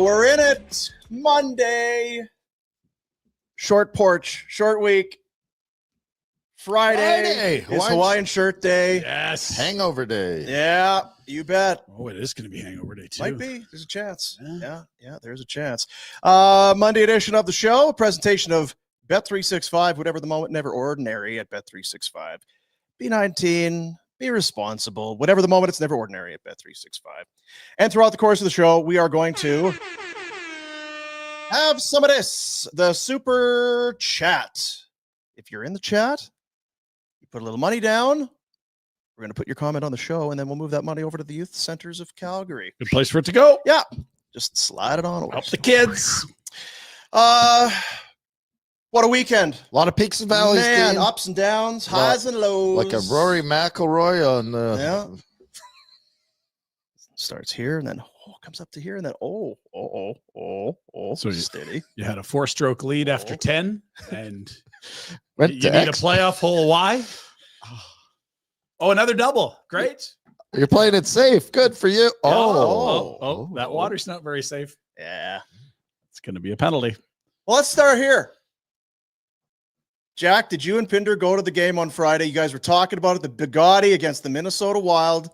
we're in it. Monday. Short porch, short week. Friday is Hawaiian shirt day. Yes. Hangover day. Yeah, you bet. Oh, it is going to be hangover day, too. Might be. There's a chance. Yeah, there's a chance. Monday edition of the show, a presentation of Bet365, whatever the moment, never ordinary at Bet365. Be 19, be responsible. Whatever the moment, it's never ordinary at Bet365. And throughout the course of the show, we are going to have some of this, the super chat. If you're in the chat, you put a little money down. We're going to put your comment on the show, and then we'll move that money over to the youth centers of Calgary. Good place for it to go. Yeah. Just slide it on over. Help the kids. What a weekend. A lot of peaks and valleys. Man, Dean. ups and downs, highs and lows. Like a Rory McIlroy on Yeah. Starts here and then comes up to here and then So steady. You had a 4-stroke lead after 10, and Went you to need a X. playoff hole. Why? Oh, another double. Great. You're playing it safe. Good for you. That water's not very safe. Yeah. It's going to be a penalty. Well, let's start here. Jack, did you and Pinder go to the game on Friday? You guys were talking about it, the Bugatti against the Minnesota Wild.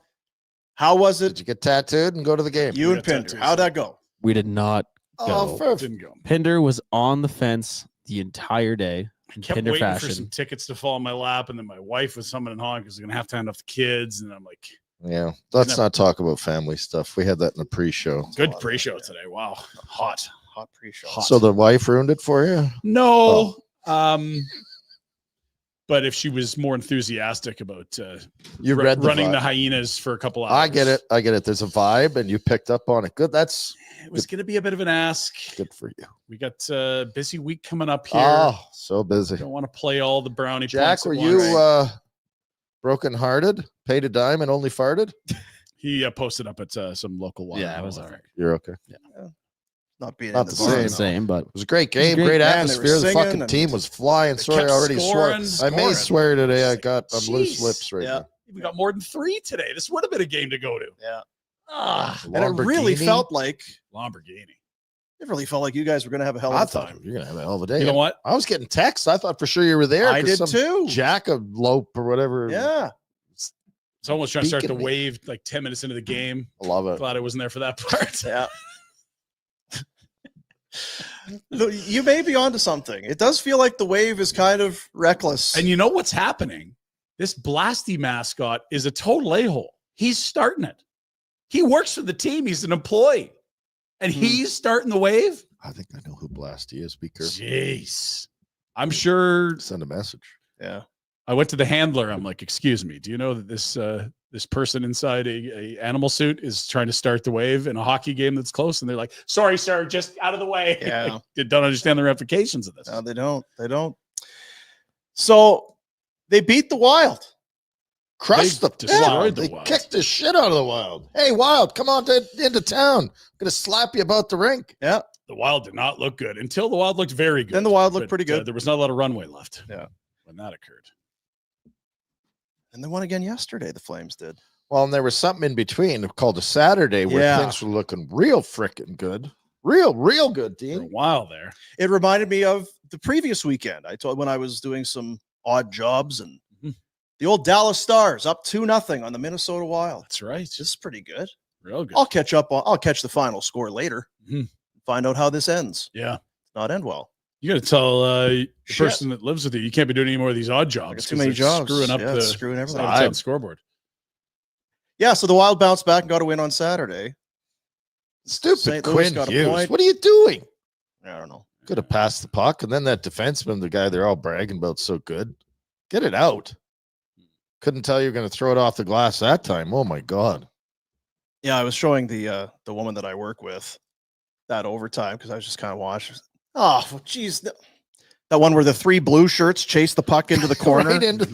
How was it? Did you get tattooed and go to the game? You and Pinder, how'd that go? We did not go. Didn't go. Pinder was on the fence the entire day in Kept Pinder waiting fashion. for some tickets to fall in my lap, and then my wife was summoning home because we're going to have to hand off the kids, and I'm like, Yeah. Let's not talk about family stuff. We had that in the pre-show. good pre-show today. Wow. Hot pre-show. Hot. So the wife ruined it for you? No. But if she was more enthusiastic about You read the running vibe. the hyenas for a couple hours. I get it. There's a vibe, and you picked up on it. Good. That's It was going to be a bit of an ask. good for you. We got a busy week coming up here. Oh, so busy. Don't want to play all the brownie Jack, points were at you once. broken-hearted, paid a dime, and only farted? He posted up at some local water. Yeah, it was all right. You're okay. Not being Not in the the barn, same. though. Same, but It was a great game, great. great Man, they were atmosphere. The singing fucking and team was flying. Sorry, I kept already swore. scoring, I may scoring. swear today. I'm Jeez. loose lips right Yeah. now. We got more than 3 today. This would have been a game to go to. Yeah. Ah, And it really Lamborghini? felt like Lamborghini. you guys were going to have a hell of I a thought time. you're gonna have a hell of a day. You know what? I was getting texts. I thought for sure you were there. I 'cause did some too. Jackalope or whatever. Yeah. It's almost trying to start the Beacon me. wave like 10 minutes into the game. I love it. Glad I wasn't there for that part. Yeah. You may be onto something. It does feel like the wave is kind of reckless. And you know what's happening? This Blasty mascot is a total a-hole. He's starting it. He works for the team. He's an employee. And he's starting the wave? I think I know who Blasty is. Be careful. Jeez. I'm sure Send a message. yeah. I went to the handler. I'm like, excuse me, do you know that this person inside a animal suit is trying to start the wave in a hockey game that's close? And they're like, sorry, sir, just out of the way. Yeah. They don't understand the ramifications of this. No, they don't. They don't. So they beat the Wild. Crushed They the destroyed Wild. the They Wild. kicked the shit out of the Wild. Hey, Wild, come on into town. I'm gonna slap you about the rink. Yeah. The Wild did not look good until the Wild looked very good. Then the Wild looked But, pretty good. there was not a lot of runway left. Yeah. When that occurred. And they won again yesterday, the Flames did. Well, and there was something in between called a Saturday where Yeah. things were looking real freaking good. Real good, For a Dean. while there. It reminded me of the previous weekend. I told when I was doing some odd jobs and the old Dallas Stars up 2-0 on the Minnesota Wild. That's right. This is pretty good. Real good. I'll catch the final score later. Mhm. Find out how this ends. Yeah. Not end well. You got to tell the Shit. person that lives with you can't be doing any more of these odd jobs. I got too 'cause many they're jobs. Screwing up Yeah, it's screwing everything up. outside the scoreboard. Yeah, so the Wild bounced back and got a win on Saturday. Stupid St. Louis Quinn got a Hughes. point. What are you doing? I don't know. Could have passed the puck, and then that defenseman, the guy they're all bragging about, so good. Get it out. Couldn't tell you were going to throw it off the glass that time. Oh my God. Yeah, I was showing the woman that I work with that overtime because I was just kind of watching. Oh, well, geez. That one where the 3 blue shirts chase the puck into the corner. Right into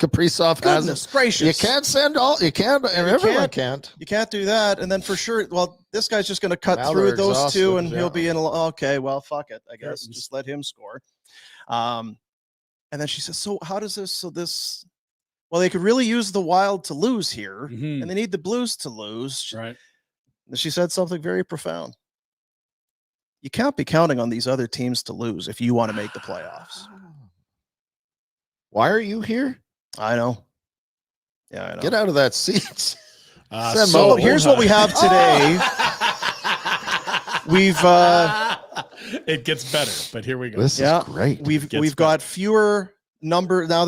Kaprizov has it. Goodness gracious. You can't send all. You can't. Everyone can't. You can't do that. And then for sure, well, this guy's just going to cut Now through they're those exhausted, two and yeah. he'll be in. Okay, well, fuck it. I guess Curtains. just let him score. And then she says, so how does this, well, they could really use the Wild to lose here Mhm. and they need the Blues to lose. Right. And she said something very profound. you can't be counting on these other teams to lose if you want to make the playoffs. Why are you here? I know. Yeah, I know. Get out of that seat. Send So Mo. here's what we have today. We've it gets better, but here we go. This is great. we've got fewer number now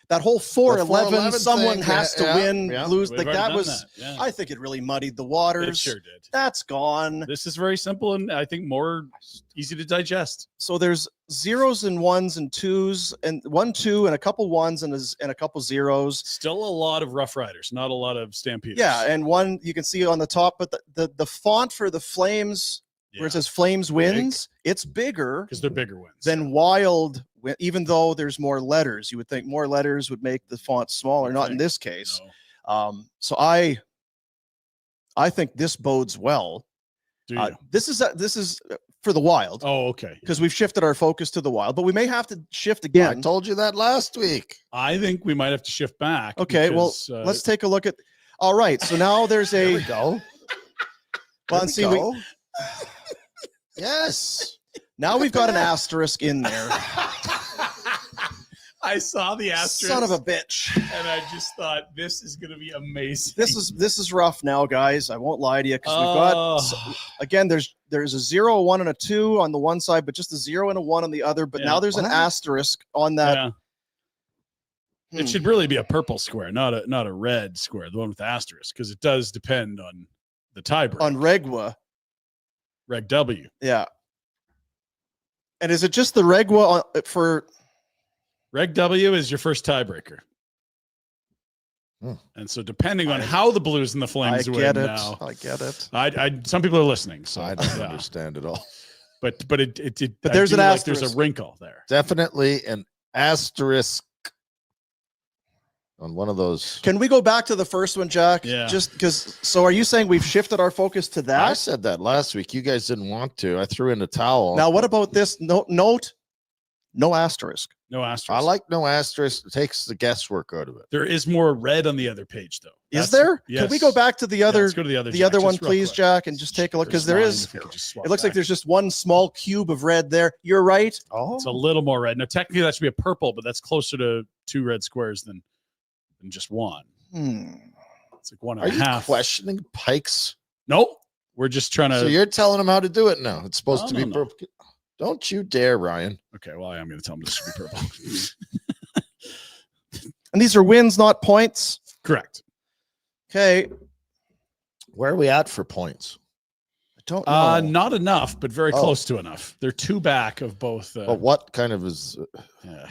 that whole 4-11 4-11 someone thing, has to win, lose. We've Like already that done was that, yeah. I think it really muddied the waters. It sure did. That's gone. This is very simple and I think more easy to digest. So there's 0s and 1s and 2s and 1, 2 and a couple 1s and a couple 0s. Still a lot of Rough Riders, not a lot of Stampeders. Yeah, and one you can see on the top, but the font for the Flames where it says Flames wins, it's bigger because they're bigger wins than Wild. Even though there's more letters, you would think more letters would make the font smaller. Not in this case. No. So I think this bodes well. Do you? This is for the Wild. Oh, okay. Because we've shifted our focus to the Wild, but we may have to shift I again. told you that last week. I think we might have to shift back. Okay, because, let's take a look at. All right, so now there's There a. we go. Well, There and we see, go. Yes. now we've got an asterisk in there. I saw the asterisk. Son of a bitch. And I just thought this is going to be amazing. This is rough now, guys. I won't lie to you because we've got again. There's a 0, a 1, and a 2 on the one side, but just a 0 and a 1 on the other. But now there's an asterisk on that. Yeah. It should really be a purple square, not a red square, the one with the asterisk, because it does depend on the tiebreak. On Regwa. Reg W. Yeah. And is it just the Regwa for? Reg W is your first tiebreaker. And so depending on how the Blues and the Flames win now. I get it. Some people are listening, so I don't understand it all. But there's an asterisk. There's a wrinkle there. Definitely an asterisk on one of those. Can we go back to the first one, Jack? Yeah. Just because. So are you saying we've shifted our focus to I that? said that last week. You guys didn't want to. I threw in the towel. Now, what about this note? No asterisk. No asterisk. I like no asterisk. It takes the guesswork out of it. There is more red on the other page, though. Is there? Yes. Can we go back to the other? Let's go to the other. The other Jack, one, just real please, quick. Jack, and just take a look because there is. It It looks like there's just one small cube of red there. You're right. Oh, It's a little more red. Now, technically, that should be a purple, but that's closer to 2 red squares than just one. It's like 1.5. are you questioning Pikes? Nope. We're just trying to. So you're telling him how to do it now. It's supposed No, to be no, no. purple. Don't you dare, Ryan. Okay, well, I am going to tell him this should be purple. And these are wins, not points. Correct. Okay. Where are we at for points? I don't know. Not enough, but very close to enough. They're 2 back of both. But what kind of is Yeah.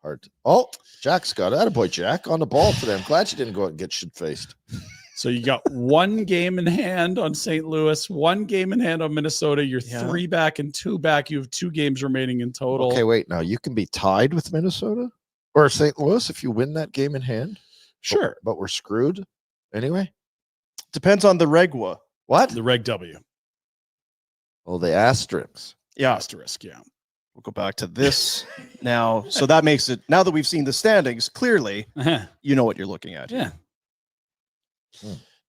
hard? Oh, Jack's got it. Attaboy, Jack, on the ball today. I'm glad you didn't go out and get shit-faced. So you got 1 game in hand on St. Louis, 1 game in hand on Minnesota. You're 3 back and 2 back. You have 2 games remaining in total. Okay, wait. Now, you can be tied with Minnesota or St. Louis if you win that game in hand? Sure. But we're screwed anyway? Depends on the Regwa. What? The Reg W. Oh, the asterisks. Yeah. Asterisk, yeah. We'll go back to this now. So that makes it, now that we've seen the standings, clearly, you know what you're looking at. Yeah.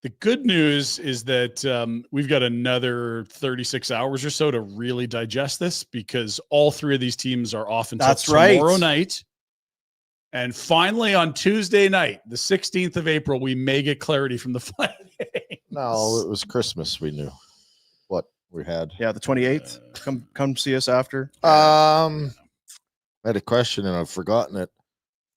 The good news is that we've got another 36 hours or so to really digest this because all 3 of these teams are off until tomorrow night. And finally on Tuesday night, the 16th of April, we may get clarity from the Flames. No, it was Christmas. We knew what we had. Yeah, the 28th. Come see us after. I had a question and I've forgotten it.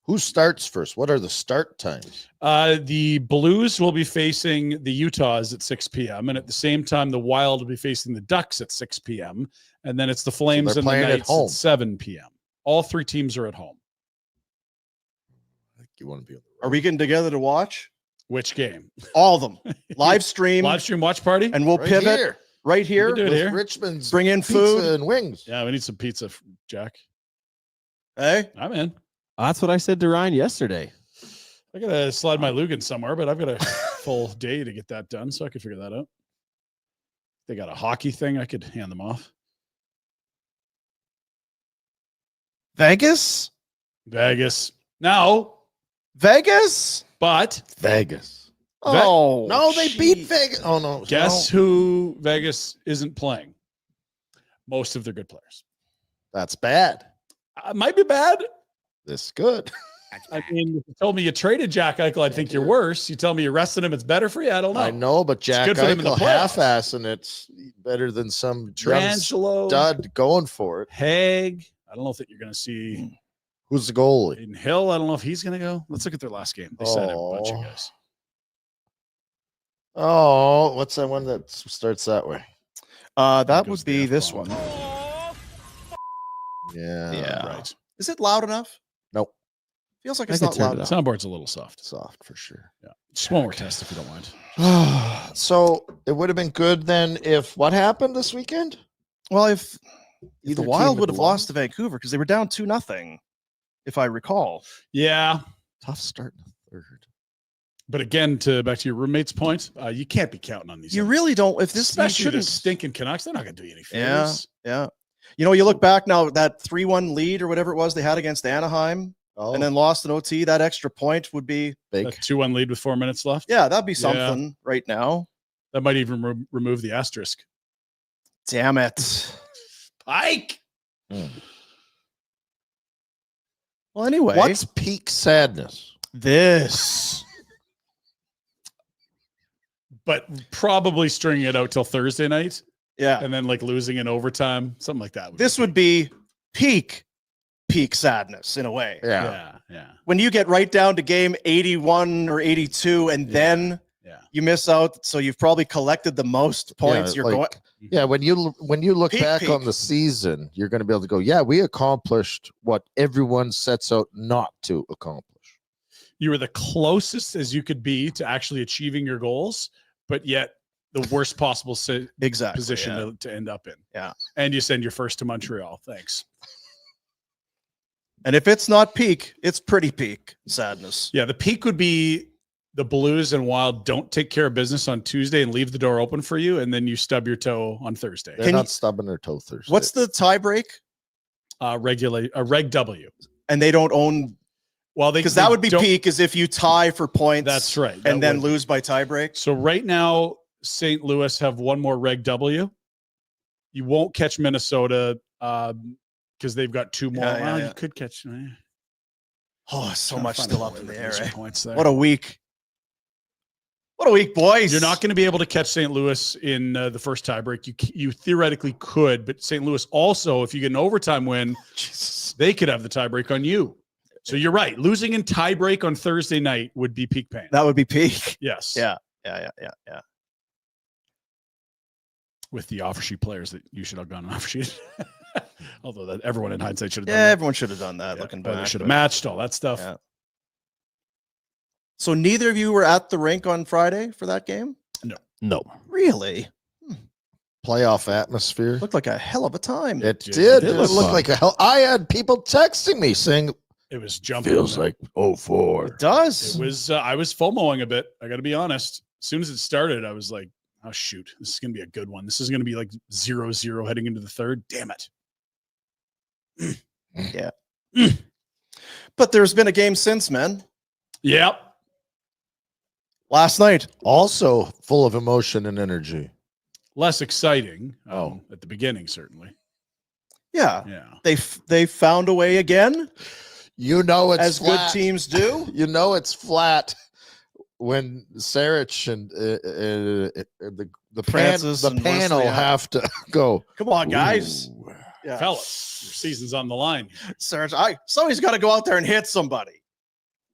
Who starts first? What are the start times? The Blues will be facing the Utahs at 6 p.m. And at the same time, the Wild will be facing the Ducks at 6 p.m. And then it's the Flames and the Knights at 7 p.m. All 3 teams are at home. I think you want to be on the Are we getting together to watch? Which game? All of them. Live stream. Live stream watch party? And we'll pivot right here. We can do it here. Richmond's Bring in pizza food and wings. Yeah, we need some pizza, Jack. Hey? I'm in. That's what I said to Ryan yesterday. I got to slide my Lugan somewhere, but I've got a full day to get that done, so I could figure that out. They got a hockey thing. I could hand them off. Vegas? No. Vegas? But Vegas. Oh. No, they beat Vegas. Oh, no. Guess who Vegas isn't playing? most of their good players. That's bad. Might be bad. This good. I mean, if you told me you traded Jack Eichel, I'd think you're worse. You tell me you're resting him, it's better for you. I don't know. I know, but Jack good for them in the Eichel playoffs. half-assing it's better than some Trangelo, stud going for it. Haig. I don't know if you're going to see. Who's the goalie? Aiden Hill. I don't know if he's going to go. Let's look at their last game. They signed a bunch of guys. Oh, what's that one that starts that way? That would be this one. Yeah. Right. Is it loud enough? Nope. Feels like I it's could not turn loud it enough. Soundboard's a little soft. Soft for sure. Yeah. Just one more test if you don't mind. So it would have been good then if what happened this weekend? Well, if Either the team Wild had would have won. lost to Vancouver because they were down 2-0, if I recall. Yeah. Tough start in the third. But again, back to your roommate's point, you can't be counting on these. You guys. really don't. If this match Especially the shouldn't stinking Canucks, they're not going to do you any Yeah, favors. yeah. You know, you look back now, that 3-1 lead or whatever it was they had against Anaheim and then lost in OT, that extra point would be, big. That 2-1 lead with 4 minutes left. yeah, that'd be something right now. That might even remove the asterisk. Damn it. Pike. Well, anyway. What's peak sadness? This? But probably stringing it out till Thursday night Yeah. and then like losing in overtime, something like that. This would be peak sadness in a way. Yeah. Yeah. When you get right down to game 81 or 82 and then Yeah. you miss out, so you've probably collected the most points. Yeah, You're like- going. Yeah, when you look Peak, back peak. on the season, you're going to be able to go, yeah, we accomplished what everyone sets out not to accomplish. You were the closest as you could be to actually achieving your goals, but yet the worst possible Exactly. position yeah. to end up in. Yeah. And you send your first to Montreal. Thanks. And if it's not peak, it's pretty peak sadness. Yeah. The peak would be the Blues and Wild don't take care of business on Tuesday and leave the door open for you, and then you stub your toe on Thursday. They're not stubbing their toe Thursday. What's the tie break? Reg W. And they don't own, Well, because that would be peak, is if you tie for points. That's right. And then lose by tie break. So right now, St. Louis have one more Reg W. You won't catch Minnesota because they've got two more. Yeah, Well, yeah. you could catch. Oh, so much Find still a up way in to the air. lose some Eh? points there. What a week. What a week, boys. You're not going to be able to catch St. Louis in the first tiebreak. You theoretically could, but St. Louis also, if you get an overtime win, they could have the tiebreak on you. So you're right. Losing in tiebreak on Thursday night would be peak pain. That would be peak. Yes. Yeah. With the offer sheet players that you should have gone on offer sheet. Although that everyone in hindsight should have done Yeah, that. everyone should have done that looking They back. should have but- matched all that stuff. Yeah. So neither of you were at the rink on Friday for that game? No. Really? playoff atmosphere? Looked like a hell of a time. It Dude, did. it It did looked look like a hell. I had people texting me saying, It was jumping. feels like 04. It does. It was. I was FOMOing a bit. I got to be honest. As soon as it started, I was like, "Oh shoot, this is gonna be a good one. This is gonna be like 0-0 heading into the third. Damn it." But there's been a game since, man. Yep. Last night. Also full of emotion and energy. Less exciting. At the beginning, certainly. Yeah. Yeah. They found a way again, You know it's as flat. good teams do. You know it's flat when Sarich and the Francis and panel Wesley, have to go. Come on, guys. "Ooh." Yeah. Fellas, your season's on the line. Serge, somebody's got to go out there and hit somebody.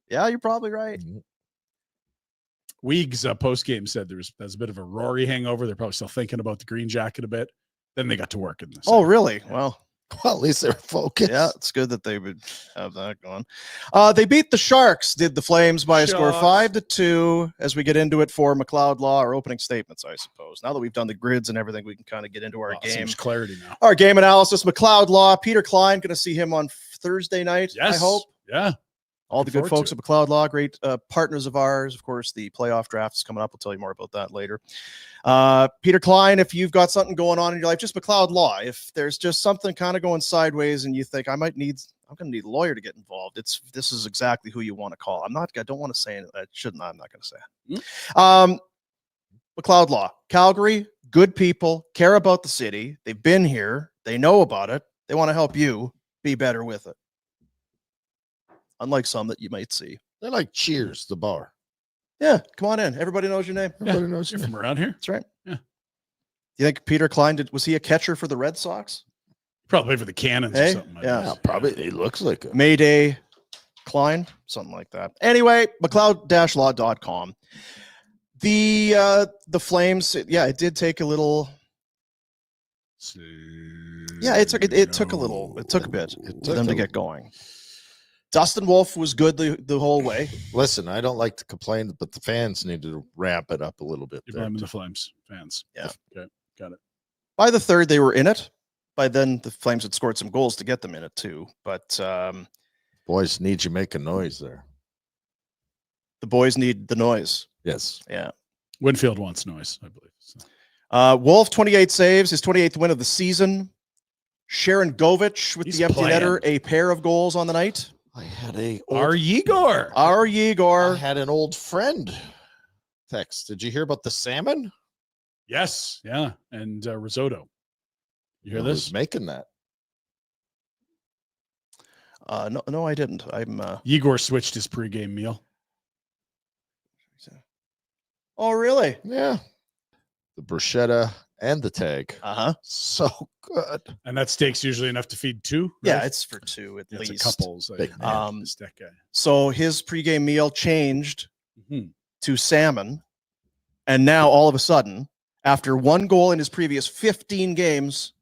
Yeah, you're probably right. Weeks post game said there's a bit of a Rory hangover. They're probably still thinking about the green jacket a bit. Then they got to work in this. Oh, really? Well, Well, at least they're focused. yeah, it's good that they would have that going. They beat the Sharks, did the Flames by a score of Sharks. 5-2. As we get into it for McLeod Law, our opening statements, I suppose. Now that we've done the grids and everything, we can kind of get into our game. Seems clarity now. Our game analysis, McLeod Law, Peter Klein, going to see him on Thursday night, Yes. I hope. Yeah. All the Looking good forward folks to at McLeod Law, great partners of ours. Of course, the playoff draft is coming up. We'll tell you more about that later. Peter Klein, if you've got something going on in your life, just McLeod Law. If there's just something kind of going sideways and you think I'm going to need a lawyer to get involved, this is exactly who you want to call. I don't want to say it. I'm not going to say it. McLeod Law, Calgary, good people, care about the city. They've been here. They know about it. They want to help you be better with it. Unlike some that you might see. They're like Cheers, the bar. Yeah, come on in. Everybody knows your name. Everybody knows You're your from around here. That's right. Yeah. Do you think Peter Klein was he a catcher for the Red Sox? Probably for the Cannons or Hey? something. I Yeah. guess. probably. He looks like it. Mayday Klein, something like that. Anyway, McLeod-Law.com. The Flames, yeah, it did take a little. Yeah, it took a little. It took a bit for them to get going. Dustin Wolf was good the whole way. Listen, I don't like to complain, but the fans need to ramp it up a little bit. You're blaming the Flames fans. Yeah. Okay. Got it. By the third, they were in it. By then, the Flames had scored some goals to get them in it too. But Boys need you make a noise there. the boys need the noise. Yes. Yeah. Winfield wants noise, I believe. So. Wolf, 28 saves, his 28th win of the season. Sharon Govich with He's the empty playing. netter, a pair of goals on the night. I had a Our Yegor. Our I Yegor. had an old friend text. Did you hear about the salmon? Yes. Yeah. And risotto. You hear I this? was making that. No, I didn't. I'm. Yegor switched his pregame meal. Oh, really? Yeah. The bruschetta and the tag. Uh-huh. So good. And that steak's usually enough to feed two. Yeah, right? it's for two at It's least. a couple's. Big man. This that guy. So his pregame meal changed Mhm. to salmon, and now all of a sudden, after one goal in his previous 15 games,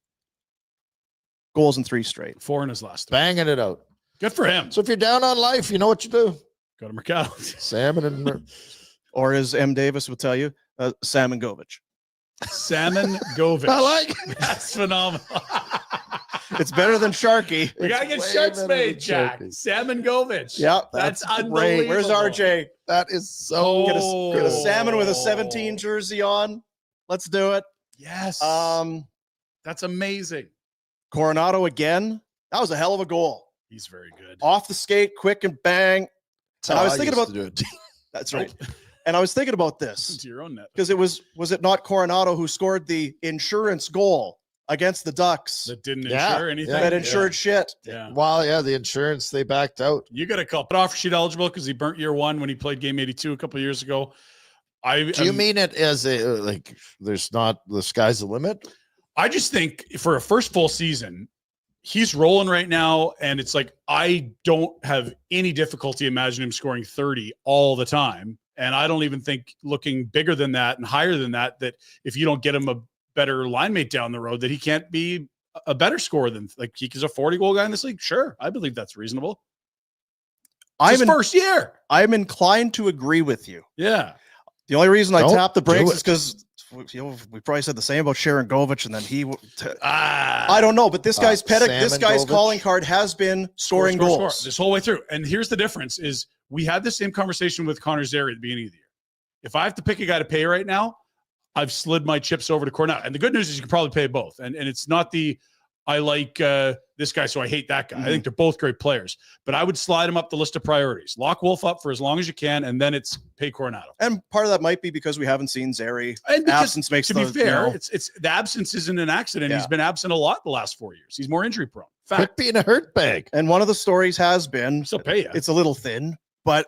goals in 3 straight. 4 in his last. 3. Banging it out. Good for him. So if you're down on life, you know what you do. Go to Mercado. Salmon and Or as M. Davis would tell you, Salmon Govich. Salmon Govich. I like it. That's phenomenal. It's better than Sharky. We gotta It's get way shirts better made, than Jack. Sharky. Salmon Govich. Yeah, That's great. unbelievable. Where's RJ? That is so Get Oh. a salmon with a 17 jersey on. Let's do it. Yes. That's amazing. Coronato again. That was a hell of a goal. He's very good. Off the skate, quick and bang. That's And I how was thinking used about- to do it. That's right. And I was thinking about this Into your own net. because was it not Coronato who scored the insurance goal against the Ducks That didn't Yeah, insure anything. yeah. that insured shit? Yeah. Well, yeah, the insurance they backed out. You got to call it offer sheet eligible because he burnt year 1 when he played game 82 a couple of years ago. Do you mean it as a like? There's not the sky's the limit. I just think for a first full season, he's rolling right now, and it's like I don't have any difficulty imagining him scoring 30 all the time. And I don't even think looking bigger than that and higher than that, that if you don't get him a better line mate down the road, that he can't be a better scorer than like he's a 40-goal guy in this league. Sure, I believe that's reasonable. It's his first year. I'm inclined to agree with you. Yeah. The only reason I Don't tapped the brakes do is because we probably said the same about Sharon Govich, and then I I don't know, but this guy's this Salmon guy's Govich. calling card has been scoring goals. this whole way through. And here's the difference is we had the same conversation with Connor Zary at the beginning of the year. If I have to pick a guy to pay right now, I've slid my chips over to Coronato. And the good news is you can probably pay both. And it's not the I like this guy, so I hate that guy. I think they're both great players. But I would slide him up the list of priorities. Lock Wolf up for as long as you can, and then it's pay Coronato. And part of that might be because we haven't seen Zary. And because, Absence makes to be the, fair, you know, it's the absence isn't an accident. Yeah. He's been absent a lot the last 4 years. He's more injury prone. Quit Fact. being a hurt bag. and one of the stories has been Still pay you. it's a little thin, but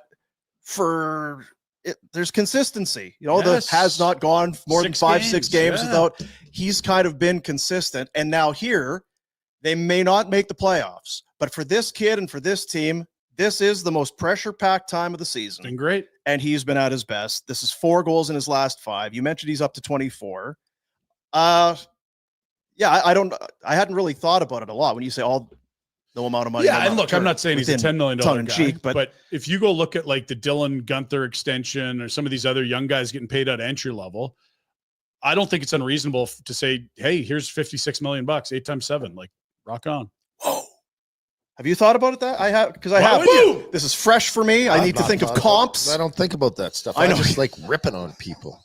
for it, there's consistency. You know, Yes. the has not gone more than 6 games yeah. without. He's kind of been consistent, and now here they may not make the playoffs, but for this kid and for this team, this is the most pressure-packed time of the season. been great. And he's been at his best. This is 4 goals in his last 5. You mentioned he's up to 24. I hadn't really thought about it a lot when you say no amount of money. Yeah, and look, I'm not saying he's a $10 million tongue in guy, cheek, but if you go look at like the Dylan Gunther extension or some of these other young guys getting paid at entry level, I don't think it's unreasonable to say, hey, here's $56 million, 8 times 7, like rock on. whoa. Have you thought about it? That I have because I Why have. would you? This is fresh for me. I I've need to not think of thought about it, comps. 'cause I don't think about that stuff. I I know. just like ripping on people.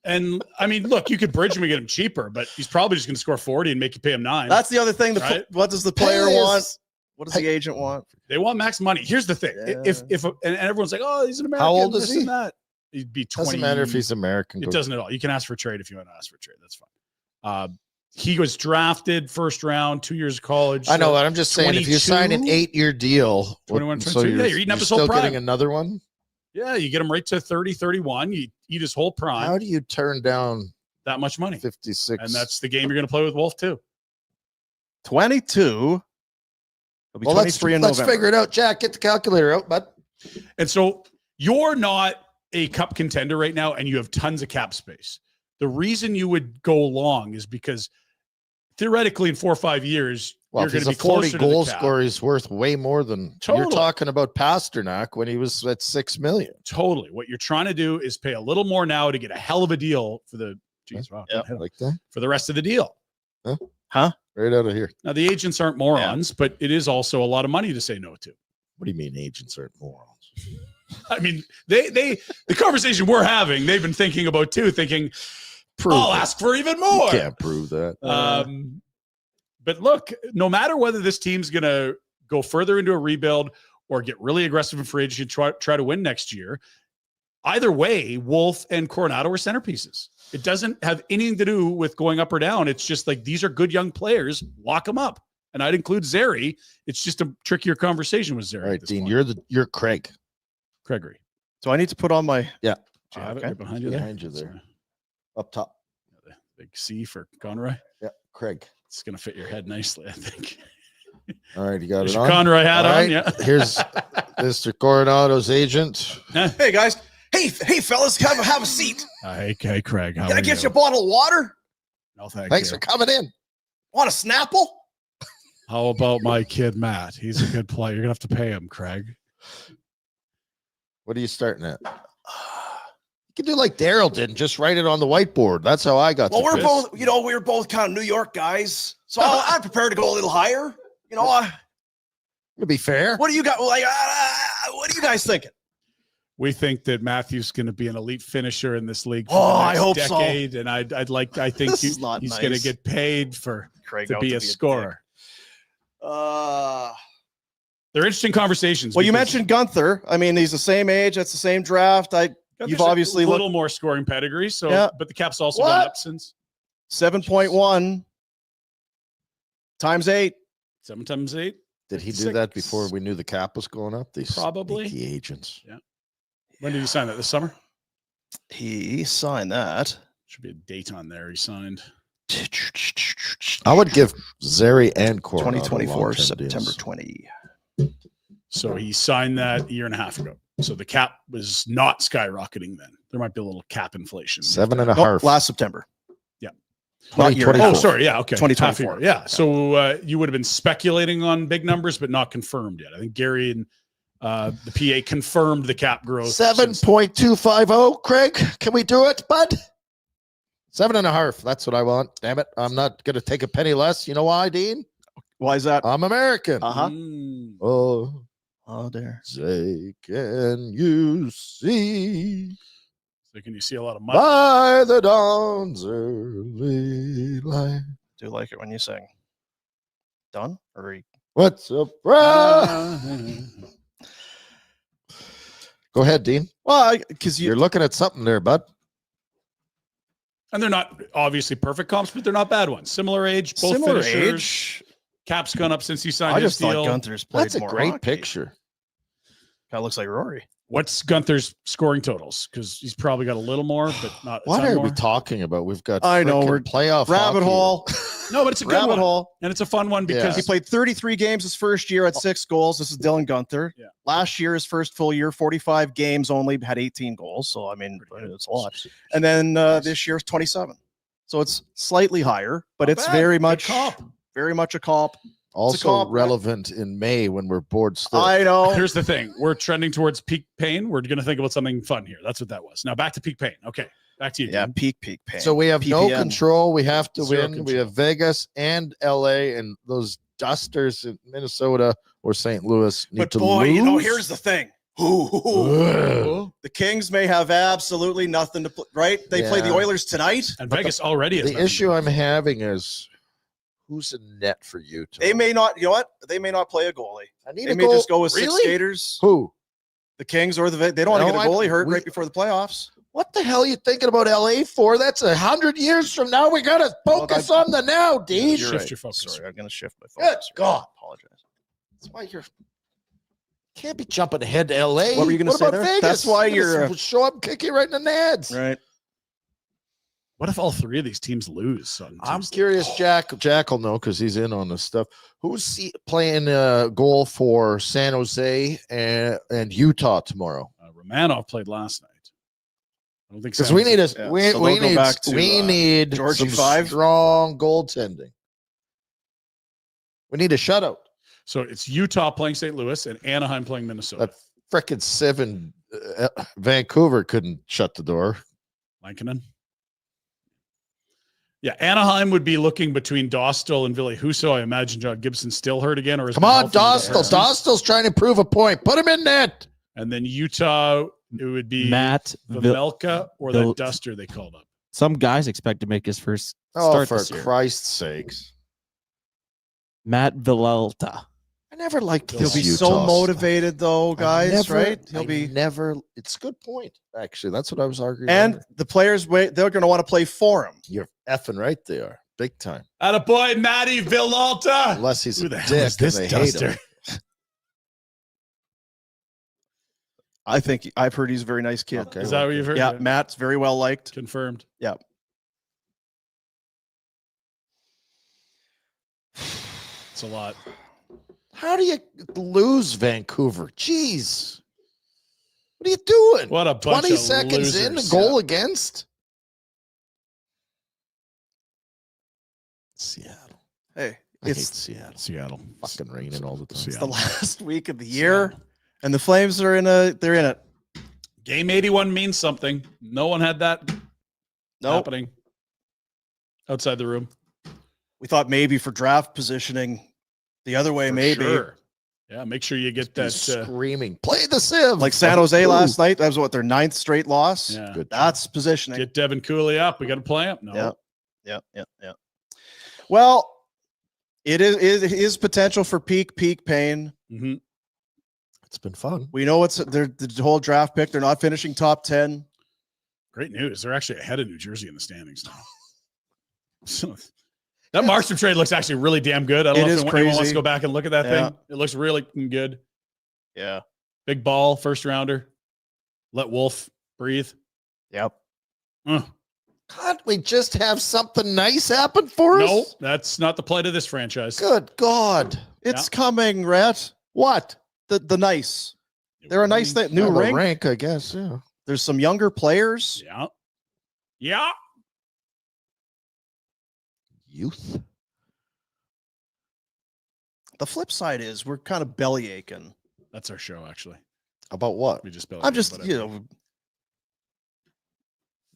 And I mean, look, you could bridge him and get him cheaper, but he's probably just going to score 40 and make you pay him 9. That's the other thing. Right? What does the player Pay want? is- What does the agent want? They want max money. Here's the thing: if and everyone's like, "Oh, he's an American." old is this he? and that. He'd be 20. Doesn't matter if he's American. It doesn't at all. You can ask for a trade if you want to ask for a trade. That's fine. He was drafted first round, 2 years of college. I know what I'm just saying. If you sign an 8-year deal, 21, so 22, yeah, you're eating up his whole still prime. getting another one. Yeah, you get him right to 30, 31. You eat his whole prime. How do you turn down that much money? 56. And that's the game you're going to play with Wolf too. 22. Well, let's figure it out. Jack, get the calculator out, bud. And so you're not a cup contender right now, and you have tons of cap space. The reason you would go long is because theoretically in 4 or 5 years, well, you're going to be 40 closer goal to the cap. scorer is worth way more than you're talking about Pasternak when he was at $6 million. Totally. What you're trying to do is pay a little more now to get a hell of a deal for the like that for the rest of the deal. Huh? Right out of here. Now the agents aren't morons, but it is also a lot of money to say no to. What do you mean agents aren't morons? I mean, the conversation we're having, they've been thinking about too, thinking, I'll ask for even more. You can't prove that. But look, no matter whether this team's going to go further into a rebuild or get really aggressive in free agency, try to win next year, either way, Wolf and Coronato are centerpieces. It doesn't have anything to do with going up or down. It's just like, these are good young players. Lock them up. And I'd include Zary. It's just a trickier conversation with Zary. All right, Dean, you're Craig. Gregory. So I need to put on my Do you have it right behind you there? Behind you there. Up top. The big C for Conroy. Yeah, Craig. It's going to fit your head nicely, I think. All right, you got There's it your on. Conroy hat All on, yeah. Here's Mr. Coronato's agent. Hey guys. Hey fellas, have a seat. Hey, Craig. How Can I are get you a bottle of water? No, Thanks for coming in. Want a Snapple? How about my kid, Matt? He's a good player. You're going to have to pay him, Craig. What are you starting at? You can do like Daryl did and just write it on the whiteboard. That's how I got Well, to we're both kind of New York guys. So I'm prepared to go a little higher. To be fair. What do you got? Like, what are you guys thinking? We think that Matthew's going to be an elite finisher in this league for Oh, the next I hope decade, so. and I think This he's is not going to nice. get paid Craig to be a scorer. Well, They're interesting conversations. you mentioned Gunther. I mean, he's the same age. That's the same draft. You've obviously a little more scoring pedigree. So, Yeah. but the cap's also gone up since 7.1 times 8. 7 times 8. Did he do that before we knew the cap was going up? These Probably. sneaky agents. Yeah. When did he sign that? This summer? He signed that. Should be a date on there. He signed. I would give Zary and Coronado 2024 long-term September deals. 20. So he signed that a year and a half ago. So the cap was not skyrocketing then. There might be a little cap inflation. 7.5. Nope, last September. Yeah. Not year. 2024. Oh, sorry. Yeah. Okay. 2024. Half a year. Yeah. So you would have been speculating on big numbers, but not confirmed yet. I think Gary and the PA confirmed the cap growth. 7.250, Craig. Can we do it, bud? 7.5. That's what I want. Damn it. I'm not going to take a penny less. You know why, Dean? Why is that? I'm American. Uh-huh. Oh, there. say, can you see So can you see a lot of mud? by the dawn's early light? Do you like it when you sing? Done? Or What's a prize? Go ahead, Dean. well, because You're looking at something there, bud. And they're not obviously perfect comps, but they're not bad ones. Similar age, both similar finishers. age. Cap's gone up since he signed I his just thought deal. Gunther's played That's a more great hockey. picture. Kind of looks like Rory. What's Gunther's scoring totals? Because he's probably got a little more, but not. a What ton are more. we talking about? We've got I know, frickin' we're playoff Rabbit hockey. hole. No, but it's a good Rabbit one, hole. and it's a fun one because He played 33 games his first year at 6 goals. This is Dylan Gunther. Yeah. Last year, his first full year, 45 games only, had 18 goals. So, I mean, it's a lot. And then this year's 27. So it's slightly higher, but Not it's bad. very Good much comp. very much a comp. Also comp, right? relevant in May when we're bored still. I know. Here's the thing: we're trending towards peak pain. We're going to think about something fun here. That's what that was. Now back to peak pain. Okay, back to you. Yeah, Dean. peak pain. So we have no PPN. control. We have to Zero win. We control. have Vegas and LA, and those dusters in Minnesota or St. Louis need But to boy, lose. here's the thing. Ugh. The Kings may have absolutely nothing to play, right? They play the Yeah. Oilers tonight. And Vegas already has The nothing issue to I'm having is who's in net for Utah? They may not, you know what? They may not play a goalie. I need They a may goal. just go with 6 Really? skaters. Who? The Kings or they don't want to No, get a goalie hurt we- right before the playoffs. What the hell are you thinking about LA for? That's 100 years from now. We got to focus on the now, Dean. Shift your focus. Sorry, I'm going to shift my Good focus. God. I apologize. That's why you're can't be jumping ahead to LA. What were you going to say about there? Vegas? That's why you're show up and kick you right in the nads. right. What if all three of these teams lose? I'm curious, Jack will know because he's in on this stuff. Who's playing goal for San Jose and Utah tomorrow? Romanov played last night. I don't think Because we need we need Georgie some 5. strong goaltending. We need a shutout. So it's Utah playing St. Louis and Anaheim playing Minnesota. That frickin' 7 Vancouver couldn't shut the door. Lankinen. Yeah, Anaheim would be looking between Dostal and Ville Husso. I imagine John Gibson's still hurt again. Or Come on, Dostal. Dostal's trying to prove a point. Put him in net. And then Utah, it would be Matt Vejmelka or that Duster they called up. Some guys expect to make his first Oh, start for this year. Christ's sakes. Matt Villalta. I never liked He'll this be Utah so stuff. motivated, though, guys. Right? He'll be never. It's a good point, actually. That's what I was arguing. And earlier. the players, they're going to want to play for him. You're effing right. They are big time. Attaboy, Matty Villalta. Unless he's Who a the hell dick is this and they hate Duster? him. I think I've heard he's a very nice kid. Okay. Is that what you've heard? Yeah, Matt's very well liked. Confirmed. Yeah. It's a lot. How do you lose Vancouver? Jeez. What are you doing? What a bunch 20 of seconds in, a losers. goal against? Seattle. Hey, I hate it's Seattle. Seattle. Fucking raining all the time. the last week of the year, and the Flames are they're in it. Game 81 means something. No one had that happening outside the room. We thought maybe for draft positioning the other way, For maybe. sure. Yeah, make sure you get that. Screaming. Play the sieve. Like San Jose last night. That was what, their 9th straight loss? Yeah. Good. That's positioning. Get Devin Cooley up. We got to play him. No. Yeah. Well, it is potential for peak pain. Mm-hmm. It's been fun. We know it's the whole draft pick. They're not finishing top 10. Great news. They're actually ahead of New Jersey in the standings now. So, that Markstrom trade looks actually really damn good. I don't know if anyone wants to go back and look at that thing. It looks really good. Yeah. Big ball, first rounder. Let Wolf breathe. Yep. Can't we just have something nice happen for us? No, that's not the plight of this franchise. Good God. It's coming, Rhett. What? The nice. They're a nice thing. New Have a ring. rank, I guess. Yeah. There's some younger players. Yeah. Yeah. Youth. The flip side is we're kind of belly aching. That's our show, actually. About what? We just belly I'm just, whatever.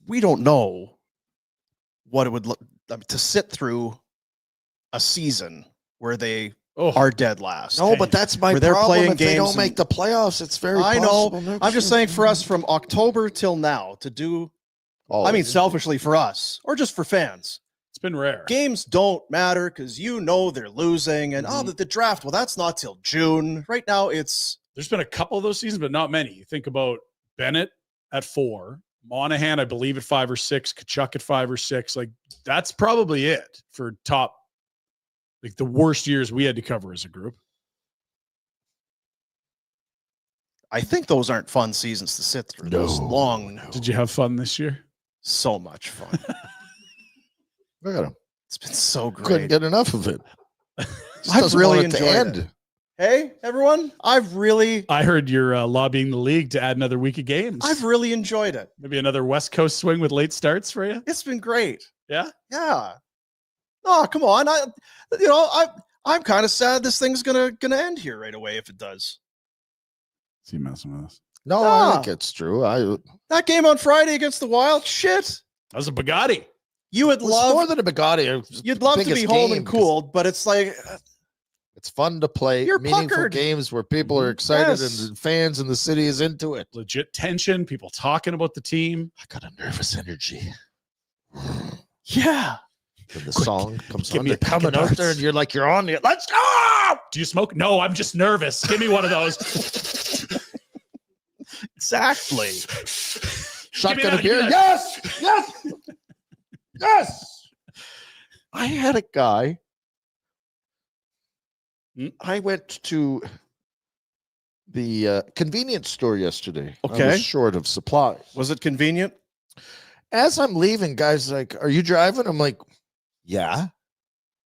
we don't know what it would look to sit through a season where they are dead last. No, but that's my Where they're problem. playing If they don't games make the playoffs, it's very I possible. know. I'm just saying for us from October till now to do, I mean, selfishly for us or just for fans. It's been rare. Games don't matter because they're losing and the draft. Well, that's not till June. Right now, there's been a couple of those seasons, but not many. You think about Bennett at 4, Monahan, I believe, at 5 or 6, Kachuk at 5 or 6. Like, that's probably it for top, like the worst years we had to cover as a group. I think those aren't fun seasons to sit through. Those long. Did you have fun this year? So much fun. Look at him. It's been so great. Couldn't get enough of it. I've really enjoyed it. Hey, everyone. I heard you're lobbying the league to add another week of games. I've really enjoyed it. Maybe another West Coast swing with late starts for you? It's been great. Yeah? Yeah. Oh, come on. I'm kind of sad this thing's gonna end here right away if it does. Is he messing with us? No, I think it's true. That game on Friday against the Wild, shit. That was a Bugatti. You would love more than a Bugatti. You'd love to be home and cooled, but it's like it's fun to play meaningful games where people are excited and fans in the city is into it. Legit tension, people talking about the team. I got a nervous energy. Yeah. When the song comes give on, me they're a pack of coming out darts. there and you're like, you're on it. Let's go! Do you smoke? No, I'm just nervous. Give me one of those. Exactly. Shotgun a beer. Yes. Yes. Yes. I had a guy. I went to the convenience store yesterday. Okay. I was short of supplies. Was it convenient? As I'm leaving, guys like, "Are you driving?" I'm like, "Yeah."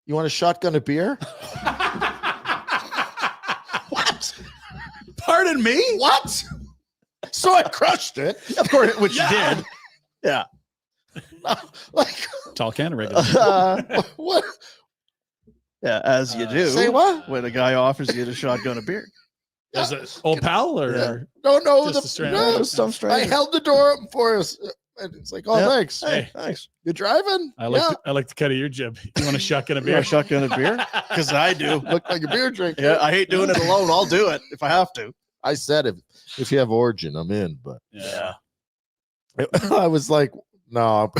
"You want a shotgun a beer?" What? Pardon me? What? So I crushed it. Of course, which Yeah. you did. Yeah. Like, Tall can, regular. what? Yeah, as you do. Say what? When a guy offers you to shotgun a beer. Is it old pal or Yeah. No, Just a stranger? no. Some I stranger. held the door open for us. And it's like, "Oh, Yeah. thanks. Hey, Hey. thanks. You driving?" I like Yeah. I like the cut of your jib. You want a shotgun a You beer? want a shotgun a beer? Because I do. Look like a beer drinker. Yeah, I hate doing it alone. I'll do it if I have to. I said if you have Origin, I'm in. But Yeah. I was like, no,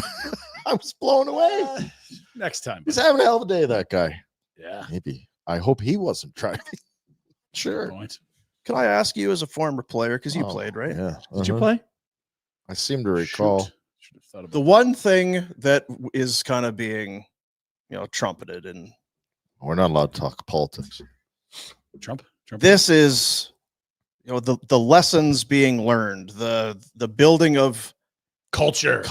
I was blown away. Next time. He's having a hell of a day, that guy. Yeah. Maybe. I hope he wasn't trying. Sure. Point. Can I ask you as a former player, because you Oh, played, right? Yeah. Did you uh-huh. play? I seem to recall. Should have thought about The one thing that is kind of being, trumpeted, and We're not allowed to talk politics. Trump. this is, the lessons being learned, the building of Culture.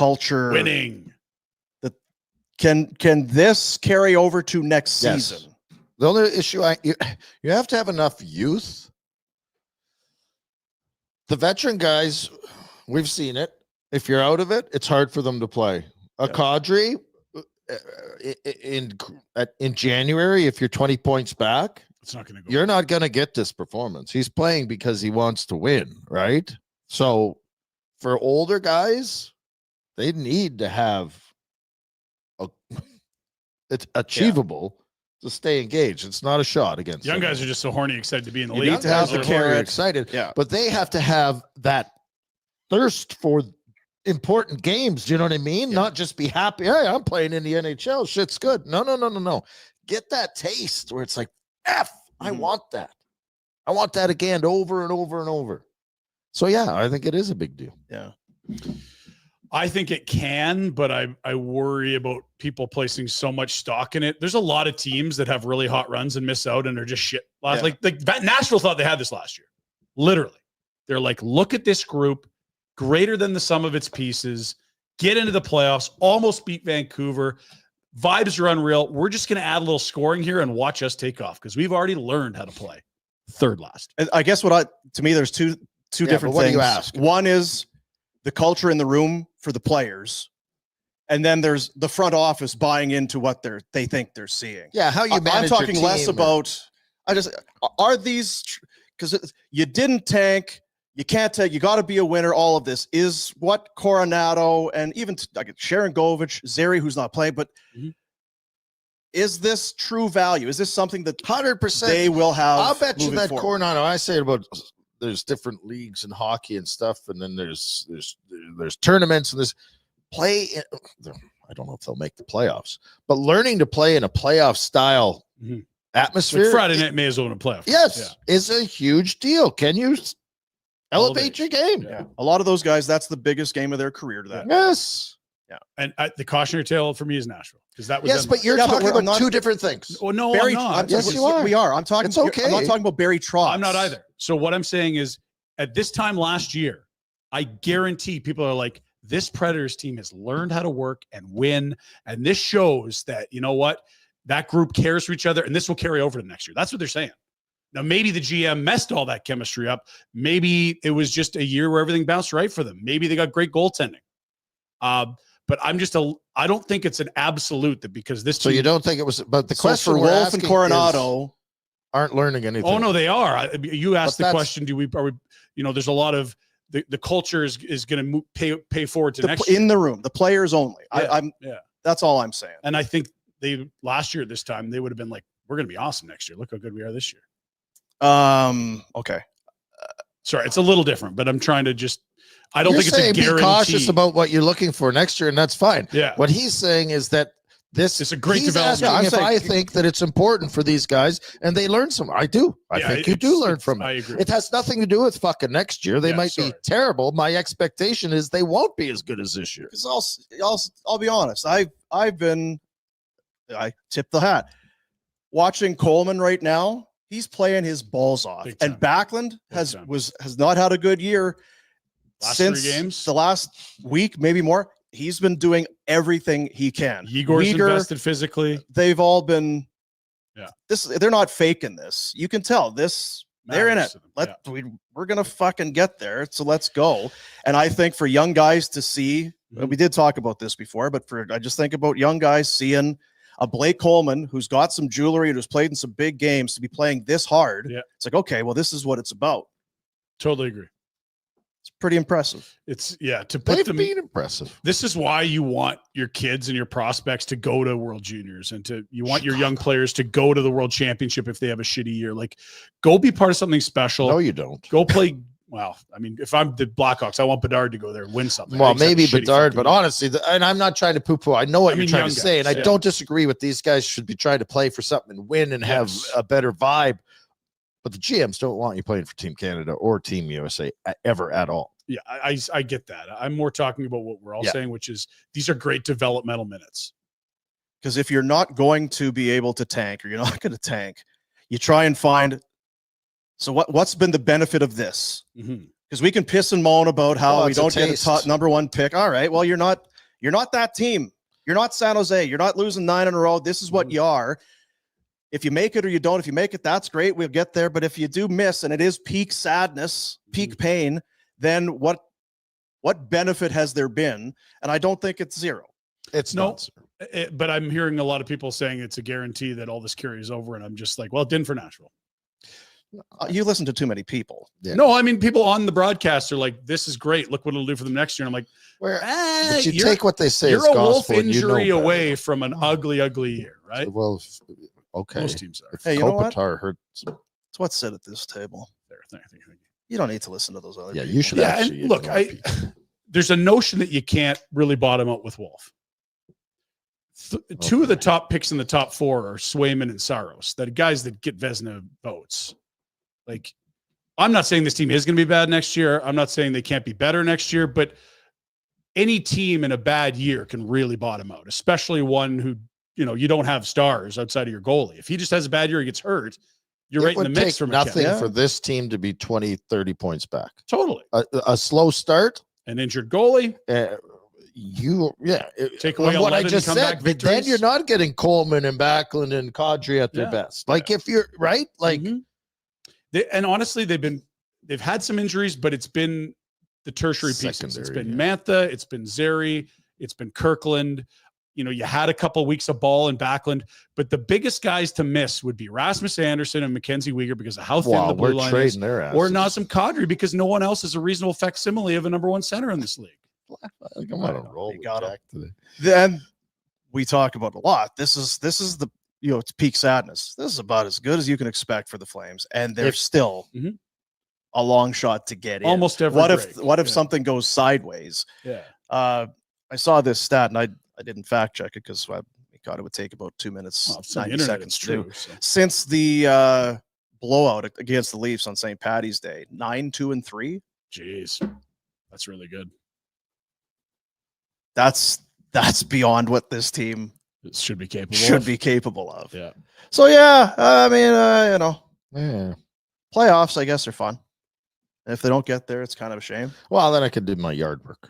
Winning. Can this carry over to next Yes. season? The only issue you have to have enough youth. The veteran guys, we've seen it. If you're out of it, it's hard for them to play. A Yeah. Kadri in January, if you're 20 points back, It's not going to go. you're not going to get this performance. He's playing because he wants to win, right? So for older guys, they need to have it's achievable to stay engaged. It's not a shot against Young them. guys are just so horny, excited to be in the You league. need to have Guys the are very carrot. excited, Yeah. but they have to have that thirst for important games. Do you know what I mean? Yeah. Not just be happy. Hey, I'm playing in the NHL. Shit's good. No. Get that taste where it's like, I want that. I want that again over and over and over. So yeah, I think it is a big deal. Yeah. I think it can, but I worry about people placing so much stock in it. There's a lot of teams that have really hot runs and miss out and are just shit. Yeah. Like Nashville thought they had this last year. Literally. They're like, look at this group, greater than the sum of its pieces, get into the playoffs, almost beat Vancouver. Vibes are unreal. We're just going to add a little scoring here and watch us take off because we've already learned how to play. Third last. I guess to me, there's two different what do things. you ask? One is the culture in the room for the players, and then there's the front office buying into what they think they're seeing. Yeah, how you I'm manage your talking less team. about. Are these, because you didn't tank, you can't take, you got to be a winner. All of this is what Coronato and even Sharon Govich, Zary, who's not playing, but is this true value? Is this something that 100%. they will have? I'll bet you moving that forward? Coronato. I say about there's different leagues in hockey and stuff, and then there's tournaments and this play. I don't know if they'll make the playoffs, but learning to play in a playoff style atmosphere, Like Friday night may as well win a playoff. yes, is a huge deal. Can you elevate your game? Yeah, a lot of those guys, that's the biggest game of their career. To that, Yes, And the cautionary tale for me is Nashville because that was yes, but you're Yeah, but talking we're about not- two different things. Oh no, Barry, I'm not. Yes, you are. We are. I'm talking. It's okay. I'm not talking about Barry Trotz. I'm not either. So what I'm saying is, at this time last year, I guarantee people are like, this Predators team has learned how to work and win, and this shows that that group cares for each other, and this will carry over to next year. That's what they're saying. Now, maybe the GM messed all that chemistry up. Maybe it was just a year where everything bounced right for them. Maybe they got great goaltending. But I don't think it's an absolute that because this. So team, you don't think it was? But the So question for we're Wolf and asking Coronato, aren't learning anything. Oh no, they are. You asked But the that's- question: are we? There's a lot of the culture is going to pay forward to next year. in the room, the players only. Yeah. That's all I'm saying. And I think last year this time they would have been like, we're going to be awesome next year. Look how good we are this year. Okay. Sorry, it's a little different, but I'm trying to just. I don't You're think it's a saying guarantee. be cautious about what you're looking for next year, and that's fine. Yeah. What he's saying is that This It's a great he's development. asking Yeah, if I'm I saying- think that it's important for these guys and they learn some. I do. I think you do learn from it. I agree. It has nothing to do with fucking next year. They Yeah, might be terrible. My expectation is they won't be as good as this year. Because I'll be honest. I tip the hat. Watching Coleman right now, he's playing his balls off, Big and time. Backlund Big has time. not had a good year Last since 3 games? the last week, maybe more. He's been doing everything he can. Yegor's Uyghur, invested physically. they've all been. Yeah. They're not faking this. You can tell this. They're in it. Matters to them. We're gonna fucking get there. So let's go. And I think for young guys to see, Mhm. we did talk about this before, but I just think about young guys seeing a Blake Coleman who's got some jewelry and who's played in some big games to be playing this hard. Yeah. It's like, okay, well, this is what it's about. Totally agree. It's pretty impressive. It's to put They've them. been impressive. This is why you want your kids and your prospects to go to World Juniors, and you want your young players to go to the World Championship if they have a shitty year. Like, go be part of something special. No, you don't. Go play. Well, I mean, if I'm the Blackhawks, I want Bedard to go there and win something. Well, I think maybe it's a shitty Bedard, fucking but year. honestly, and I'm not trying to poo-poo. I know what you're trying young to say, and I guys, yeah. don't disagree with these guys should be trying to play for something and win and have Yes. a better vibe. But the GMs don't want you playing for Team Canada or Team USA ever at all. Yeah, I get that. I'm more talking about what we're all Yeah. saying, which is these are great developmental minutes. Because if you're not going to be able to tank, or you're not going to tank, you try and find. So what's been the benefit of this? Mm-hmm. Because we can piss and moan about how Well, we it's a don't get a taste. top number 1 pick. All right, well, you're not that team. You're not San Jose. You're not losing 9 in a row. This is what you are. If you make it or you don't, if you make it, that's great. We'll get there. But if you do miss, and it is peak sadness, peak pain, then what benefit has there been? And I don't think it's zero. It's No. not. But I'm hearing a lot of people saying it's a guarantee that all this carries over, and I'm just like, well, it didn't for Nashville. You listen to too many people. Yeah. No, I mean, people on the broadcast are like, this is great. Look what it'll do for them next year. And I'm like, Where but you you're- take what they say you're as a wolf gospel, and you know injury better. away from an ugly, ugly year, right? Well, okay. Most teams are. If Hey, you know what? Kopitar hurts, It's what's said at this table. There. Thank you. You don't need to listen to those other yeah, people. you should. Yeah, actually and look, ignore people. there's a notion that you can't really bottom out with Wolf. Two of the top picks in the top 4 are Swayman and Saros, that are guys that get Vezina votes. Like, I'm not saying this team is going to be bad next year. I'm not saying they can't be better next year, but any team in a bad year can really bottom out, especially one who, you don't have stars outside of your goalie. If he just has a bad year, he gets hurt, you're It right in the would mix take for nothing McKenna. for this team to be 20, 30 points back. Totally. A slow start. An injured goalie. Take away what I 11 just comeback said, but then victories. you're not getting Coleman and Backlund and Kadri at their Yeah. best. Like if you're right, like Mhm. And honestly, they've had some injuries, but it's been the tertiary pieces. It's Secondary, been yeah. Mantha, it's been Zary, it's been Kirkland. You had a couple weeks of ball in Backlund, but the biggest guys to miss would be Rasmus Anderson and Mackenzie Uyghur because of how thin wow, the blue we're line is, trading their asses. or Nazem Kadri because no one else is a reasonable facsimile of a number 1 center in this league. Like, I'm on a roll. You with got 'em. Jack today. Then we talk about a lot. This is the it's peak sadness. This is about as good as you can expect for the Flames, and they're still Mhm. a long shot to get in. Almost every What if break. Yeah. something goes sideways? Yeah. I saw this stat, and I didn't fact check it because I thought it would take about 2 minutes, Well, it's on the 90 internet, seconds it's to do. true. So. Since the blowout against the Leafs on St. Patty's Day, 9-2-3. Jeez, that's really good. That's beyond what this team It should be capable. should of. be capable of. Yeah. So yeah, I mean, Yeah. playoffs, I guess, are fun. And if they don't get there, it's kind of a shame. Well, then I could do my yard work.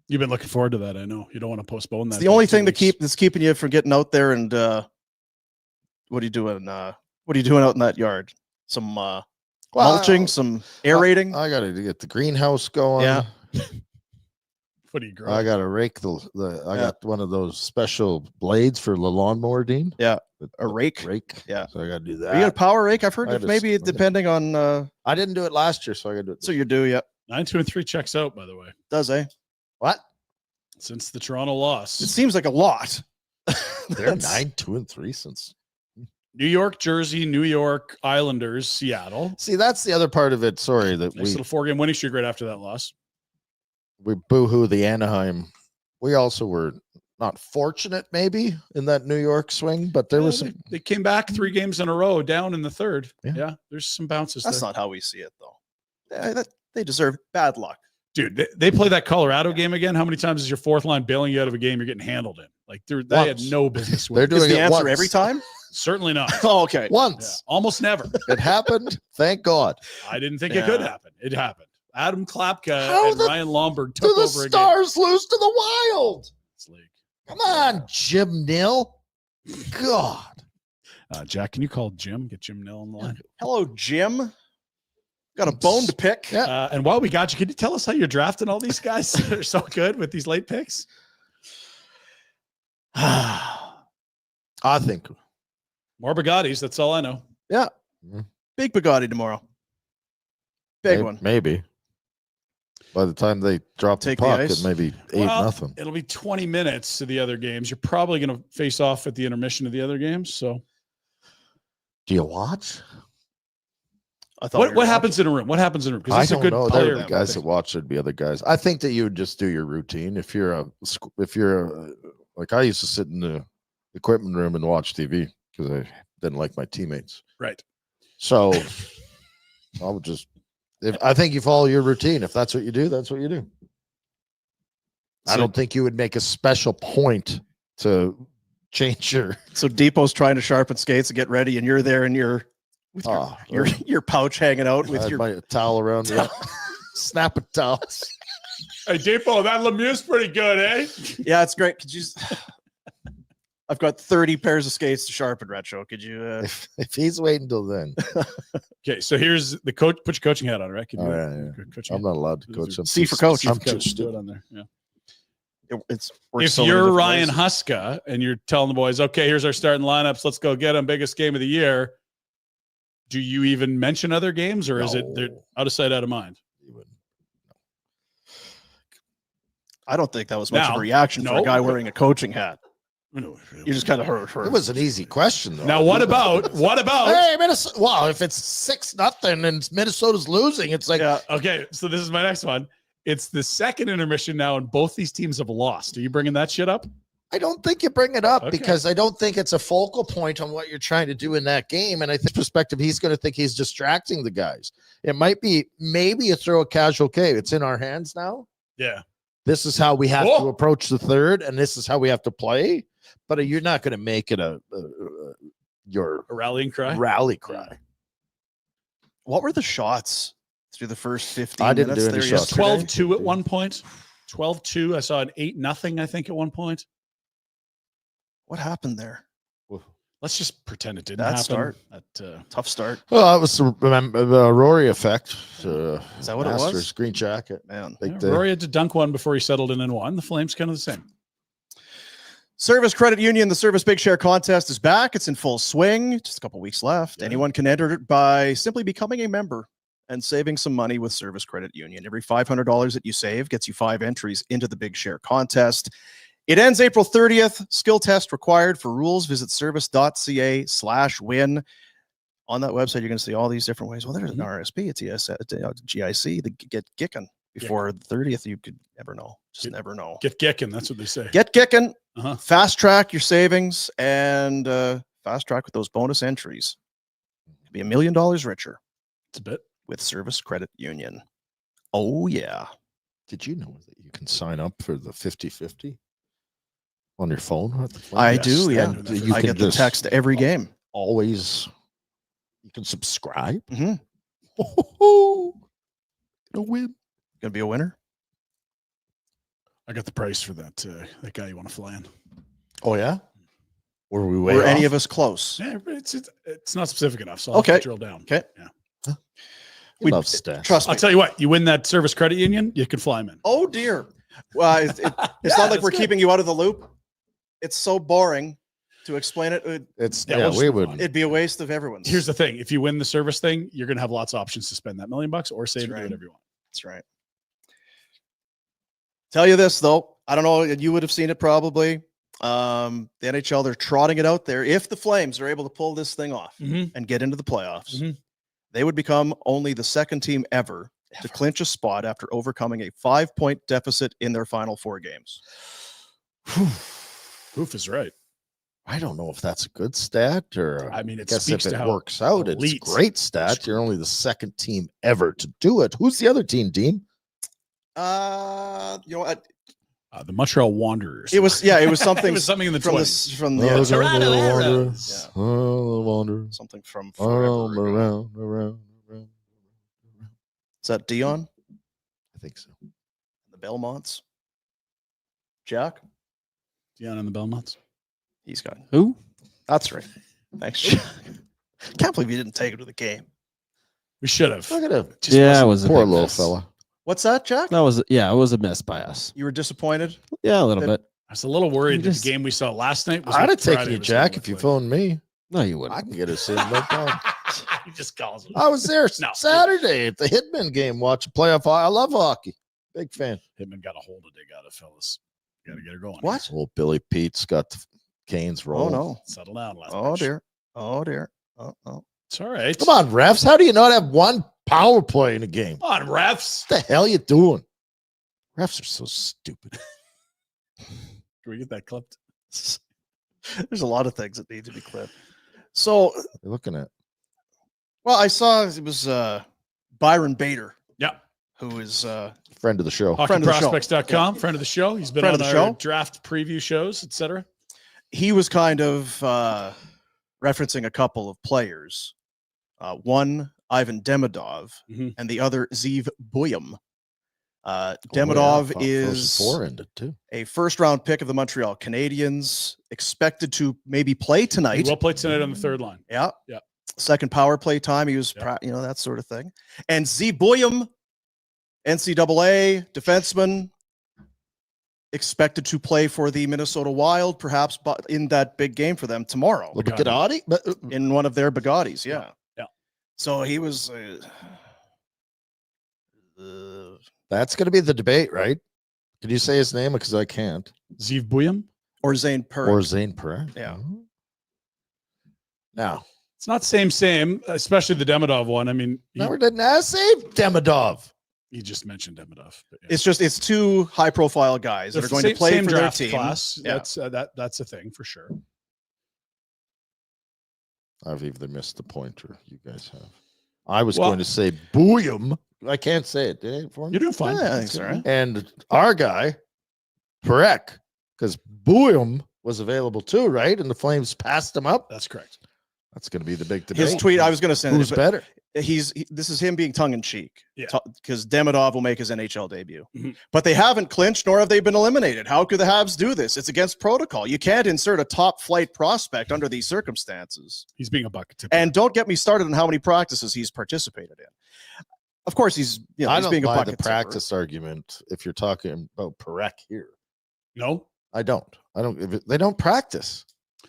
You've been looking forward to that. I know you don't want to postpone that. It's the only by 2 thing weeks. that's keeping you from getting out there. And what are you doing? What are you doing out in that yard? Some mulching, some aerating. I got to get the greenhouse going. Yeah. What do you grow? I got to rake I got one of those special blades for the lawnmower, Dean. Yeah. The A rake. Rake. Yeah. So I got to do Are you got a that. power rake? I've heard I that just- maybe depending on. I didn't do it last year, so I got to do it. So you do, yeah. 9-2-3 checks out, by the way, Does What? since the Toronto loss. It seems like a lot. They're That's- 9-2-3 since. New York, Jersey, New York, Islanders, Seattle. See, that's the other part of it. Sorry that Nice little 4-game winning streak right after that loss. we boo-hoo the Anaheim. We also were not fortunate maybe in that New York swing, but there was some. They came back 3 games in a row down in the third. Yeah. Yeah, there's some bounces That's there. not how we see it, though. They deserve bad luck. Dude, they play that Colorado game again. How many times is your fourth line bailing you out of a game you're getting handled in? Like they had no business with They're it. doing Is the it answer once. every time? Certainly not. Oh, okay. Yeah, Once. almost never. It happened. Thank God. I didn't think it could Yeah. happen. It happened. Adam Klapka How and the- Ryan Lomberg Do took the over a game. Stars lose to the Wild? This league. Come on, Jim Nill. God. Jack, can you call Jim? Get Jim Nill on the line. Hello, Jim. Got a bone to pick. Yeah. And while we got you, can you tell us how you're drafting all these guys that are so good with these late picks? I think. More Bugattis. That's all I know. Yeah. Big Bugatti tomorrow. Big one. Maybe. By the time they drop Take the the puck, ice. it may be 8-0. It'll be 20 minutes to the other games. You're probably going to face off at the intermission of the other games. So Do you watch? I thought what happens in a room? What happens in a room? I Because it's a don't good know. There player. are the guys that watch. There'd be other guys. I think that you would just do your routine. If you're like I used to sit in the equipment room and watch TV because I didn't like my teammates. Right. So I would just. I think you follow your routine. If that's what you do, that's what you do. I don't think you would make a special point to change your. So Depot's trying to sharpen skates and get ready, and you're there, and you're with your pouch hanging out with your my towel around me. Snap a towel. Hey, Depot, that Lemieux's pretty good, eh? Yeah, it's great. Could you? I've got 30 pairs of skates to sharpen, Retro. Could you? If he's waiting till then, Okay, so here's the coach. Put your coaching hat on, right? Can you, coaching I'm hat? not allowed to coach him. C for coach. I'm Coach, just do it on there. Yeah. Works If so many you're different Ryan ways. Huska and you're telling the boys, okay, here's our starting lineups. Let's go get them. Biggest game of the year. Do you even mention other games, or is it they're out of sight, out of mind? I don't think that was much of Now- a reaction for no. a guy wearing a coaching hat. No. You just kind of heard. It was an easy question, though. Now, what about Hey, Minnesota. Well, if it's 6-0 and Minnesota's losing, it's like Yeah. Okay, so this is my next one. It's the second intermission now, and both these teams have lost. Are you bringing that shit up? I don't think you bring it up Okay. because I don't think it's a focal point on what you're trying to do in that game. And I think perspective, he's going to think he's distracting the guys. It might be maybe you throw a casual K. It's in our hands now. Yeah. This is how we have Oh. to approach the third, and this is how we have to play. But you're not going to make it your A rallying cry. rally cry. What were the shots through the first 15 I didn't minutes do any there shots. yesterday? 12-2 at one point. 12-2. I saw an 8-0, I think, at one point. What happened there? Let's just pretend it didn't That happen. start. That, Tough start. Well, that was the Rory effect. Is that what it was? Masters, green jacket. Man. Big yeah, day. Rory had to dunk one before he settled in and won. The Flames kind of the same. Service Credit Union, the Service Big Share contest is back. It's in full swing. Just a couple weeks left. Yeah. Anyone can enter it by simply becoming a member and saving some money with Service Credit Union. Every $500 that you save gets you 5 entries into the Big Share contest. It ends April 30th. Skill test required. For rules, visit service.ca/win. On that website, you're going to see all these different ways. Well, there's an RSP, it's GIC, the get Gickin. Before the 30th, you could never know. Just never know. Get gicking. That's what they say. Get Gickin. Uh-huh. Fast track your savings and fast track with those bonus entries. Be $1 million richer It's a bit. with Service Credit Union. Oh, yeah. Did you know that you can sign up for the 50-50 on your phone? I Yes, do, yeah. and you I can get the just text every game. Always, you can subscribe. Mm-hmm. Gonna win. Gonna be a winner. I got the price for that guy you want to fly in. Oh yeah. Were we way Were any off? of us close? Yeah, but it's not specific enough, so I'll have Okay. to drill down. Okay. Yeah. We love stats. Trust me. I'll tell you what, you win that Service Credit Union, you can fly him in. Oh, dear. Well, it's Yeah, not like that's we're good. keeping you out of the loop. It's so boring to explain it. It's Yeah, yeah, we'll we just- wouldn't. It'd be a waste of everyone's. Here's the thing: if you win the service thing, you're going to have lots of options to spend that $1 million or save That's it, right. do whatever you want. That's right. Tell you this, though. I don't know. You would have seen it probably. The NHL, they're trotting it out there. If the Flames are able to pull this thing off and get into the playoffs, Mhm. they would become only the second team ever to clinch a spot after overcoming a 5-point deficit in their final 4 games. Hoof is right. I don't know if that's a good stat or I mean, it guess speaks if to it how works out, it's a elite great stat. You're only the second team ever to do it. Who's the other team, Dean? You know what? the Montreal Wanderers. It was something. It was something in the from 20s. from the Toronto Wanderers. Yeah. Wanderers. something from forever ago. Around. Is that Dion? I think so. The Belmonts? Jack? Dion and the Belmonts. He's gone. Who? That's right. Thanks, Jack. Can't believe you didn't take him to the game. We should have. Look at him. Yeah, it was a Poor big little miss. fella. What's that, Jack? It was a miss by us. You were disappointed? Yeah, a little bit. I was a little worried You that just- the game we saw last night was I'd have what taken Friday you, was Jack, gonna if you look phoned me. No, you wouldn't. I can get us in no problem. like. He just calls him. I was there No. Saturday at the Hitman game watching playoff. I love hockey. Big fan. Hitman got a hold of dig out of fellas. Got to get her going. What? Old Billy Pete's got the Canes Oh, rolling. no. Settle down. Last Oh, pitch. dear. Oh, dear. Oh. It's all right. Come on, refs. How do you not have one power play in a game? Come on, refs. What the hell you doing? Refs are so stupid. Can we get that clipped? There's a lot of things that need to be clipped. So, You're looking at. well, I saw it was Byron Bader, Yeah. who is Friend of the show. Friend of the show. Hockeyprospects.com. Friend of the show. He's been Friend on of the our show. draft preview shows, etc. he was kind of referencing a couple of players. One, Ivan Demidov, Mhm. and the other, Zeev Buyum. Oh, Demidov yeah. is Four ended too. a first-round pick of the Montreal Canadiens, expected to maybe play He tonight. will play tonight on the third line. Yeah. Yeah. Second power play time. He was, Yeah. that sort of thing. And Z Buyum, NCAA defenseman, expected to play for the Minnesota Wild, perhaps in that big game for them tomorrow The Bugatti? But in one of their Bugattis. Yeah. Yeah. So he was. that's going to be the debate, right? Can you say his name? Because I can't. Zeev Buyum. Or Zayne Perrin. Or Zayne Perrin. Yeah. Now, It's not same, especially the Demidov one. I mean, never did not say Demidov. he just mentioned Demidov. But yeah. It's two high-profile guys that The are going to play same for their draft team. class. Yeah. That's a thing for sure. I've either missed the pointer. You guys have. I was going to say Buyum. I can't say it. Did it for me? You're doing fine. Yeah, I think so, right? And our guy, Perek, because Buyum was available too, right? And the Flames passed him up. That's correct. That's going to be the big debate. His tweet, I was going to send Who's it, but better? this is him being tongue-in-cheek. Yeah. Because Demidov will make his NHL debut. Mhm. But they haven't clinched, nor have they been eliminated. How could the Habs do this? It's against protocol. You can't insert a top-flight prospect under these circumstances. He's being a bucket tipper. And don't get me started on how many practices he's participated in. Of course, he's I he's don't being a buy bucket the tipper. practice argument if you're talking about Perek here. No, I don't. They don't practice.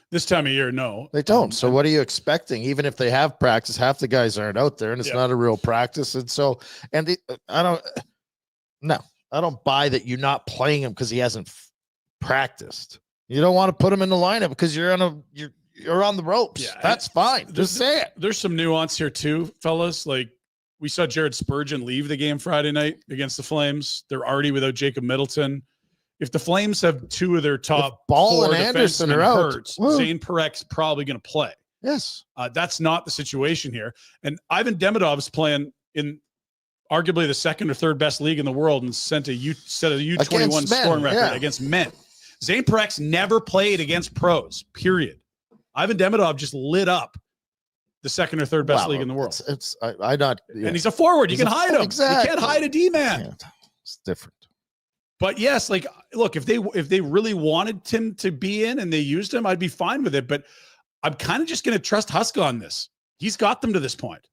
this time of year, no. They don't. So what are you expecting? Even if they have practice, half the guys aren't out there, and it's Yeah. not a real practice. And so, I don't buy that you're not playing him because he hasn't practiced. You don't want to put him in the lineup because you're on the ropes. Yeah, That's fine. Just say it. There's some nuance here too, fellas. Like we saw Jared Spurgeon leave the game Friday night against the Flames. They're already without Jacob Middleton. If the Flames have two of their top If Ball four and Anderson defensemen are out, hurt, woo. Zayne Parek's probably going to play. Yes. That's not the situation here. And Ivan Demidov is playing in arguably the second or third best league in the world and set a U21 Against men, scoring record yeah. against men. Zayne Parek's never played against pros, period. Ivan Demidov just lit up the second or third best league in the world. And And he's a forward. You He's can a- hide him. exactly. You can't hide a D-man. It's different. But yes, like, look, if they really wanted him to be in and they used him, I'd be fine with it. But I'm kind of just going to trust Huska on this. He's got them to this point.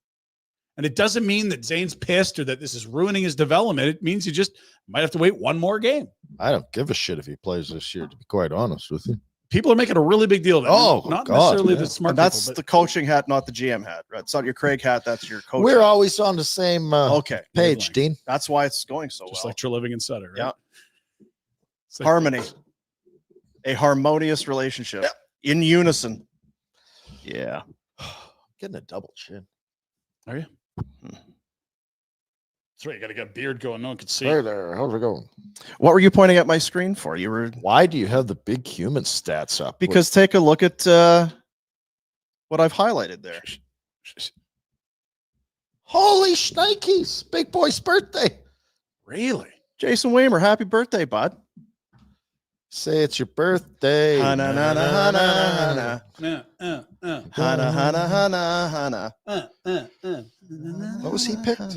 And it doesn't mean that Zane's pissed or that this is ruining his development. It means you just might have to wait one more game. I don't give a shit if he plays this year, to be quite honest with you. People are making a really big deal of it. Oh, not God, necessarily yeah. the smart And that's people, the coaching hat, not the GM hat. Right? It's not your Craig hat. That's your coach. We're hat. always on the same Okay. page, Wavelength. Dean. That's why it's going so just well. like Treliving and Sutter. Right? Yeah. It's like- Harmony, a harmonious relationship in unison. Yeah. Getting a double chin. Are you? That's right. You got to get a beard going. No one could see. Hey there, how's it going? What were you pointing at my screen for? You were Why do you have the big human stats up? because take a look at what I've highlighted there. Holy shnikes, big boy's birthday. Really? Jason Weimer, happy birthday, bud. Say it's your birthday. Hana, hana, hana, hana. Hana, hana, hana, hana. What was he picked?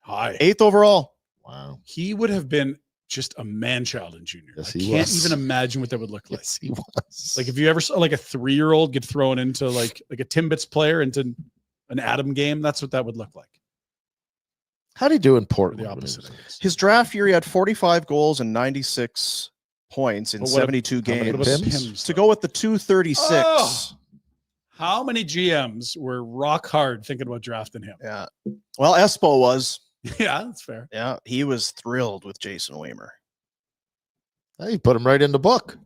Hi. 8th overall. Wow. He would have been just a man-child in junior. Yes, I he can't was. even imagine what that would look like. Yes, he was. Like if you ever saw like a 3-year-old get thrown into like a Timbits player into an Adam game, that's what that would look like. How'd he do in Or Portland? the when he opposite. was- I guess. His draft year, he had 45 goals and 96 points in But what 72 how many games. Pims? To go with the 236. Oh! How many GMs were rock hard thinking about drafting him? Yeah. Well, Espo was. Yeah, that's fair. Yeah. He was thrilled with Jason Weimer. Hey, he put him right in the book.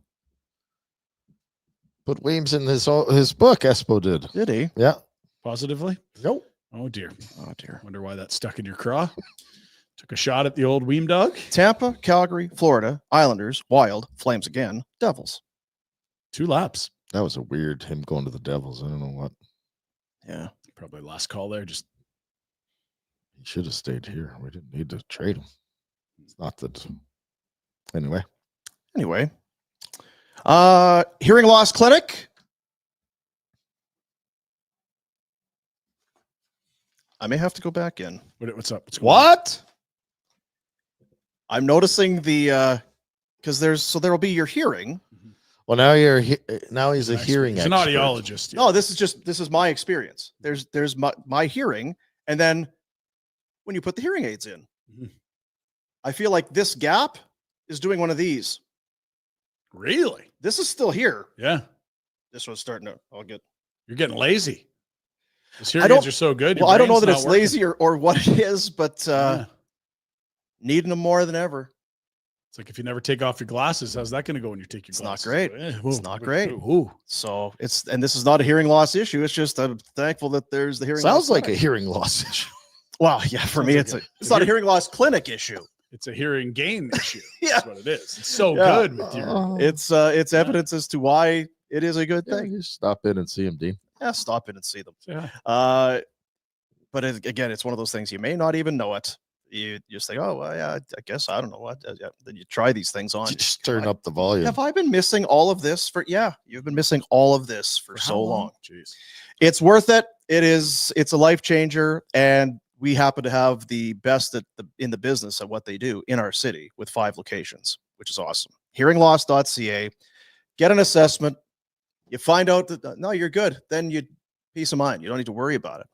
Put Weems in his book, Espo did. Did he? Yeah. Positively? Nope. Oh dear. Oh, dear. Wonder why that stuck in your craw. Took a shot at the old Weem dog. Tampa, Calgary, Florida, Islanders, Wild, Flames again, Devils. 2 laps. That was a weird him going to the Devils. I don't know what. Yeah. Probably last call there. Just He should have stayed here. We didn't need to trade him. It's not that. Anyway. Anyway. Hearing loss clinic. I may have to go back in. what's up? What's going on? What? I'm noticing the because there will be your hearing. Well, now he's a hearing He's an expert. audiologist. No, this is my experience. There's my hearing, and then when you put the hearing aids in, Mhm. I feel like this gap is doing one of these. Really? This is still here. Yeah. This one's starting to. I'll get. You're getting lazy. Those hearing I don't- aids are so good. your Well, I don't know brain's that not it's working. lazy or what it is, but Yeah. needing them more than ever. It's like if you never take off your glasses, how's that going to go when you take your It's not glasses? great. Eh, It's not great. Ooh. So and this is not a hearing loss issue. It's just I'm thankful that there's the hearing. Sounds loss like a clinic. hearing loss issue. Well, yeah, for me, Sounds it's like it's not a hearing loss clinic issue. It's a hearing gain issue. Yeah. That's what it is. It's so Yeah. good with your. It's evidence as to why it is a good Yeah, thing. you stop in and see him, Dean. Yeah, stop in and see them. Yeah. But again, it's one of those things you may not even know it. You just think, oh, well, yeah, I guess I don't know what. Yeah. Then you try these things on. You just turn up the volume. Have I been missing all of this for? Yeah, you've been missing all of this for how so long. Jeez. It's worth it. It's a life changer, and we happen to have the best in the business at what they do in our city with 5 locations, which is awesome. Hearingloss.ca. Get an assessment. You find out that no, you're good. Then you peace of mind. You don't need to worry about it.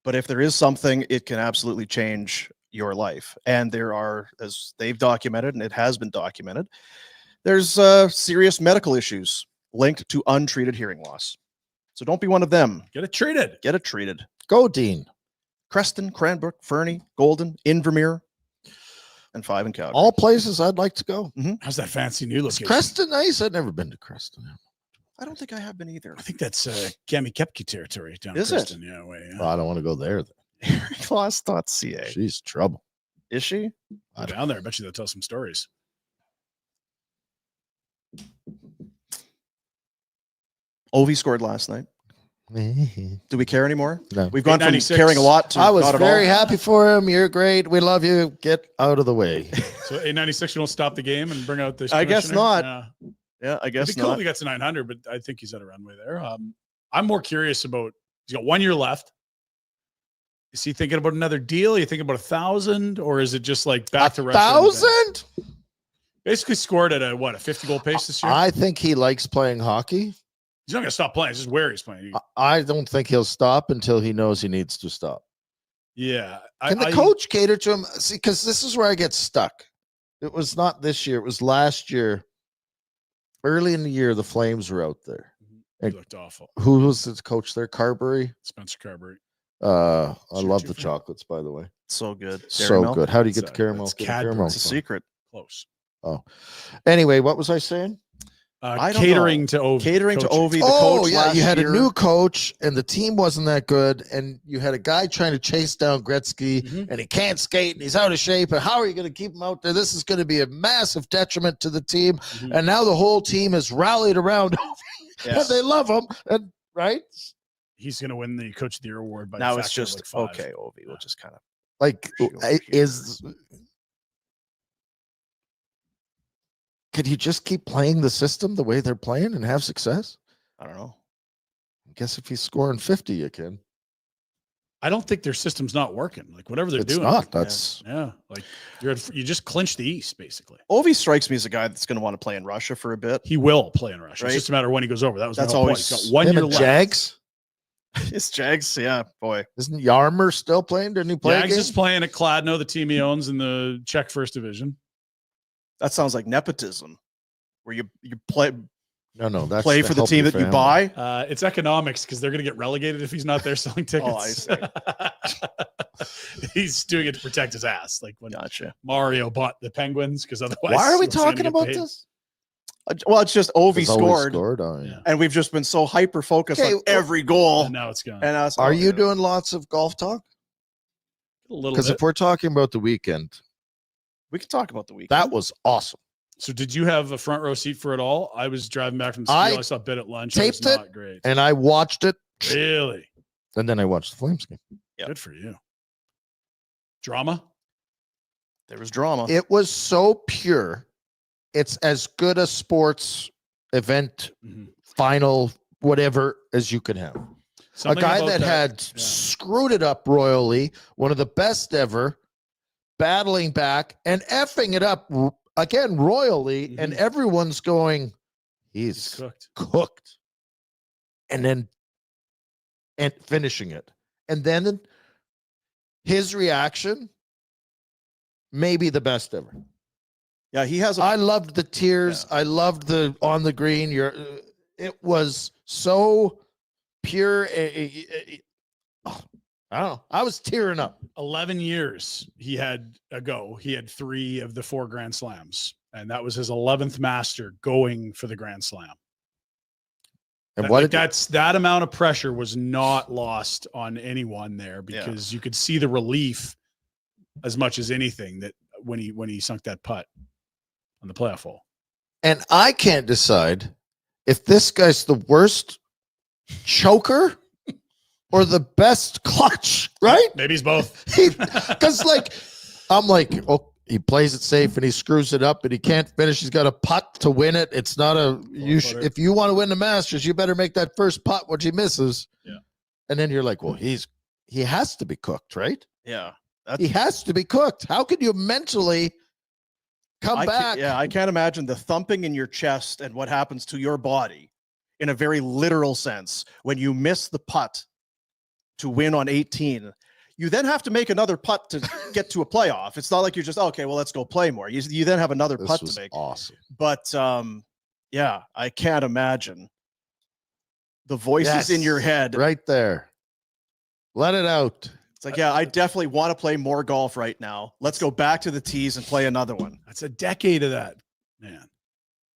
But if there is something, it can absolutely change your life. And there are, as they've documented, and it has been documented, there's serious medical issues linked to untreated hearing loss. So don't be one of them. Get it treated. Get it treated. Go, Dean. Creston, Cranbrook, Fernie, Golden, Invermere, and 5 in Calgary. All places I'd like to go. How's that fancy new Is location? Creston nice? I've never been to Creston. I don't think I have been either. I think that's Gammy Kepke territory down Is in it? Kristen. Yeah, way. Yeah. Well, I don't want to go there. Hearingloss.ca. She's trouble. Is she? Go down there. I bet you they'll tell some stories. Ovi scored last night. Do we care anymore? No. We've gone from 896. caring a lot to I was not at very all. happy for him. You're great. We love you. Get out of the way. So 896, you don't stop the game and bring out this. I guess commissioner? not. Yeah. Yeah, I It'd guess be cool if not. he got to 900, but I think he's at a runway there. I'm more curious about. He's got 1 year left. Is he thinking about another deal? Are you thinking about 1,000, or is it just like back to wrestling? 1,000? Basically scored at a 50 goal pace this year. I think he likes playing hockey. He's not going to stop playing. It's just where he's playing. I don't think he'll stop until he knows he needs to stop. Yeah. Can the coach cater to him? See, because this is where I get stuck. It was not this year. It was last year. Early in the year, the Flames were out there. He looked awful. Who was the coach there? Carberry. Spencer Carberry. I Sure, love the Jeffrey. chocolates, by the way. So good. So Dairy Milk. good. How do you get It's, the caramel? it's Get the Cadbury. caramel It's a from? secret. Close. Anyway, what was I saying? I don't Catering know. to Ovi. Catering to Coaching. Ovi. The coach yeah, last you had year. a new coach, and the team wasn't that good, and you had a guy trying to chase down Gretzky, and he can't skate, and he's out of shape, and how are you going to keep him out there? This is going to be a massive detriment to the team, and now the whole team has rallied around Ovi, and they love him, and right? He's going to win the Coach of the Year award by Now the it's factor of just like 5. okay. Ovi will just kind of Like, is. Could you just keep playing the system the way they're playing and have success? I don't know. I guess if he's scoring 50, you can. I don't think their system's not working. Like whatever they're It's doing. not. That's Like you just clinched the East basically. Ovi strikes me as a guy that's going to want to play in Russia for a bit. He will play in Russia. Right? It's just a matter of when he goes over. That's my whole always point. He's got 1 him year and left. Jags. It's Jags. Yeah, boy. Isn't Yarmer still playing? Didn't he play? Jags is playing at Kladno, the team he owns in the Czech First Division. That sounds like nepotism, where you play No, that's play for the team that you buy. It's economics because they're going to get relegated if he's not there selling tickets. Oh, I see. He's doing it to protect his ass, like when Gotcha. Mario bought the Penguins, because otherwise. Why are we what's he gonna talking get about paid? this? Well, it's just Ovi scored, Oh, yeah. and we've just been so hyper focused Okay, on every goal. And now it's gone. And us, Are you doing lots of golf talk? A little Because bit. if we're talking about the weekend, We can talk about the weekend. that was awesome. So did you have a front row seat for it all? I was driving back from school. I I saw a bit at lunch. taped it was it, not great. And I watched it, Really? and then I watched the Flames game. Yep. Good for you. Drama? There was drama. It was so pure. It's as good a sports event, final, whatever, as you can have. Something a guy about that had screwed it up royally, one of the best ever, battling back and effing it up again royally, and everyone's going, he's cooked. And then finishing it. And then his reaction, maybe the best ever. Yeah, he has. I loved the tears. Yeah. I loved the on the green. It was so pure. I don't know. I was tearing up. 11 years he had ago. He had 3 of the 4 Grand Slams, and that was his 11th Master going for the Grand Slam. And that amount of pressure was not lost on anyone there, because you could see the relief as much as anything that when he sunk that putt on the playoff hole. And I can't decide if this guy's the worst choker or the best clutch, right? Maybe he's both. Because I'm like, oh, he plays it safe and he screws it up and he can't finish. He's got a putt to win it. It's not if you want to win the Masters, you better make that first putt, which he misses. Yeah. And then you're like, well, he has to be cooked, right? Yeah. He has to be cooked. How could you mentally come back? I can't imagine the thumping in your chest and what happens to your body in a very literal sense when you miss the putt to win on 18. You then have to make another putt to get to a playoff. It's not like you're just, okay, well, let's go play more. You then have another putt to make. Awesome. But yeah, I can't imagine the voices in your head. Right there. Let it out. It's like, yeah, I definitely want to play more golf right now. Let's go back to the tees and play another one. That's a decade of that, man.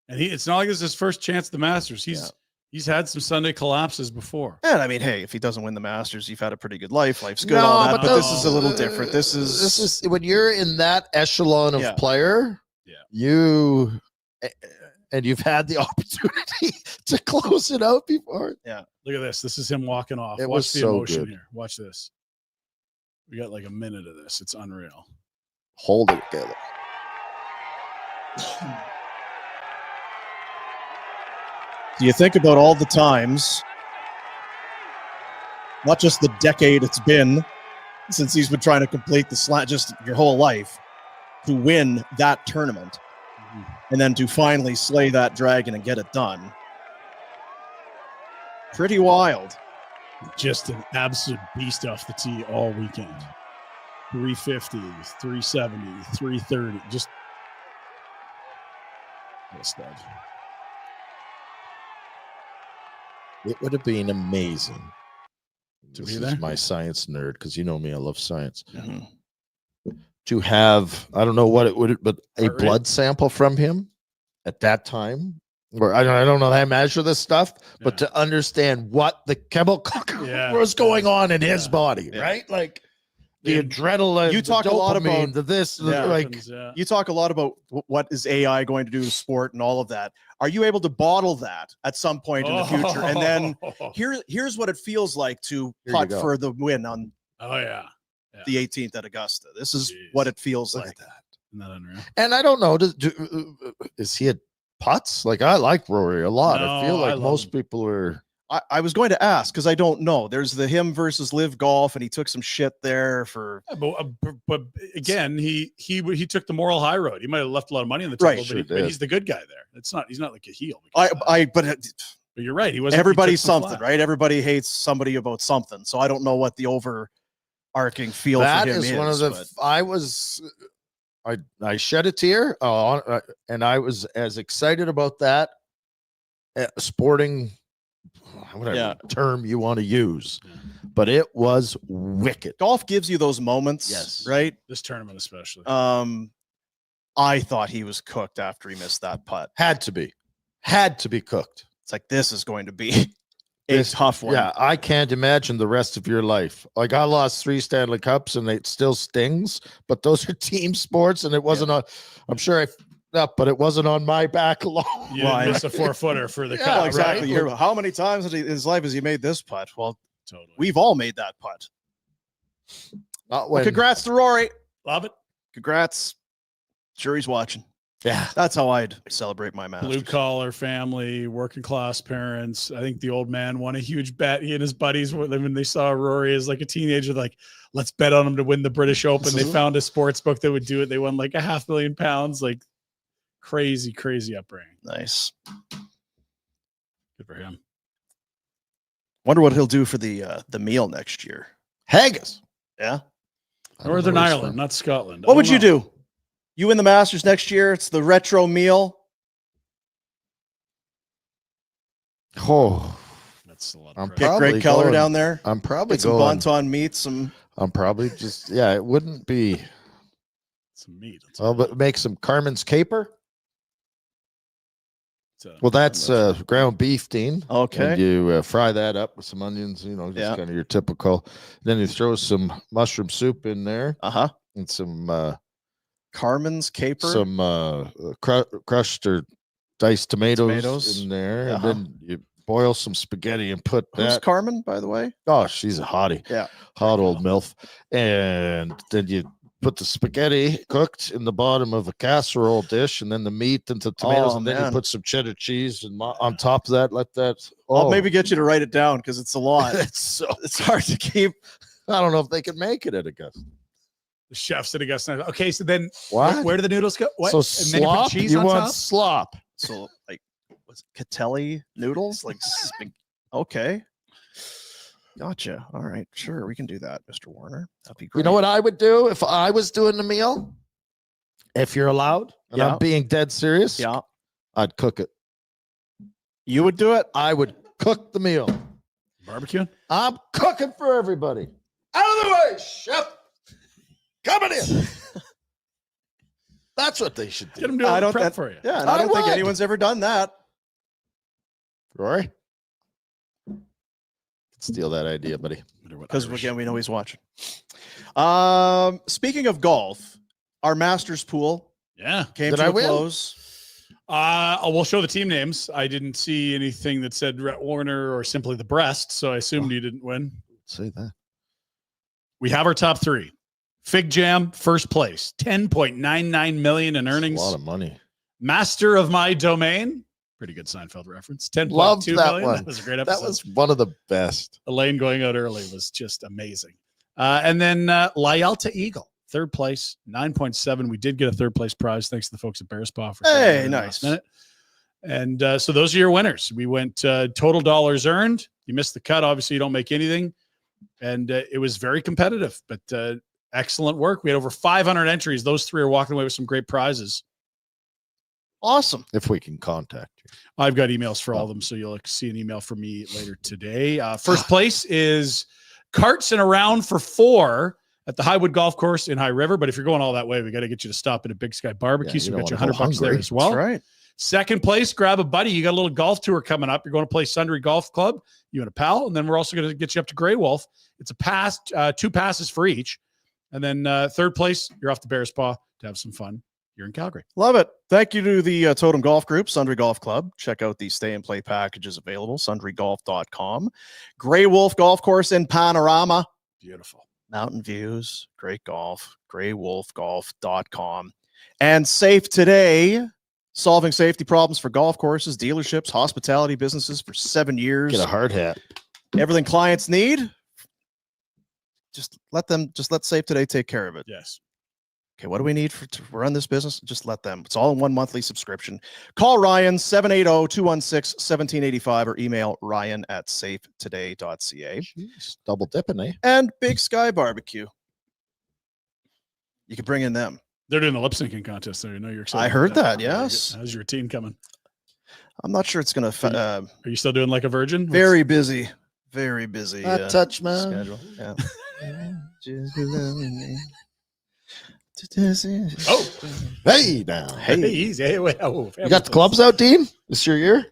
And it's not like this is his first chance at the Masters. He's had some Sunday collapses before. And I mean, hey, if he doesn't win the Masters, you've had a pretty good life. Life's good, all that. But this is a little different. This is when you're in that echelon of player, you've had the opportunity to close it out before. Yeah. Look at this. This is him walking off. It Watch was the so emotion good. here. Watch this. We got like a minute of this. It's unreal. Hold it together. Do you think about all the times, not just the decade it's been since he's been trying to complete the slam, just your whole life, to win that tournament and then to finally slay that dragon and get it done? Pretty wild. Just an absolute beast off the tee all weekend. 350, 370, 330. Just what a stud. It would have been amazing. To This be there? is my science nerd, because you know me, I love science. Mm-hmm. To have, I don't know what it would, but a Heart rate? blood sample from him at that time, Or I don't know how to measure this stuff, but to understand what the chemical was going on in his body, right? Like the adrenaline. You talk a lot about this, you talk a lot about what is AI going to do to sport and all of that. Are you able to bottle that at some point in the future? And then here's what it feels like to putt for the win on the 18th at Augusta. This is what it feels like. At that. Isn't that unreal? And I don't know, is he a putts? Like, I like Rory a lot. I feel like most people are. I was going to ask because I don't know. There's the him versus live golf, and he took some shit there for. But again, he took the moral high road. He might have left a lot of money on the table, but he's the good guy there. He's not like a heel. But you're right. He wasn't. Everybody's something, right? Everybody hates somebody about something. So I don't know what the overarching feel for him is. One of the. I shed a tear, and I was as excited about that sporting, whatever term you want to use, but it was wicked. Golf gives you those moments, right? This tournament especially. I thought he was cooked after he missed that putt. Had to be cooked. It's like, this is going to be a tough one. Yeah, I can't imagine the rest of your life. Like, I lost 3 Stanley Cups and it still stings, but those are team sports, and it wasn't on. I'm sure but it wasn't on my back alone. Yeah, it's a 4-footer for the cup. Exactly. Right? How many times in his life has he made this putt? Well, totally. We've all made that putt. Congrats to Rory. Love it. Congrats. Jury's watching. Yeah, that's how I'd celebrate my Masters. Blue collar family, working class parents. I think the old man won a huge bet. He and his buddies, when they saw Rory as like a teenager, like, let's bet on him to win the British Open. They found a sports book that would do it. They won like £500,000. Like, crazy upbringing. Nice. Good for him. Wonder what he'll do for the meal next year. Haggis. Yeah. Northern Ireland, not Scotland. What would you do? You win the Masters next year. It's the retro meal. Oh, that's a lot. Get Greg Keller down there. I'm probably going some bonton meat. I'm probably just it wouldn't be some meat. But make some Carmen's caper. Well, that's ground beef, Dean. Okay. And you fry that up with some onions. Just kind of your typical. Then you throw some mushroom soup in there. And some. Carmen's caper, some crushed or diced tomatoes in there, and then you boil some spaghetti and put that. Who's Carmen, by the way? Oh, she's a hottie. Yeah, hot old MILF. And then you put the spaghetti cooked in the bottom of a casserole dish, and then the meat and the tomatoes, and then you put some cheddar cheese and on top of that. Let that. I'll maybe get you to write it down because it's a lot. It's hard to keep. I don't know if they can make it at Augusta. The chefs at Augusta. Okay, so then where do the noodles go? What? So slop? Cheese you on want top? slop? So like, what's Catelli noodles? Like, okay, gotcha. All right, sure, we can do that, Mr. Warner. That'd be great. You know what I would do if I was doing the meal? If you're allowed, and I'm being dead serious, I'd cook it. You would do it? I would cook the meal. Barbecue? I'm cooking for everybody. Out of the way, chef. Coming in. That's what they should do. Get them doing prep for you. Yeah, and I don't think anyone's ever done that. Rory? Steal that idea, buddy. Because again, we know he's watching. Speaking of golf, our Masters pool came to a close. We'll show the team names. I didn't see anything that said Rhett Warner or simply the breast, so I assumed you didn't win. Say that. We have our top 3. Fig Jam, first place, $10.99 million in earnings. That's a lot of money. Master of My Domain, pretty good Seinfeld reference. $10.2 million. That was a great episode. That was one of the best. Elaine going out early was just amazing. And then Lyelta Eagle, third place, 9.7. We did get a third place prize thanks to the folks at Bear Spa for nice minute. And so those are your winners. We went total dollars earned. You missed the cut. Obviously, you don't make anything. And it was very competitive, but excellent work. We had over 500 entries. Those 3 are walking away with some great prizes. Awesome. If we can contact you. I've got emails for all of them, so you'll see an email from me later today. First place is Carts and a Round for 4 at the Highwood Golf Course in High River. But if you're going all that way, we got to get you to stop at a Big Sky Barbecue. So we got you $100 there as well. That's right. Second place, grab a buddy. You got a little golf tour coming up. You're going to play Sundry Golf Club, you and a pal. And then we're also going to get you up to Grey Wolf. It's a pass, 2 passes for each. And then third place, you're off to Bears Paw to have some fun here in Calgary. Love it. Thank you to the Totem Golf Group, Sundry Golf Club. Check out the stay and play packages available, sundrygolf.com. Grey Wolf Golf Course in Panorama. Beautiful. Mountain views, great golf, greywolfgolf.com. And Safe Today, solving safety problems for golf courses, dealerships, hospitality businesses for 7 years. Get a hard hat. Everything clients need. Just let Safe Today take care of it. Yes. Okay, what do we need to run this business? Just let them. It's all in one monthly subscription. Call Ryan 780-216-1785 or email ryan@safetoday.ca. Jeez, double dipping, eh? And Big Sky Barbecue. You can bring in them. They're doing the lip syncing contest, so you know you're excited. I heard that, yes. How's your routine coming? I'm not sure it's going to... Are you still doing like a virgin? Very busy. Very busy. Touch my schedule. Yeah. Oh, hey now. Hey, easy. Hey, wait, oh, You got the clubs out, Dean? This your year?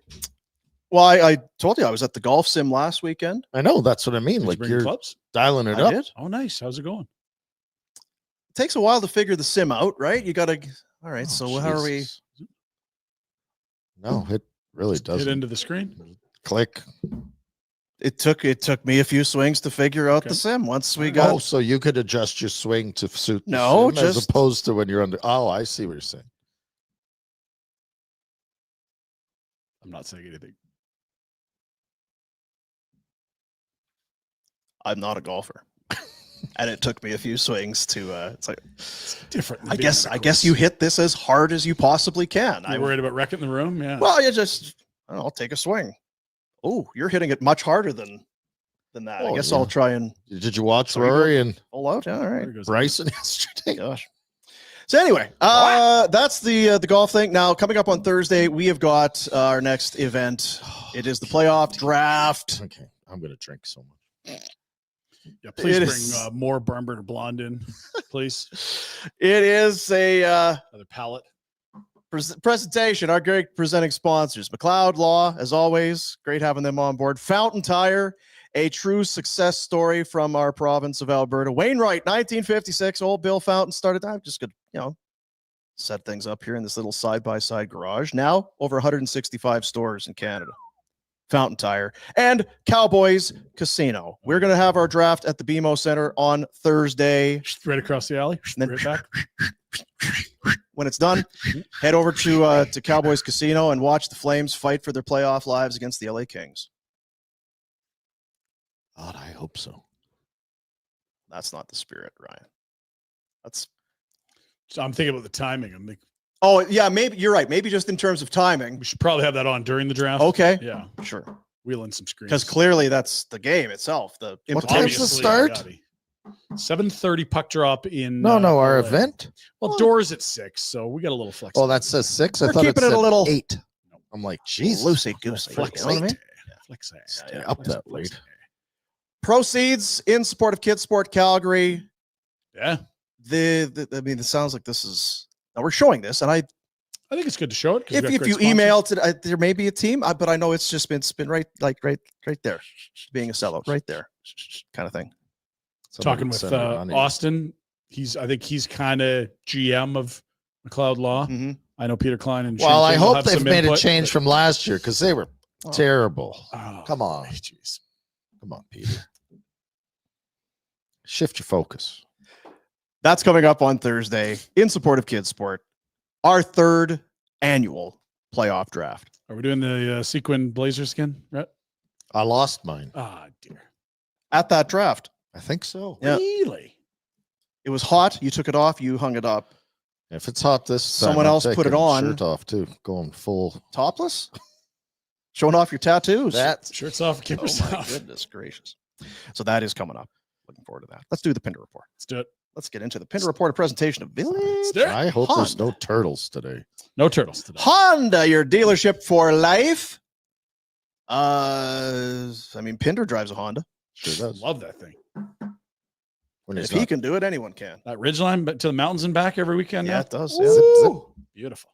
Well, I told you I was at the golf sim last weekend. I know. That's what I mean. Did Like you bring you're clubs? dialing it I up. did. Oh, nice. How's it going? It takes a while to figure the sim out, right? You got to... All right, so how are we... Jesus. No, it really Just doesn't. hit into the screen. Click. It took me a few swings to figure out Okay. the sim. Once we got... Oh, so you could adjust your swing to suit the No, sim as just- opposed to when you're under. Oh, I see what you're saying. I'm not saying anything. I'm not a golfer. And it took me a few swings to it's like It's different. than I being guess on a I guess course. you hit this as hard as you possibly can. You worried about wrecking the room? Yeah. Well, you just I'll take a swing. Oh, you're hitting it much harder than that. I Oh, guess yeah. I'll try and Did you watch So you Rory and pull out. Yeah, all right. There goes- Bryson yesterday? Gosh. So anyway, that's the golf thing. Now coming up on Thursday, we have got our next event. It is the playoff draft. Okay, I'm gonna drink so much. Yeah, please It bring is- more Barnburner Blonde in, please. It is a Another palette. presentation. Our great presenting sponsors, McLeod Law, as always. Great having them on board. Fountain Tire, a true success story from our province of Alberta. Wainwright, 1956. Old Bill Fountain started. I'm just gonna, set things up here in this little side-by-side garage. Now over 165 stores in Canada. Fountain Tire and Cowboys Casino. We're gonna have our draft at the BMO Center on Thursday. Right across the alley. And then- Right back. When it's done, head over to Cowboys Casino and watch the Flames fight for their playoff lives against the LA Kings. God, I hope so. That's not the spirit, Ryan. That's So I'm thinking about the timing. I'm like, oh yeah, maybe you're right. Maybe just in terms of timing. we should probably have that on during the draft. Okay, Yeah. sure. Wheel in some screens. Because clearly that's the game itself. The What implication. time's the start? 7:30 puck drop in. No, our LA. event. Well, doors at 6, so we got a little flexibility. Oh, that says 6. I We're thought it keeping it said a little- 8. I'm like, Jesus, Loosey goosey. Flex You know what I mean? Flex Stay up that late. Proceeds in support of Kids Sport Calgary. Yeah, I mean, it sounds like this is. Now we're showing this, and I think it's good to show it. 'cause we've if got you great sponsors. email to there may be a team, but I know it's just been right there, being a sellout right there, kind of thing. Talking with Send it on in. Austin, I think he's kind of GM of McLeod Law. Mm-hmm. I know Peter Klein and Well, I Shane will hope have they've some made a input, change but- from last year because they were Oh. terrible. Oh, Come on. jeez. Come on, Peter. Shift your focus. That's coming up on Thursday in support of Kids Sport, our third annual playoff draft. Are we doing the sequin blazer skin, Rhett? I lost mine. Ah, dear. At that draft, I think so. Yeah. Really? it was hot. You took it off. You hung it up. If it's hot this time, Someone I'm else put it taking on. Shirt off too. Going full. Topless, showing off your tattoos. That Shirts off, oh kippers my off. goodness gracious! So that is coming up. Looking forward to that. Let's do the Pinder Report. Let's do it. Let's get into the Pinder Report, a presentation of Village Let's do it. I hope there's Honda. no turtles today. No turtles today. Honda, your dealership for life. I mean, Pinder drives a Honda. Sure does. Love that thing. When If he's he not- can do it, anyone can. That ridge line to the mountains and back every weekend Yeah, now. it does. Zip, Yeah. zip. Woo! Beautiful.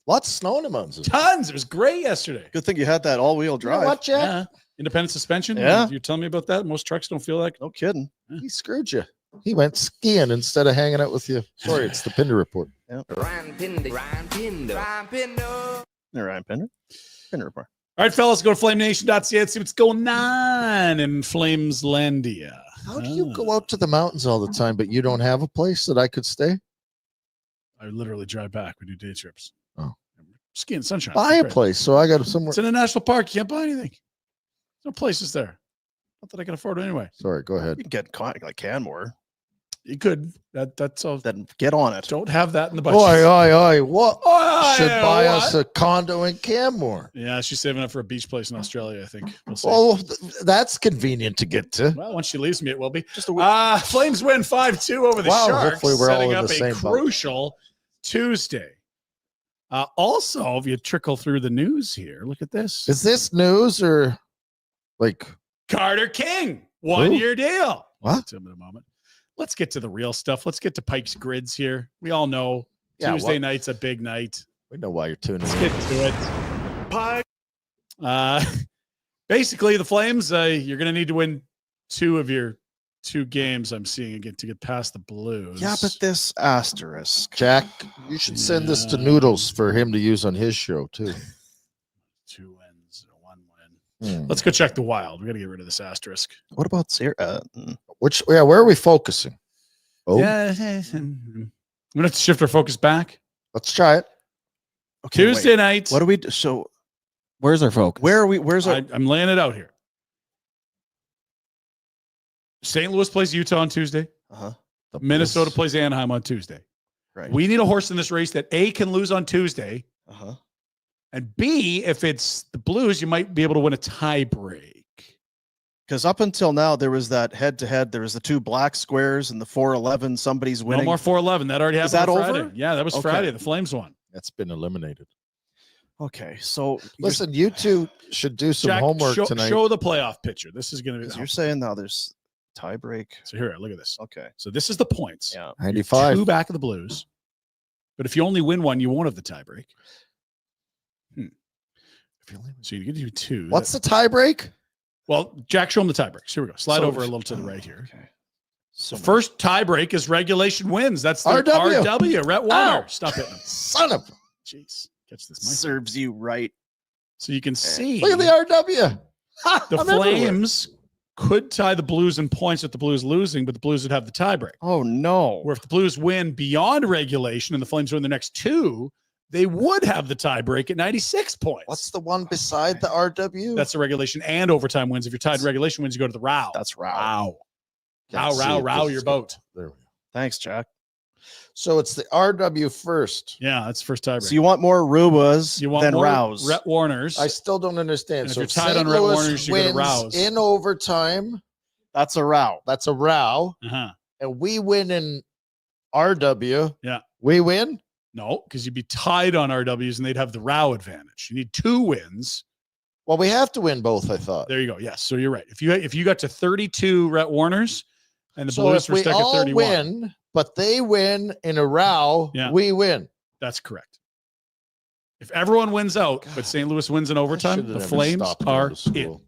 Lots of snow in the mountains. Tons. It was great yesterday. Good thing you had that all-wheel drive. You know what, Jack? Yeah. Independent suspension. Yeah. You're telling me about that? Most trucks don't feel like. No kidding. He screwed you. He went skiing instead of hanging out with you. Sorry, it's the Pinder Report. Ryan Pinder. Ryan Pinder. Pinder Report. All right, fellas, go to FlameNation.ca and see what's going on in Flameslandia. How do you go out to the mountains all the time, but you don't have a place that I could stay? I literally drive back. We do day trips. Oh. Skiing sunshine. Buy a place so I got somewhere. It's in a national park. You can't buy anything. There's no places there. Not that I can afford it anyway. Sorry, go ahead. You can get like Canmore. You could. That's all. Then get on it. Don't have that in the budget. Oi. What? Oi, Should buy what? us a condo in Canmore. Yeah, she's saving up for a beach place in Australia, I think. We'll see. Oh, that's convenient to get to. Well, once she leaves me, it will be. Just a week. Flames win 5-2 over the Wow, Sharks, hopefully we're all setting in up the a same boat. crucial Tuesday. Also, if you trickle through the news here, look at this. Is this news or like Carter King, 1-year deal. What? In a moment. Let's get to the real stuff. Let's get to Pikes Grids here. We all know Yeah, Tuesday night's a big night. we know why you're tuning Let's in? get to it. Basically, the Flames, you're going to need to win 2 of your 2 games I'm seeing again to get past the Blues. Yeah, but this asterisk. Jack, you should send this to Noodles for him to use on his show too. 2 wins, 1 win. Let's go check the Wild. We got to get rid of this asterisk. What about Sarah? Where are we focusing? Oh, Yeah. We're going to have to shift our focus back. let's try it. Okay, Tuesday wait. night. What do we do? So Where's our focus? where are we? Where's our? I'm laying it out here. St. Louis plays Utah on Tuesday. Uh-huh. Minnesota plays Anaheim on Tuesday. Right. We need a horse in this race that A, can lose on Tuesday, Uh-huh. and B, if it's the Blues, you might be able to win a tie break. Because up until now, there was that head-to-head. There was the 2 black squares and the 4-11. Somebody's winning. No more 4-11. That already happened Is that on over? Friday. Yeah, that was Okay. Friday. The Flames won. That's been eliminated. Okay, so Listen, you two should do some Jack, homework tonight. show the playoff picture. This is going to be you're saying now there's tie break. So here, look at this. Okay. So this is the points. Yeah. 95. 2 back of the Blues. But if you only win 1, you won't have the tie break. So you can do 2. What's the tie break? Well, Jack, show them the tie breaks. Here we go. Slide So- over a little to the right here. Okay. So The first tie break is regulation wins. That's the RW. RW. Rhett Warner. Ow. Stop hitting him. Son of Jeez. Catch this mic. serves you right. So you can see Look at the RW. Ha, the I'm everywhere. Flames could tie the Blues in points with the Blues losing, but the Blues would have the tie break. Oh no. Where if the Blues win beyond regulation and the Flames win the next 2, they would have the tie break at 96 points. What's the one beside the RW? That's the regulation and overtime wins. If you're tied in regulation wins, you go to the row. That's row. Row. Can't see Row, it, row but your it's- boat. There we go. Thanks, Jack. So it's the RW first. Yeah, that's the first tie break. So you want more Rubas You want than more Rouse. Rhett Warners. I still don't understand. And if So you're if tied St. on Rhett Louis Warner, you should go to wins Rouse. in overtime, That's a row. that's a row, Uh-huh. and we win in RW. Yeah. We win. No, because you'd be tied on RWs and they'd have the row advantage. You need 2 wins. Well, we have to win both, I thought. There you go. Yes. So you're right. If you got to 32 Rhett Warners and the So Blues if were we stuck at all 31, win, but they win in a row, Yeah. we win. that's correct. If everyone wins out, but St. Louis wins in I overtime, should've the never Flames stopped going are to school.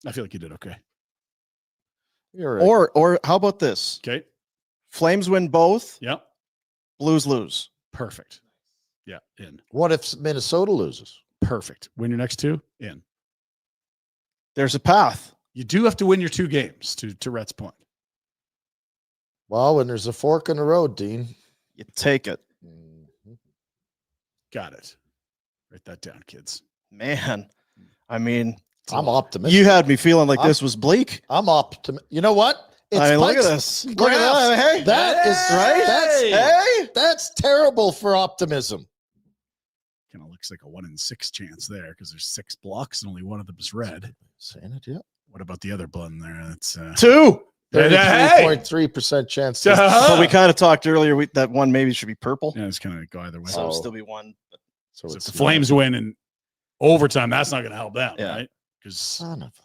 in. I feel like you did okay. You're right. Or how about this? Okay. Flames win both. Yep. Blues lose. Perfect. Yeah. In. What if Minnesota loses? Perfect. Win your next 2. In. There's a path. You do have to win your 2 games to Rhett's point. Well, when there's a fork in the road, Dean. You take it. Mhm. Got it. Write that down, kids. Man. I mean, I'm optimistic. you had me feeling like I'm- this was bleak. I'm optimistic. You know what? I mean, look at Pikes this. Look Graphs. at that. Hey. That is right. That's Hey. that's terrible for optimism. Kind of looks like a 1 in 6 chance there because there's 6 blocks and only one of them is red. Saying it, yeah. What about the other button there? That's 2. Hey! 33.3% chance. to- But we kind of talked earlier that one maybe should be purple. Yeah, it's kind of go either way. So it'll Oh. still be 1. So So if it's the Flames win in overtime, that's not going to help them, Yeah. right? Because Son of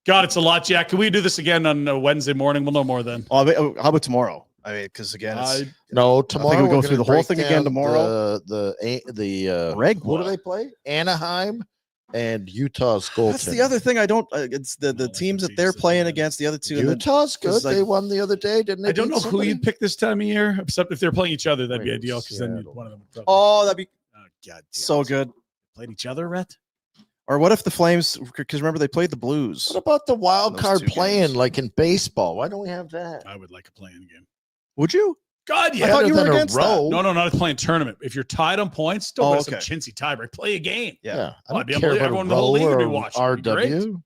God, it's a lot, Jack. Can we do this again on a Wednesday morning? We'll know more then. Oh, how about tomorrow? I mean, because again, it's, no, tomorrow I think we go we're through the gonna whole break thing again down tomorrow. The Reg. who do they play? Anaheim and Utah's goaltending. That's the other thing. I don't. It's the like teams the that they're teams that playing they're against the other two. and then- Utah's good. like- They won the other day, didn't they? I don't beat know who somebody? you'd pick this time of year, except if they're playing each other, that'd be Wait, ideal because then Seattle. one of them would probably. Oh, that'd be Oh, God, so good. Played each other, Rhett? Or what if the Flames? Because remember they played the Blues. What about the wild Those card two playing games. like in baseball? Why don't we have that? I would like a playing game. Would you? God, I yeah. thought you were Better than a against that. row. No, not a playing tournament. If you're tied on points, don't Oh, go to some okay. chintzy tiebreak. Play a game. Yeah. I I'd be don't care unbelievable. about Everyone a in the whole row league would be or watching. It'd be great. RW.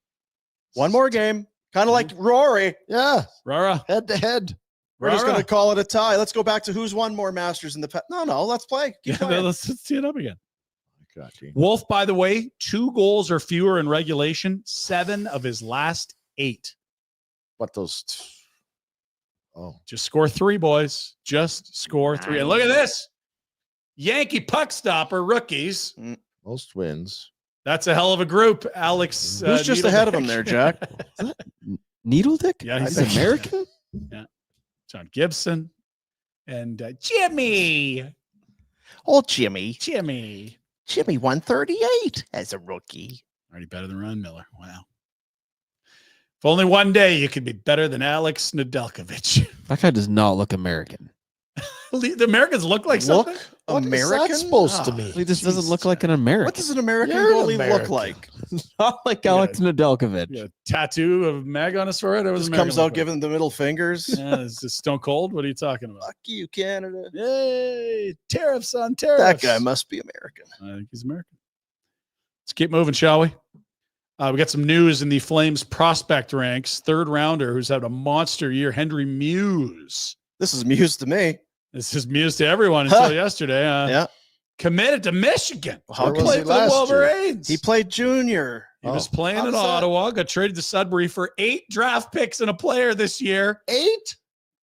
One more game, kind of like Rory. Yeah, Rara. head to head. We're just Rara. going to call it a tie. Let's go back to who's won more Masters in the past. No, let's play. Keep Yeah, playing. let's tee it up again. God, Gene. Wolf, by the way, 2 goals or fewer in regulation, 7 of his last 8. What those? Just score 3, boys. Just score 3. And look at this. Yankee puck stopper rookies. Most wins. That's a hell of a group, Alex. Who's just Needle ahead of Dick. him there, Jack? Needle Dick? Yeah, He's he's American. John Gibson and Jimmy. Oh, Jimmy. Jimmy. Jimmy 138 as a rookie. Already better than Ron Miller. Wow. If only one day you could be better than Alex Nedeljkovic. That guy does not look American. The Americans look like something. What is American? that supposed to Ah. mean? He just doesn't look like an American. What does an American You're an goalie look American. like? Not like Alex Nedeljkovic. Yeah, tattoo of Mag on his forehead. Just comes out giving the middle fingers. Yeah, it's just Stone Cold. What are you talking about? Fuck you, Canada. Yay! Tariffs on tariffs. That guy must be American. I think he's American. Let's keep moving, shall we? We got some news in the Flames prospect ranks. 3rd rounder who's had a monster year, Henry Muse. This is news to me. This is Muse to everyone until yesterday. Yeah. Committed to Michigan. How Where can was Played he for the last year? Wolverines. he played junior? He was Oh. playing How in was that? Ottawa, got traded to Sudbury for 8 draft picks and a player this year. 8?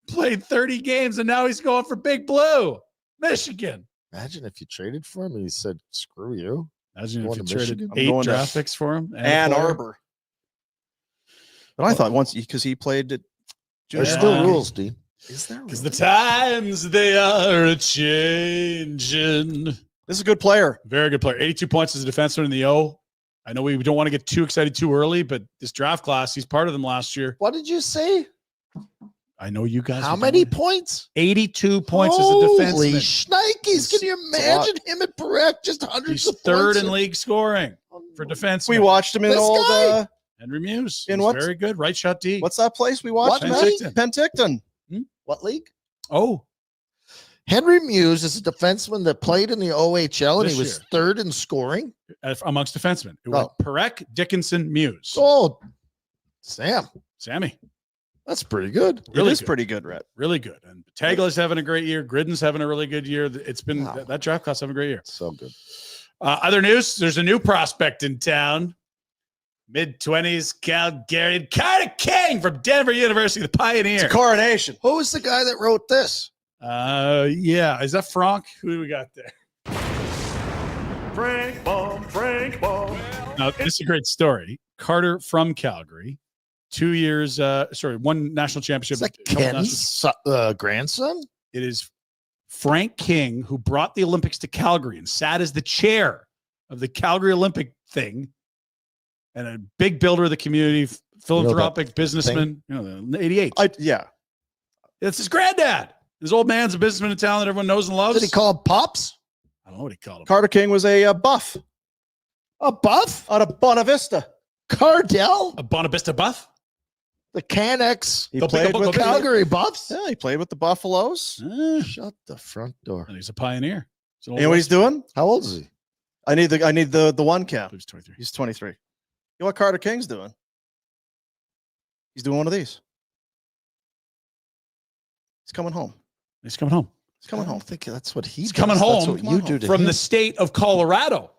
Played 30 games, and now he's going for Big Blue, Michigan. Imagine if you traded for him and he said, "Screw you." Imagine if Going you to traded Michigan? I'm 8 going to draft picks for him. and a Ann player. Arbor. But I thought once because he played at There's Yeah. still rules, Dean. Is there? Because the times they are a changing. This is a good player. Very good player. 82 points as a defenseman in the O. I know we don't want to get too excited too early, but this draft class, he's part of them last year. What did you say? I know you guys. How are many going- points? 82 points Holy as a defenseman. shnikes. Can you It's a lot. imagine him at Perec? Just hundreds He's of 3rd points. in league scoring for defense. We watched him in This old. guy? Henry Muse. In He's what? Very good. Right shot D. What's that place we watched What him league? at? Penticton. What league? Oh, Henry Muse is a defenseman that played in the OHL and This he was year. 3rd in scoring. amongst defensemen. It went Perec, Dickinson, Muse. Oh, Sam, Sammy. that's pretty good. Really it is good. pretty good, Rhett. Really good. And Tagla's having a great year. Gridden's having a really good year. It's been Wow. that draft class having a great year. So good. Other news, there's a new prospect in town. Mid-20s, Calgary, Carter King from Denver University, the Pioneer. It's a coronation. Who was the guy that wrote this? Yeah. Is that Frank? Who do we got there? Frank Baum. Now, this is a great story. Carter from Calgary, 2 years, one national championship. Is that a couple national- Ken's grandson? It is Frank King who brought the Olympics to Calgary and sat as the chair of the Calgary Olympic thing, and a big builder of the community, philanthropic businessman. You know, the 88. Yeah. It's his granddad. His old man's a businessman in town that everyone knows and loves. Did he call him Pops? I don't know what he called him. Carter King was a buff A buff? out of Bonavista. Cardell? A Bonavista buff? The Canucks? He Go played big, with go big. Calgary Buffs? Yeah, he played with the Buffaloes. Shut the front door. And he's a pioneer. He's an old You know what he's doing? How old is he? I need the one cap. He's 23. He's 23. You know what Carter King's doing? He's doing one of these. He's coming home. He's coming home. He's coming I don't home. think that's what he He's does. coming That's home. what Come you on do to From him. the state of Colorado.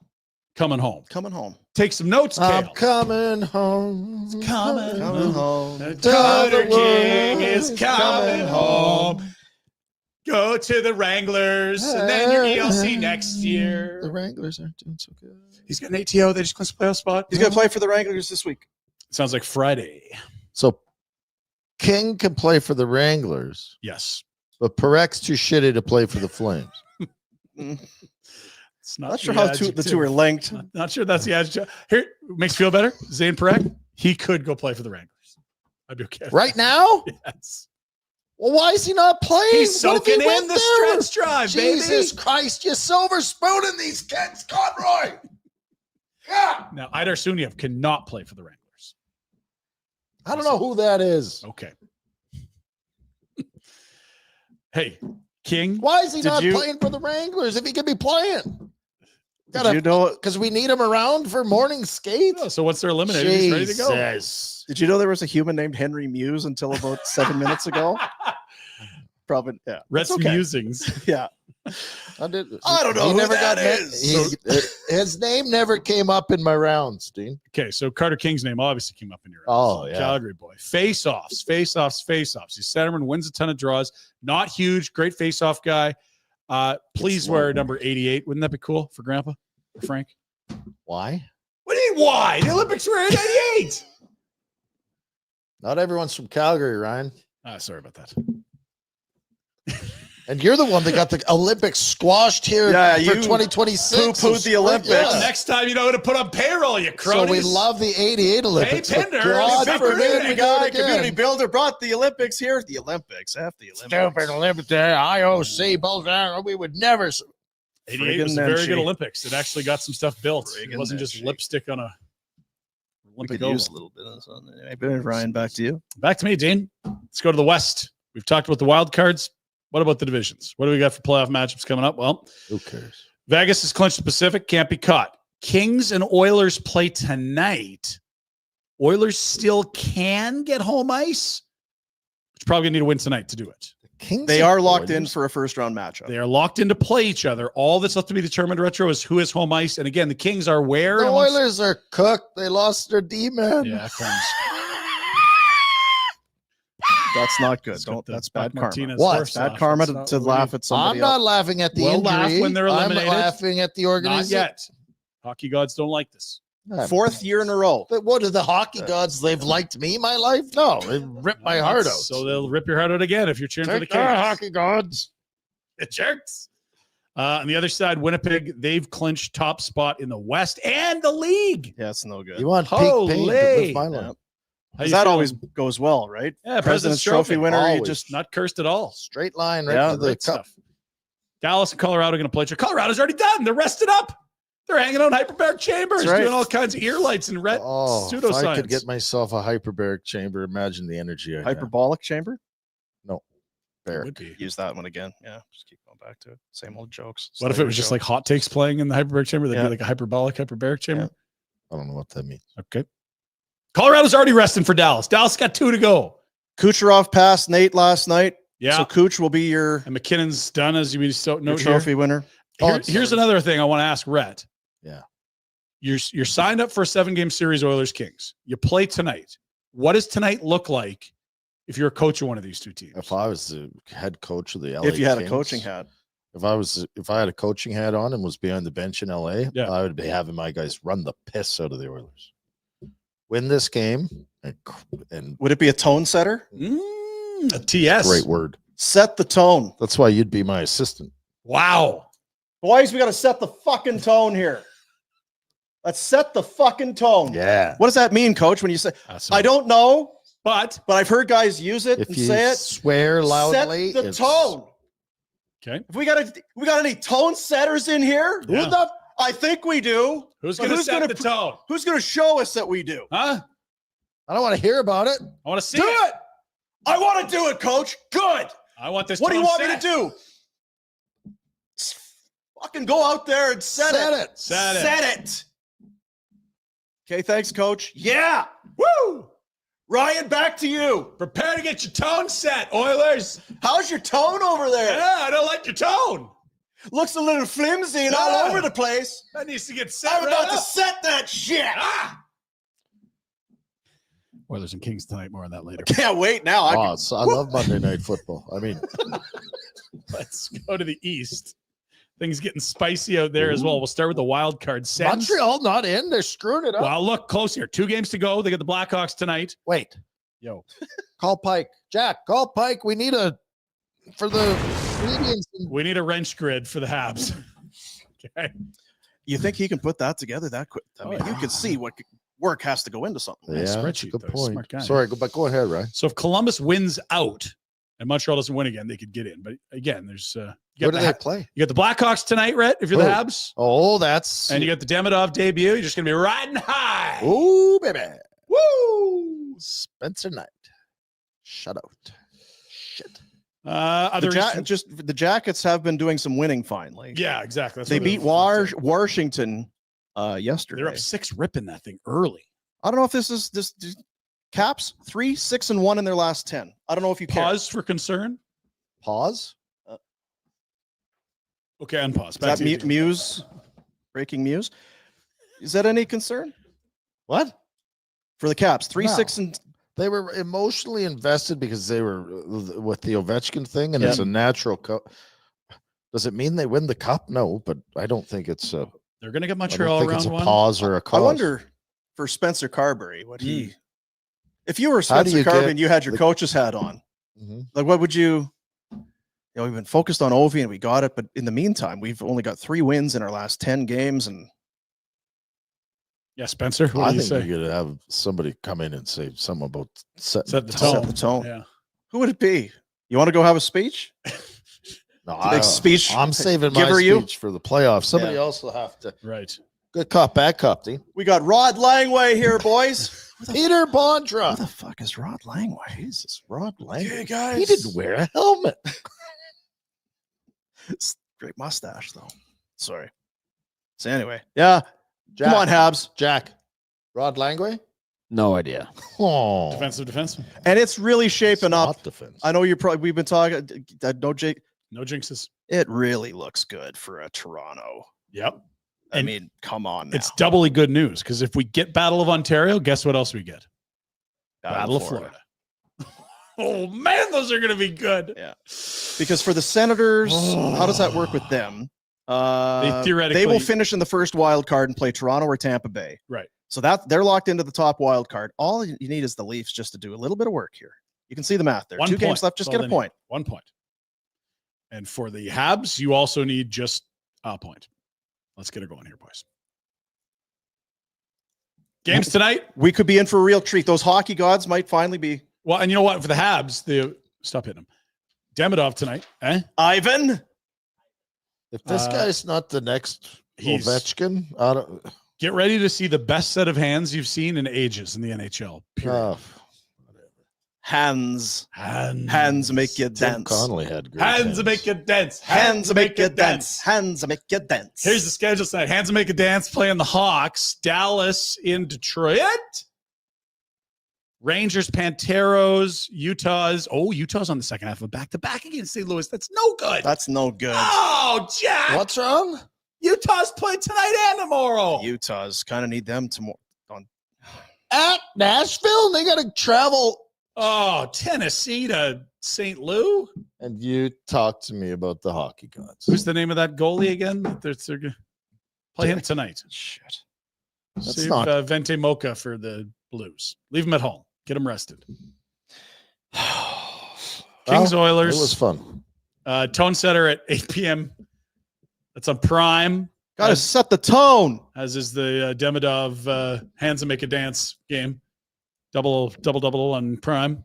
Coming home. Coming home. Take some notes, I'm Kale. coming home. Coming Coming home. Carter King is coming home. Go to the Wranglers, and then your ELC next The year. Wranglers aren't doing so good. He's got an ATO. They just clinched a playoff spot. He's going to play for the Wranglers this week. Sounds like Friday. So King can play for the Wranglers. Yes. But Parek's too shitty to play for the Flames. It's Not sure how the two are linked. Not sure that's the adjective. Here, makes you feel better. Zayne Parek, he could go play for the Wranglers. I'd be okay. Right now? Yes. Well, why is he not playing? He's soaking in the stretch drive, Jesus baby. Christ, you silver spooning these kids, Conroy. Yeah. Now, Idar Suniev cannot play for the Wranglers. I don't know who that is. Okay. Hey, King. Why is he not playing for the Wranglers if he could be playing? Because we need him around for morning skates. Oh, so once they're eliminated, he's ready to go. Did you know there was a human named Henry Muse until about 7 minutes ago? Probably, yeah. Rhett's musings. Yeah. I don't know who that is. His name never came up in my rounds, Dean. Okay, so Carter King's name obviously came up in your rounds. Oh, yeah. Calgary boy. Faceoffs. He's centerman, wins a ton of draws. Not huge, great faceoff guy. Please wear number 88. Wouldn't that be cool for Grandpa or Frank? Why? What do you mean, why? The Olympics were in 88. Not everyone's from Calgary, Ryan. Sorry about that. And you're the one that got the Olympics squashed here for 2026. Poo-pooed the Olympics. Well, next time you know who to put on payroll, you cronies. So we love the 88 Olympics. Hey, Pinder. Community builder brought the Olympics here. The Olympics. F the Olympics. Stupid Olympics. IOC, bullshit. We would never. 88 was a very good Olympics. It actually got some stuff built. It wasn't just lipstick on a Olympic oval. Use a little bit of something. Hey, Ryan, back to you. Back to me, Dean. Let's go to the West. We've talked about the wild cards. What about the divisions? What do we got for playoff matchups coming up? Well, who cares? Vegas has clinched the Pacific. Can't be caught. Kings and Oilers play tonight. Oilers still can get home ice. It's probably going to need a win tonight to do it. They are locked in for a first-round matchup. They are locked in to play each other. All that's left to be determined, Retro, is who has home ice. And again, the Kings are where? The Oilers are cooked. They lost their D-man. Yeah, That's not good. That's bad karma. What? Bad karma to laugh at somebody I'm not laughing at the injury. Laugh when they're eliminated. I'm laughing at the organization. Not yet. Hockey gods don't like this. Fourth year in a row. But what are the hockey gods? They've liked me my life? No, they ripped my heart out. So they'll rip your heart out again if you're cheering for the Kings. Hockey gods. It jerks. On the other side, Winnipeg, they've clinched top spot in the West and the league. Yeah, it's no good. You want peak pain to live my life. That always goes well, right? Yeah, President's Trophy winner. Always. You just not cursed at all. Straight line right to the cup. Dallas and Colorado are going to play each other. Colorado's already done. They're rested up. They're hanging out in hyperbaric chambers, doing all kinds of ear lights and red pseudoscience. If I could get myself a hyperbaric chamber, imagine the energy. Hyperbolic chamber? No. Use that one again. Yeah, just keep going back to it. Same old jokes. What if it was just like hot takes playing in the hyperbaric chamber? That'd be like a hyperbaric chamber? Yeah. I don't know what that means. Okay. Colorado's already resting for Dallas. Dallas got 2 to go. Kucherov passed Nate last night. Yeah. So Kuch will be your and McKinnon's done, as you note trophy winner. Here's another thing I want to ask Rhett. Yeah. You're signed up for a 7-game series, Oilers Kings. You play tonight. What does tonight look like if you're a coach of one of these two teams? If I was the head coach of the LA if you had Kings, a coaching hat. If I had a coaching hat on and was behind the bench in LA, I would be having my guys run the piss out of the Oilers. Win this game and would it be a tone setter? A TS. Great word. Set the tone. That's why you'd be my assistant. Wow. Boys, we got to set the fucking tone here. Let's set the fucking tone. Yeah. What does that mean, Coach? When you say, I don't know, but I've heard guys use it and say it. Swear loudly. Set the tone. Okay. If we got any tone setters in here? Yeah. I think we do. Who's going to set the tone? Who's going to show us that we do? Huh? I don't want to hear about it. I want to see it. I want to do it, Coach. Good. I want this. What do you want me to do? Fucking go out there and set it. Okay, thanks, Coach. Yeah. Woo. Ryan, back to you. Prepare to get your tone set, Oilers. How's your tone over there? Yeah, I don't like your tone. Looks a little flimsy and all over the place. That needs to get set. I'm about to set that shit. Oilers and Kings tonight. More on that later. Can't wait now. I love Monday Night Football. I mean, let's go to the East. Things getting spicy out there as well. We'll start with the wild card. Montreal not in. They're screwing it up. Well, look close here. 2 games to go. They got the Blackhawks tonight. Wait. Yo. Call Pike. Jack, call Pike. We need a for the Canadians. We need a wrench grid for the Habs. Okay. You think he can put that together that quick? I mean, you can see what work has to go into something. Yeah, Nice that's a spreadsheet, good though. point. Smart guy. Sorry, go ahead, Ryan. So if Columbus wins out and Montreal doesn't win again, they could get in. But again, there's Where do they play? You got the Blackhawks tonight, Rhett, if you're the Habs. Oh, that's And you got the Demidov debut. You're just going to be riding high. oh, baby. Woo! Spencer Knight. Shut out. Shit. The Jackets have been doing some winning finally. Yeah, exactly. That's They what beat Washington yesterday. They're up 6 ripping that thing early. I don't know if this is Caps 3, 6, and 1 in their last 10. I don't know if you Pause for concern. Pause. Okay, unpause. Is that Muse? Breaking Muse? Is that any concern What? for the Caps? 3, No. 6, and They were emotionally invested because they were with the Ovechkin thing, and it's a natural cup. Does it mean they win the cup? No, but I don't think it's a. They're going to get I don't Montreal think it's round a one. pause or a cause. I wonder for Spencer Carberry what he. If you were How do Spencer you Carberry get and you had your the- coach's hat on, Mhm. like what would you? You know, we've been focused on Ovi and we got it, but in the meantime, we've only got 3 wins in our last 10 games, and Yeah, Spencer. What I do you think say? you're gonna have somebody come in and say something about setting Set the tone. tone. set the tone. Yeah. Who would it be? You want to go have a speech? No, Big speech. I'm saving Give my her you? speech for the playoffs. Somebody Yeah. else will have to. Right. Good cop, bad cop, Dean. We got Rod Langway here, boys. Peter Who Bondra. the fuck is Rod Langway? Jesus, Rod Lang. Hey guys, He didn't wear a helmet. Great mustache though. Sorry. So anyway, yeah. Jack. Come on, Habs. Jack. Rod Langway? No idea. Oh. Defenseman. And it's really shaping up. Not defense. I know we've been talking. No, Jake. No jinxes. It really looks good for a Toronto. Yep. I And mean, come on. Now. It's doubly good news because if we get Battle of Ontario, guess what else we get? Battle of Florida. Oh man, those are going to be good. Yeah. Because for the Senators, how does that work with them? They will finish in the first wild card and play Toronto or Tampa Bay. Right. So that they're locked into the top wild card. All you need is the Leafs just to do a little bit of work here. You can see the math there. 2 games left, just get a point. 1 point. And for the Habs, you also need just a point. Let's get it going here, boys. Games tonight. We could be in for a real treat. Those hockey gods might finally be. Well, and you know what? For the Habs, stop hitting them. Demidov tonight. Ivan. If this guy's not the next he's- Ovechkin, I don't. Get ready to see the best set of hands you've seen in ages in the NHL. Period. Hands make you Tim dance. Connolly had great Hands make you dance. Hands make you dance. Hands make you dance. Here's the schedule tonight. Hands make a dance playing the Hawks. Dallas in Detroit. Rangers, Panteros, Utah's. Oh, Utah's on the second half of a back-to-back against St. Louis. That's no good. That's no good. Oh, Jack. What's wrong? Utah's playing tonight and tomorrow. Utah's kind of need them to At Nashville, they got to travel. Oh, Tennessee to St. Lou. And you talk to me about the hockey gods. Who's the name of that goalie again? Play him tonight. Shit. That's Save not- Vente Mocha for the Blues. Leave him at home. Get him rested. Kings Oilers. It was fun. Tone setter at 8 p.m. That's on Prime. Got to set the tone. As is the Demidov Hands and Make a Dance game. Double on Prime.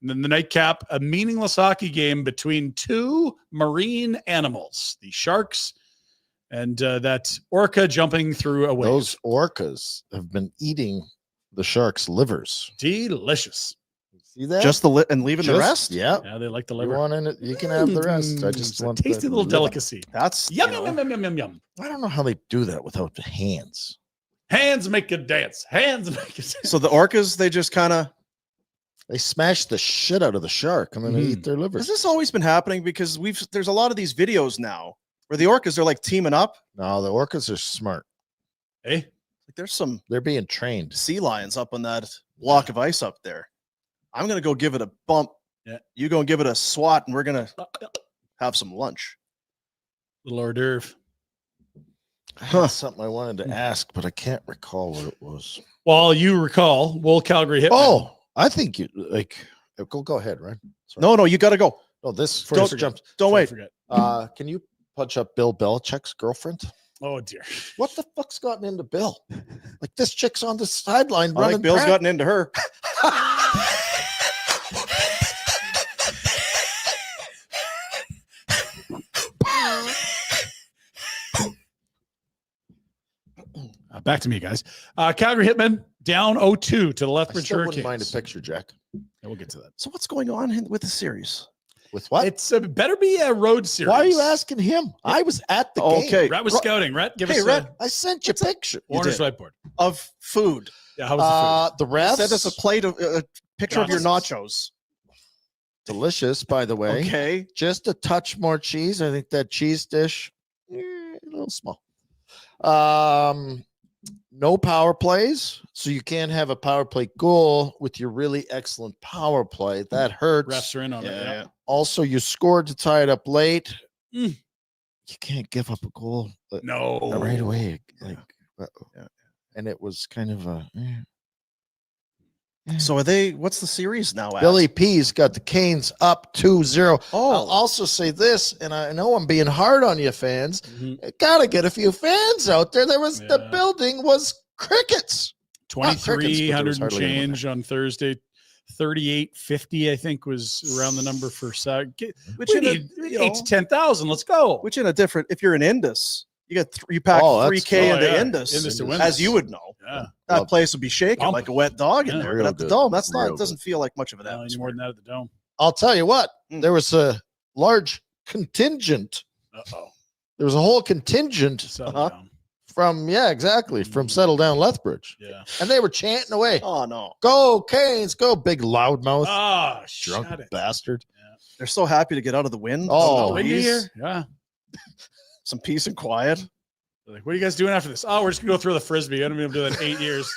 And then the nightcap, a meaningless hockey game between 2 marine animals, the sharks and that orca jumping through a wave. Those orcas have been eating the sharks' livers. Delicious. See that? Just and leaving the rest. Yeah. Yeah, they like the You liver. want in it? You can have the rest. I just It's a want tasty the little liver. delicacy. That's Yum, you know, yum, yum, yum, yum, yum. I don't know how they do that without the hands. Hands make a dance. Hands make a dance. So the orcas, they just kind of. They smash the shit out of the shark and then they eat their liver. Has this always been happening? Because there's a lot of these videos now where the orcas are like teaming up. No, the orcas are smart. Hey, Like there's some They're being trained. sea lions up on that block of ice up there. I'm gonna go give it a bump. Yeah. You go and give it a swat, and we're gonna have some lunch. little hors d'oeuvre. I had something I wanted to ask, but I can't recall what it was. Well, you recall, Wool Calgary hit. Oh, I think you like go ahead, right? Sorry. No, you got to go. Oh, this Before I just forget. jumps. Don't Before I wait. forget. Can you punch up Bill Belichick's girlfriend? Oh dear. What the fuck's gotten into Bill? Like this chick's on the sideline I running. think Bill's gotten into her. Back to me, guys. Calgary Hitmen down 0-2 to the I Lethbridge still wouldn't Hurricanes. mind a picture, Jack. Yeah, we'll get to that. So what's going on with the series? With what? It's better be a road series. Why are you asking him? I was at the game. Okay. Rhett was scouting. Rhett, give Hey, us Rhett. I sent you a picture. Warner's did. whiteboard. Of food. Yeah, how was The refs. Send us a plate of a picture of your nachos. Delicious, by the way. Okay. Just a touch more cheese. I think that cheese dish, a little small. No power plays, so you can't have a power play goal with your really excellent power play. That the hurts. refs are in on it? Yeah. Also, you scored to tie it up late. Mm. You can't give up a goal No. right away. Like, Yeah. and it was kind of a. So are they? What's the series now? At? Billy P's got the Canes up 2-0. I'll Oh, also say this, and I know I'm being hard on you fans. Mhm. Gotta get a few fans out there. The Yeah. building was crickets. Not crickets, but there 2,300 was and hardly anyone change on Thursday. 3850, I think, was around the number for Saturday. which We in a, need you 8 know, to 10,000. Let's go. which in a different. If you're in Indus, you get you pack Oh, that's- 3K oh, into yeah. Indus, Indus to Indus. win as this. you would know. Yeah. That Love place would be shaking Pumping. like a wet dog in Yeah. there. Real But at the good. dome, that's not. Real It doesn't feel like much of an No, you atmosphere. more than that at the dome. I'll tell you what, Mm. there was a large contingent. Uh-oh. There was a whole contingent Settle Uh-huh. down. from from Settle Down Lethbridge. Yeah. And they were chanting away. Oh no, Go Canes, go, big loudmouth. Ah, Drunk shut it. bastard. they're so happy to get out of the wind. Oh, some Windy breeze, here. Yeah. some peace and quiet. They're like, what are you guys doing after this? Oh, we're just gonna go throw the frisbee. I haven't been able to do that in 8 years.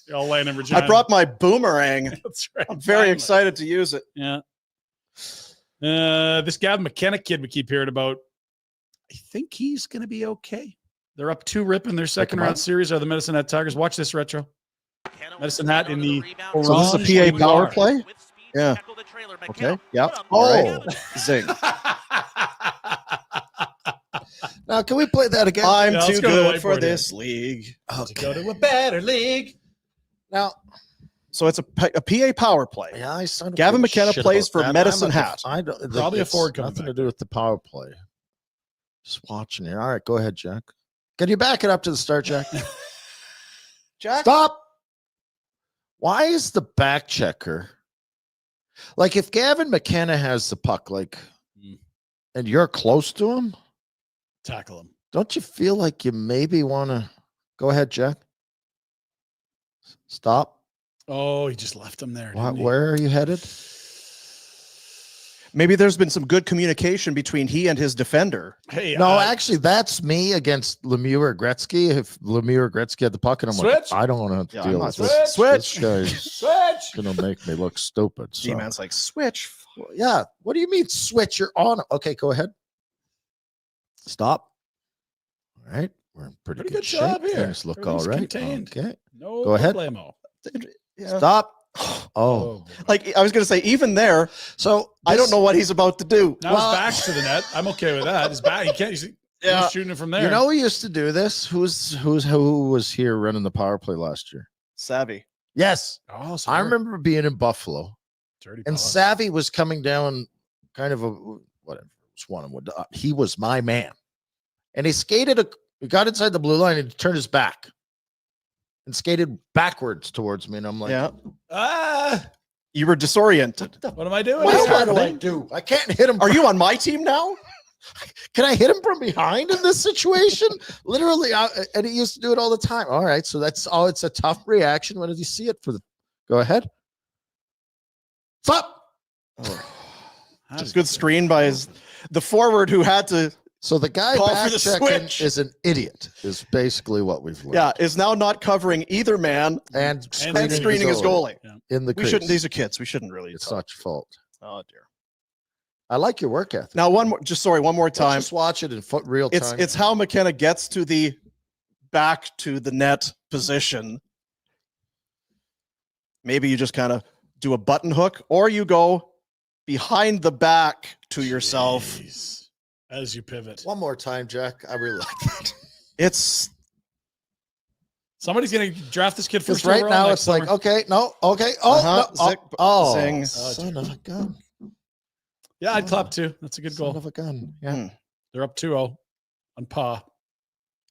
You're all laying in Regina. I brought my boomerang. That's right. I'm very Finally. excited to use it. Yeah. This Gavin McKenna kid we keep hearing about, I think he's going to be okay. They're up 2-rip in their second round series are the Medicine Hat Tigers. Watch this retro. Medicine Hat in the So this is a orange PA and power yellow. play. Yeah. Okay. Yeah. Oh. All right. Zing. Now, can we play that again? I'm Yeah, let's too go to the good for whiteboard here. this league. To go to a better league. Now, So it's a PA power play. yeah, I son of a Gavin bitch McKenna shit plays about for that. Medicine I'm a- Hat. I don't, Probably a it's forward coming nothing back. to do with the power play. Just watching here. All right, go ahead, Jack. Can you back it up to the start, Jack? Jack. Stop. Why is the back checker like if Gavin McKenna has the puck, like, and you're close to him, Tackle him. don't you feel like you maybe want to go ahead, Jack? Stop. Oh, he just left him there. didn't he? Where are you headed? Maybe there's been some good communication between he and his defender. Hey, No, actually, that's me against Lemieux or Gretzky. If Lemieux or Gretzky had the puck, and I'm Switch. like, I don't want to Yeah, I'm deal not with this. switch. This guy's switch. gonna make me look stupid. So. G-Man's like, switch. Yeah. What do you mean switch? You're on. Okay, go ahead. Stop. All right. We're in pretty Pretty good good job shape. here. Things look Everything's all right. contained. Okay. No, Go ahead. problemo. Yeah. Stop. Oh. boy. Like I was going to say, even there, So I don't know what he's about to do. Now Well- his back's to the net. I'm okay with that. His back, he can't. He's Yeah. shooting it from there. You know, we used to do this. Who was here running the power play last year? Savvy. Yes. Oh, I remember being in Buffalo. Dirty And paws. Savvy was coming down kind of a whatever. It was one of them. He was my man. And he he got inside the blue line and he turned his back and skated backwards towards me. And I'm like, Yeah. You were disoriented. What am I doing? what here? do I do? I can't hit him. Are you on my team now? Can I hit him from behind in this situation? Literally, and he used to do it all the time. All right. So that's all. It's a tough reaction. When did you see it go ahead? Stop. How Just does good he- screen by the forward who had to, So the guy Call for back the checking switch. is an idiot, is basically what we've learned. yeah, is now not covering either man And and screening his goalie. in the We crease. shouldn't. These are kids. We shouldn't really. It's talk. not your fault. Oh dear. I like your work ethic. Now one more. One more Let's time. just watch it in real It's time. it's how McKenna gets to the back to the net position. Maybe you just kind of do a button hook, or you go behind the back to yourself. Jeez. As you pivot. One more time, Jack. I really like that. It's Somebody's going to draft this kid first Because right overall now next it's like, summer. okay, no, okay. Oh, Uh-huh. no, Zick, oh, zing. son of a gun. Yeah, I'd clap too. That's a good Son goal. of a gun. Yeah. They're up 2-0 on Pa.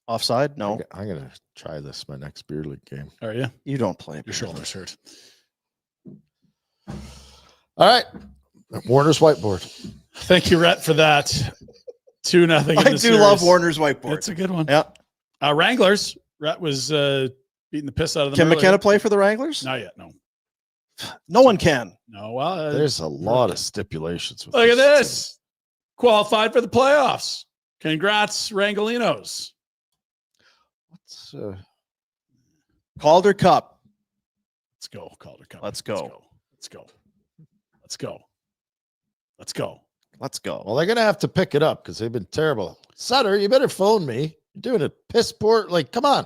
offside. No, I'm going to try this my next beer league game. Are you? you don't play. Your shoulder's hurt. All right. Warner's whiteboard. Thank you, Rhett, for that. 2-0. I do love Warner's whiteboard. It's a good one. Yeah. Wranglers. Rhett was beating the piss out of them. Can earlier. McKenna play for the Wranglers? Not yet. No. No one can. No. Well, There's a lot of stipulations. With look at this. Qualified for the playoffs. Congrats, Wranglinos. What's Calder Cup. Let's go, Calder Cup. Let's go. Let's go. Let's go. Let's go. Let's go. well, they're going to have to pick it up because they've been terrible. Sutter, you better phone me. You're doing a piss poor. Like, come on.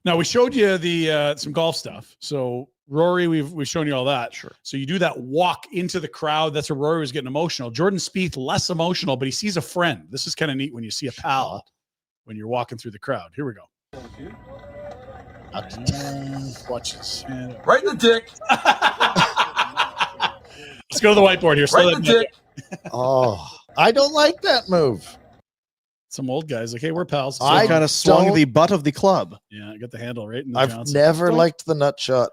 Now we showed you the some golf stuff. So Rory, we've shown you all that. Sure. So you do that walk into the crowd. That's where Rory was getting emotional. Jordan Spieth less emotional, but he sees a friend. This is kind of neat when you see a pal when you're walking through the crowd. Here we go. Watch this. Right in the dick. Let's go to the whiteboard here. Right in the dick. Oh, I don't like that move. Some old guys like, hey, we're pals. So I kind of swung don't- the butt of the club. Yeah, I got the handle right in the I've Johnson. never liked the nut shot.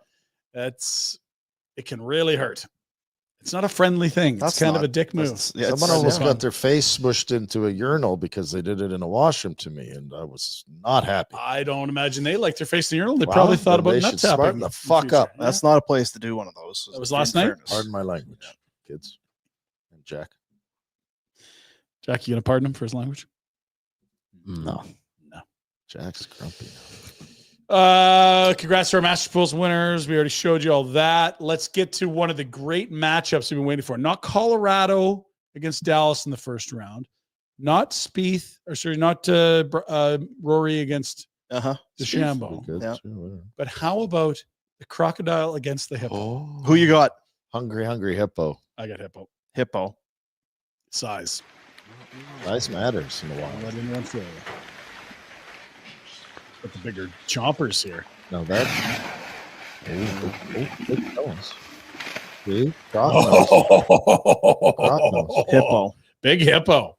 It can really hurt. It's not a friendly thing. It's That's kind of not- a dick move. Yeah, Someone it's- almost yeah. got their face smushed into a urinal because they did it in a washroom to me, and I was not happy. I don't imagine they liked their face in the urinal. They Well, probably thought then about they nut should tapping. smarten in the the fuck future. up. That's not a place to do one of those. That was in last night? fairness. Pardon my language, kids and Jack. Jack, you gonna pardon him for his language? No. Jack's grumpy. Congrats to our Master Pools winners. We already showed you all that. Let's get to one of the great matchups we've been waiting for. Not Colorado against Dallas in the first round. Not Spieth, or sorry, not Rory against DeChambeau. Good, Yeah. too, whatever. But how about the crocodile against the hippo? Oh, Who you got? hungry hippo. I got hippo. Hippo. Size. Size matters in the wild. Let anyone through. But the bigger chompers here. Now that. Good tones. See? Croc nose. Hippo. Big hippo.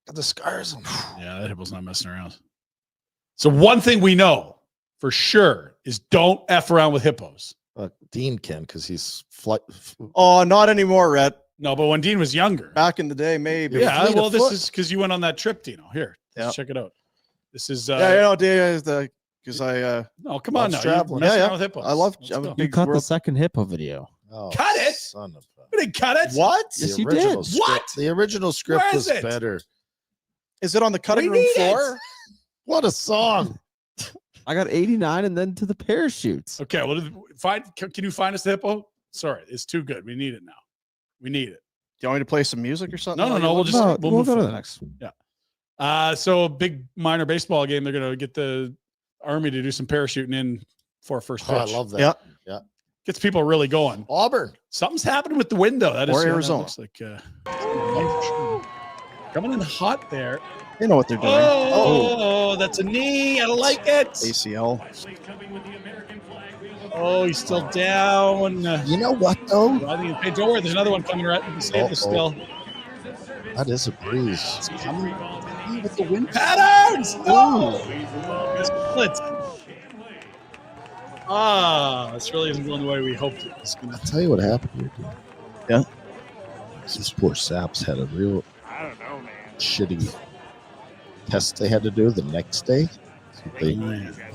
Got the scars on. Yeah, that hippo's not messing around. So one thing we know for sure is don't F around with hippos. Dean can because he's Oh, not anymore, Rhett. No, but when Dean was younger. Back in the day, maybe. Yeah, fleet of well, this foot. is because you went on that trip, Dino. Here, let's check it out. This is Yeah, you know, because I no, come on now. Loves You're traveling. messing Yeah, around with hippos. I love- Let's I'm a go. big- You caught the world- second hippo video. Oh, Cut it! Son of a. We didn't cut it. what? Yes, The you original did. script- What? The original script Where was is it? better. Is it on the cutting We room need floor? it. What a song. I got 89 and then to the parachutes. Okay, well, can you find us the hippo? Sorry, it's too good. We need it now. We need it. Do you want me to play some music or something? No, no, while no. you We'll look? just No, we'll we'll move go to the forward. next. So a big minor baseball game. They're gonna get the Army to do some parachuting in for a first pitch. Oh, I love that. Yeah. Gets people really going. Auburn. Something's happening with the window. That is Or that Arizona. looks like coming in hot there. They know what they're doing. Oh, that's a knee. I don't like it. ACL. Oh, he's still down. You know what, though? I think hey, don't worry. There's another one coming right. Save this still. That is a breeze. It's coming with the wind patterns. No. Split. This really isn't going the way we hoped it was going I'll to. tell you what happened here, dude. Yeah. These poor saps had a real shitty test they had to do the next day. So they,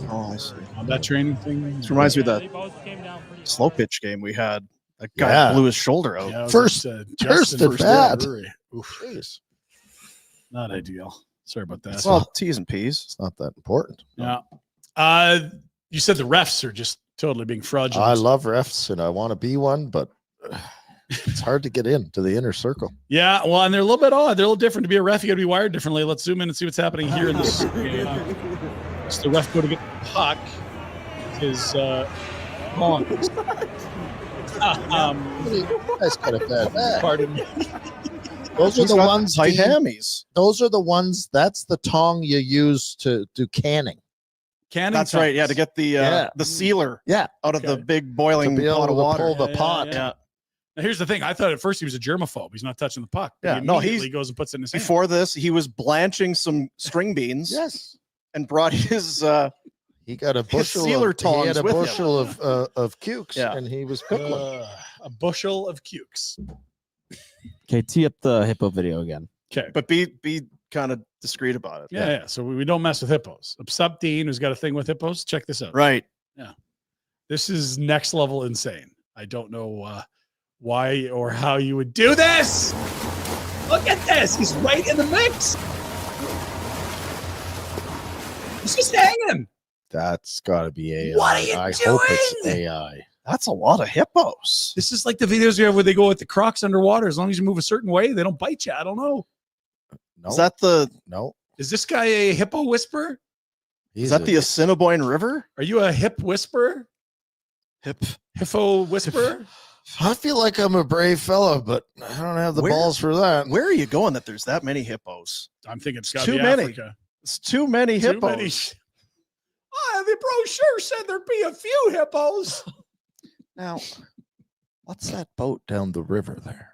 Oh, I see. That training thing. This reminds me of that slow pitch game we had. That guy Yeah. blew his shoulder out. Yeah, it was First- at, first Justin at bat. Brewery. Oof, Jeez, not ideal. Sorry about that. It's Well, not- T's and P's. it's not that important. Yeah. You said the refs are just totally being fraudulent. I love refs and I want to be one, but it's hard to get into the inner circle. Yeah, well, and they're a little bit odd. They're a little different. To be a ref, you got to be wired differently. Let's zoom in and see what's happening here in this game. It's the ref go to get the puck. His long. You guys got a bad back. Pardon me. Those are He's the got ones. tight Dean, hammies. those are the ones. That's the tong you use to do canning. Canning. That's right. Yeah, to get the sealer Yeah, out of the Okay. big boiling to be able pot of to water. pull the Yeah, pot. yeah. Now, here's the thing. I thought at first he was a germaphobe. He's not touching the puck. But Yeah, he no, immediately goes and puts it in his hand. Before this, he was blanching some string beans. Yes, And brought his he got a bushel. sealer He tongs had a with him. bushel of cukes, Yeah. and he was pickling. A bushel of cukes. Okay, tee up the hippo video again. Okay. but be kind of discreet about it. Yeah. So we don't mess with hippos. Sup, Dean, who's got a thing with hippos. Check this out. Right. This is next level insane. I don't know why or how you would do this. Look at this. He's right in the mix. He's just hanging. That's got to be AI. What are you I hope it's doing? AI. That's a lot of hippos. This is like the videos you have where they go with the crocs underwater. As long as you move a certain way, they don't bite you. I don't know. No, Is that the Is this guy a hippo whisperer? is that the Assiniboine River? Are you a hip whisperer? Hippo whisperer? I feel like I'm a brave fella, but I don't have the Where- balls for that. Where are you going that there's that many hippos? I'm thinking it's got Too to be many. Africa. It's too many Too hippos. many. The brochure said there'd be a few hippos. Now, what's that boat down the river there?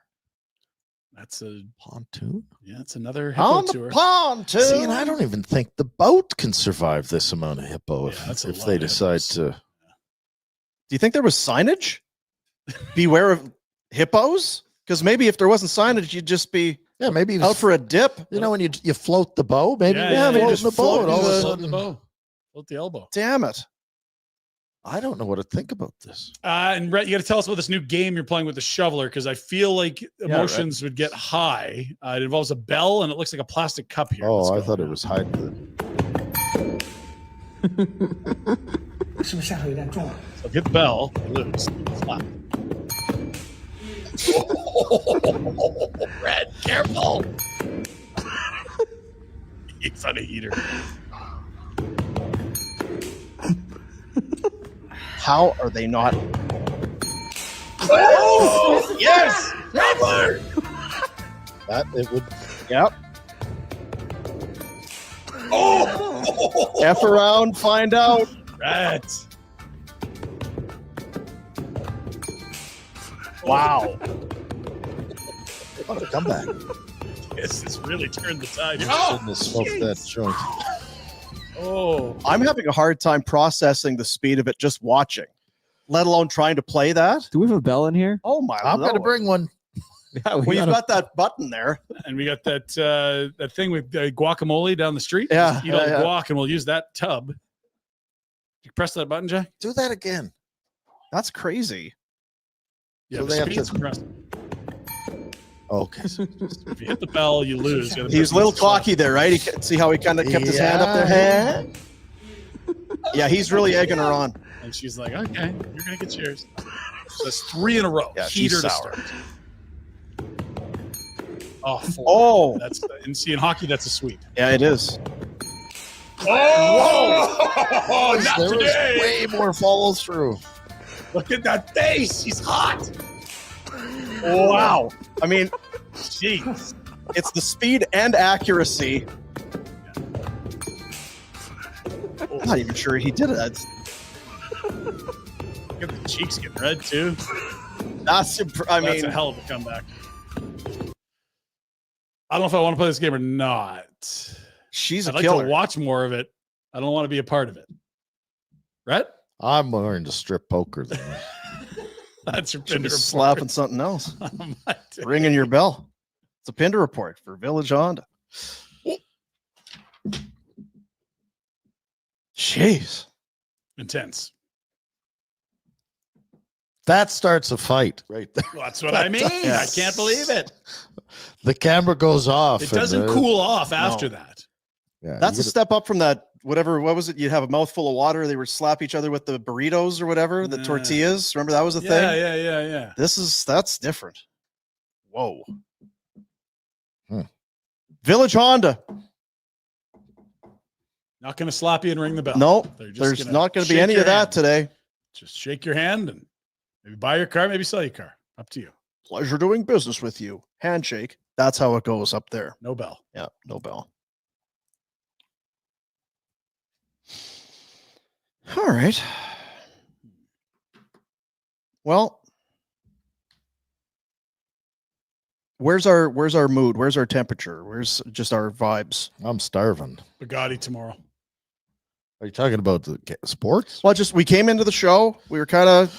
That's a Pontoon? it's another hippo On the tour. pontoon. See, and I don't even think the boat can survive this amount of hippo Yeah, that's a if lot they of decide hippos. to. Do you think there was signage? Beware of hippos? Because maybe if there wasn't signage, you'd just be Yeah, maybe out for a dip. you know when you float the bow, maybe Yeah, maybe yeah, floating just the boat. float All of a the- Float the sudden, bow. Float the elbow. Damn it. I don't know what to think about this. And Rhett, you got to tell us about this new game you're playing with the shoveler because I feel like Rhett. emotions would get high. It involves a bell and it looks like a plastic cup here. Let's Oh, I go. thought it was hiding. 是不是下头有点重啊？ So hit the bell, you lose. Slap. Red, careful. He's on a heater. How are they not? Oh, yes! Traveler! That it would. Yep. Oh! F around, find out. Red. Wow. What a comeback! This has really turned the tide. Shouldn't have smoked jeez. that joint. Oh, I'm having a hard time processing the speed of it just watching, let alone trying to play that. Do we have a bell in here? Oh my I'm gonna Lord. bring one. Yeah, Well, you've got that button there. and we got that that thing with guacamole down the street. Yeah, Just eat all yeah, the yeah. guac, and we'll use that tub. You press that button, Jack. Do that again. That's crazy. Yeah, So the they have speed's to- compressed. Okay. If you hit the bell, you lose. You gotta He was press a little the cocky there, right? See how he kind of kept his hand up there? Huh? Yeah, he's really egging her on. And she's like, okay, you're going to get yours. So that's 3 in a row. Yeah, she's Heater to sour. start. Oh, 4. Oh, That's and see in hockey, that's a sweep. yeah, it is. Oh, not There was today. way more follow through. Look at that face. He's hot. Wow. I mean, Jeez. it's the speed and accuracy. I'm not even sure he did it. Look at the cheeks getting red, too. That's That's a a hell of a comeback. I don't know if I want to play this game or not. she's a I'd like killer. to watch more of it. I don't want to be a part of it. Right? I'm more into strip poker than That's your Should Pinder be Report. slapping something else. My day. Ringing your bell. It's a Pinder Report for Village Honda. Jeez. Intense. that starts a fight right there. Well, that's what I mean. I can't believe it. The camera goes off. It and, doesn't cool off after No. that. Yeah, That's you a step up from that, whatever, what was it? You'd have a mouthful of water. They would slap each other with the burritos or whatever, the Yeah. tortillas. Remember that was a Yeah, thing? yeah. That's different. Whoa. Hmm. Village Honda. Not going to slap you and ring the bell. No, They're just there's gonna not going to be shake any your of that hand. today. Just shake your hand and maybe buy your car, maybe sell your car. Up to you. Pleasure doing business with you. Handshake. That's how it goes up there. No bell. Yeah, no bell. All right. Well, where's our mood? Where's our temperature? Where's just our vibes? I'm starving. Bugatti tomorrow. Are you talking about the sports? Well, we came into the show. We were kind of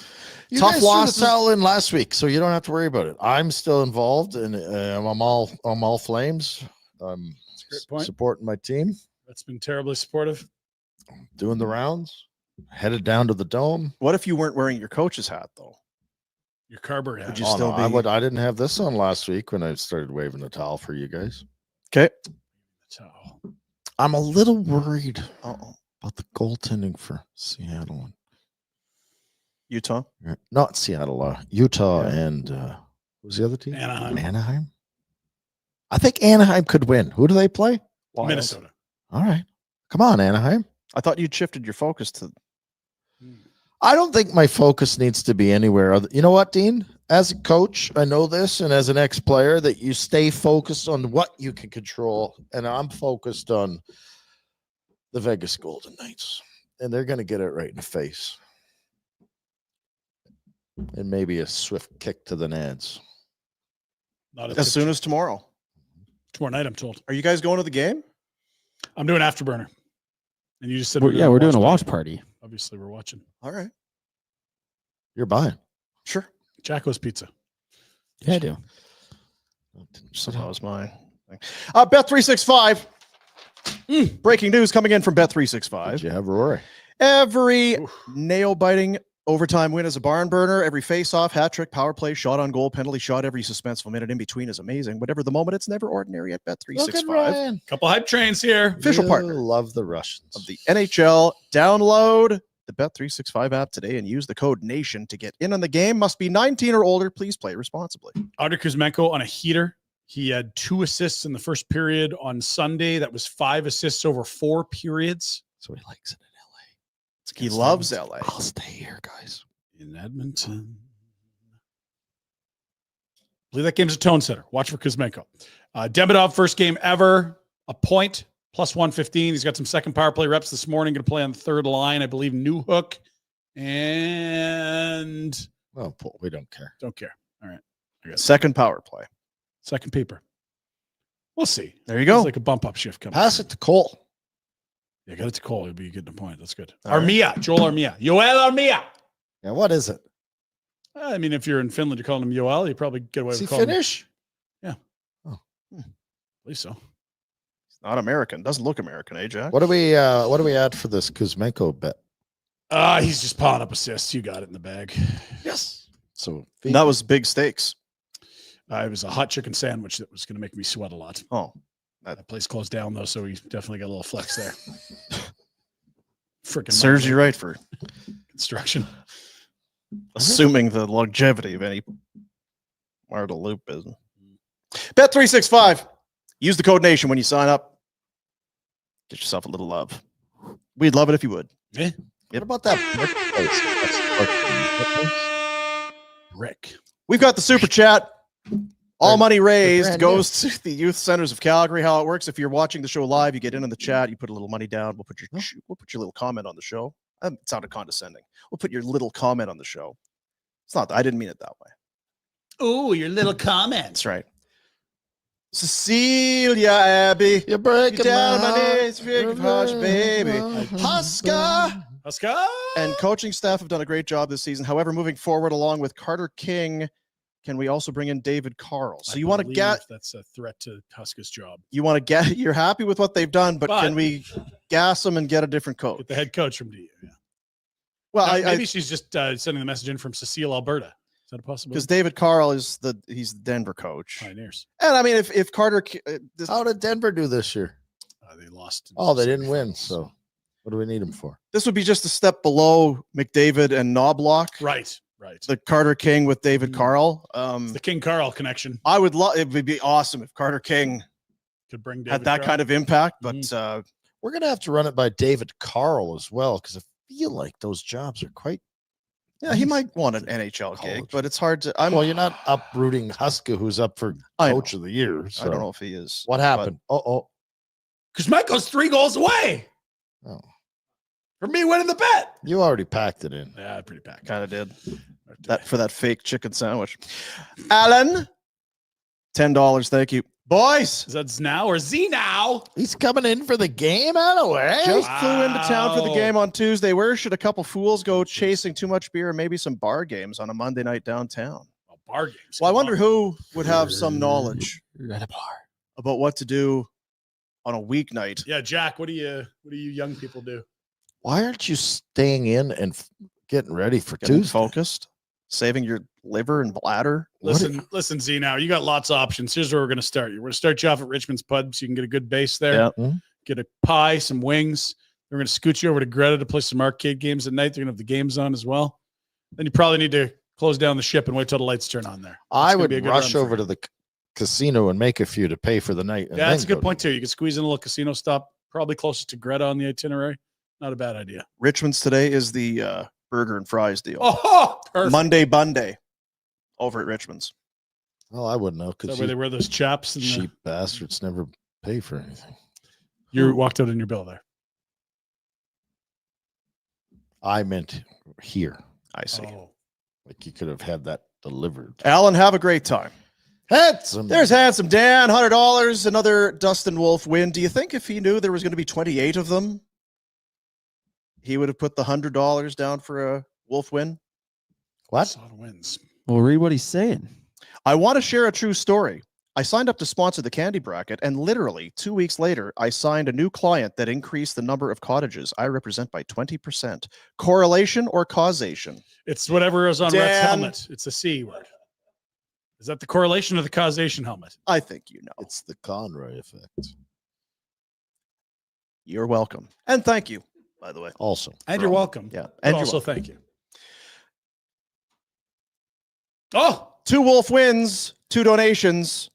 tough losses. You towel in last week, so you don't have to worry about it. I'm still involved, and I'm all Flames. I'm That's a great point. Supporting my team. That's been terribly supportive. Doing the rounds. Headed down to the Dome. What if you weren't wearing your coach's hat, though? Your Carberry hat. Would you still be? I didn't have this on last week when I started waving the towel for you guys. Okay. Towel. I'm a little worried about the goaltending for Seattle. Utah? Not Seattle. Utah and what was the other team? Anaheim. I think Anaheim could win. Who do they play? Wild. Minnesota. All right. Come on, Anaheim. I thought you'd shifted your focus to. I don't think my focus needs to be anywhere other. You know what, Dean? As a coach, I know this, and as an ex-player, that you stay focused on what you can control. And I'm focused on the Vegas Golden Knights, and they're going to get it right in the face. And maybe a swift kick to the nads. Not As soon as tomorrow. Tomorrow night, I'm told. Are you guys going to the game? I'm doing Afterburner. And you just said We're doing a watch party. Obviously, we're watching. All right. You're buying. Sure. Jacko's Pizza. Yeah, I do. Somehow was mine. Bet365. Breaking news coming in from Bet365. Did you have Rory? Every nail-biting overtime win is a barn burner. Every face-off, hat trick, power play, shot on goal, penalty shot, every suspenseful minute in between is amazing. Whatever the moment, it's never ordinary at Bet365. Couple hype trains here. Official partner Love the Russians of the NHL. Download the Bet365 app today and use the code NATION to get in on the game. Must be 19 or older. Please play responsibly. Andrei Kuzmenko on a heater. He had 2 assists in the first period on Sunday. That was 5 assists over 4 periods. So he likes it in LA. He loves LA. I'll stay here, guys. In Edmonton. I believe that game's a tone setter. Watch for Kuzmenko. Demidov, first game ever. A point, plus 115. He's got some second power play reps this morning. Going to play on the third line. I believe New Hook. And Well, we don't care. don't care. All right. I got Second power play. second paper. We'll see. There you go. It's like a bump up shift coming. Pass it to Cole. Yeah, get it to Cole. You'll be getting a point. That's good. All right. Armia. Joel Armia. Yoel Armia. Yeah, what is it? I mean, if you're in Finland, you're calling him Yoel. You probably get away Is with he calling Finnish? him. I believe so. It's not American. Doesn't look American, eh, Jack? What do we add for this Kuzmenko bet? He's just piling up assists. You got it in the bag. Yes. So That was big stakes. It was a hot chicken sandwich that was going to make me sweat a lot. Oh, That place closed down, though, so we definitely got a little flex there. Freaking serves you right for construction. assuming the longevity of any part of the loop business. Bet365. Use the code NATION when you sign up. Get yourself a little love. We'd love it if you would. Yeah. What about that? Rick. We've got the super chat. All money raised brand goes to the youth centers of Calgary. How it works: if you're watching the show live, you get in on the chat. You put a little money down. We'll put your little comment on the show. It sounded condescending. We'll put your little comment on the show. It's not. I didn't mean it that way. Oh, your little comment. That's right. Cecilia Abby, You're breaking down my my heart. knees, big hush, baby. Huska. Oscar. And coaching staff have done a great job this season. However, moving forward along with Carter King, can we also bring in David Carl? So you want to get that's a threat to Huska's job. you're happy with what they've done, but can we gas them and get a different coach? Get the head coach from DU. Yeah. Well, Maybe she's just sending the message in from Cecile, Alberta. Is that a possibility? because David Carl he's the Denver coach. Pioneers. And I mean, if Carter, How did Denver do this year? They lost. Oh, they didn't win. So what do we need them for? this would be just a step below McDavid and Knobloch. Right. The Carter King with David Mhm. Carl. It's the King Carl connection. I would love. It would be awesome if Carter King Could bring David had that Carl. kind of impact. But We're gonna have to run it by David Carl as well, because I feel like those jobs are quite Yeah, he might want an NHL gig, College. but it's hard to. Well, you're not uprooting Huska, who's up for coach of the year. So. I don't know if he is. What happened? Oh. Kuzmenko's 3 goals away. Oh. For me winning the bet. You already packed it in. Yeah, pretty packed. Kind of did that for that fake chicken sandwich. Alan, $10. Thank you, boys. Is that now or Z now? He's coming in for the game out of way. Just flew into town for the game on Tuesday. Where should a couple fools go chasing too much beer and maybe some bar games on a Monday night downtown? Oh, bar games. Well, I wonder who would have some knowledge At a bar. about what to do on a weeknight. Yeah, Jack, what do you young people do? Why aren't you staying in and getting ready for Getting Tuesday? focused, saving your liver and bladder. Listen, Z now. You got lots of options. Here's where we're going to start you. We're going to start you off at Richmond's Pub so you can get a good base there. Yeah. Get a pie, some wings. We're going to scoot you over to Greta to play some arcade games at night. They're going to have the games on as well. Then you probably need to close down the ship and wait till the lights turn on there. I would rush over to the casino and make a few to pay for the night. Yeah, that's a good point too. You can squeeze in a little casino stop, probably closer to Greta on the itinerary. Not a bad idea. Richmond's today is the burger and fries deal. Oh, perfect. Monday Bunday over at Richmond's. Well, I wouldn't know Is that because where they wear those chaps? And cheap bastards never pay for anything. You walked out in your bill there. I meant here. I see. Oh. Like you could have had that delivered. Alan, have a great time. Handsome. There's Handsome Dan, $100, another Dustin Wolf win. Do you think if he knew there was going to be 28 of them, he would have put the $100 down for a Wolf win? What? A lot of wins. Well, read what he's saying. I want to share a true story. I signed up to sponsor the candy bracket, and literally 2 weeks later, I signed a new client that increased the number of cottages I represent by 20%. Correlation or causation? It's whatever is on Dan. Rhett's helmet. It's a C word. Is that the correlation or the causation helmet? I think you know. It's the Conroy effect. You're welcome. And thank you, by the way. Also. And you're welcome. Yeah. And And also also, thank you. Oh, 2 Wolf wins, 2 donations.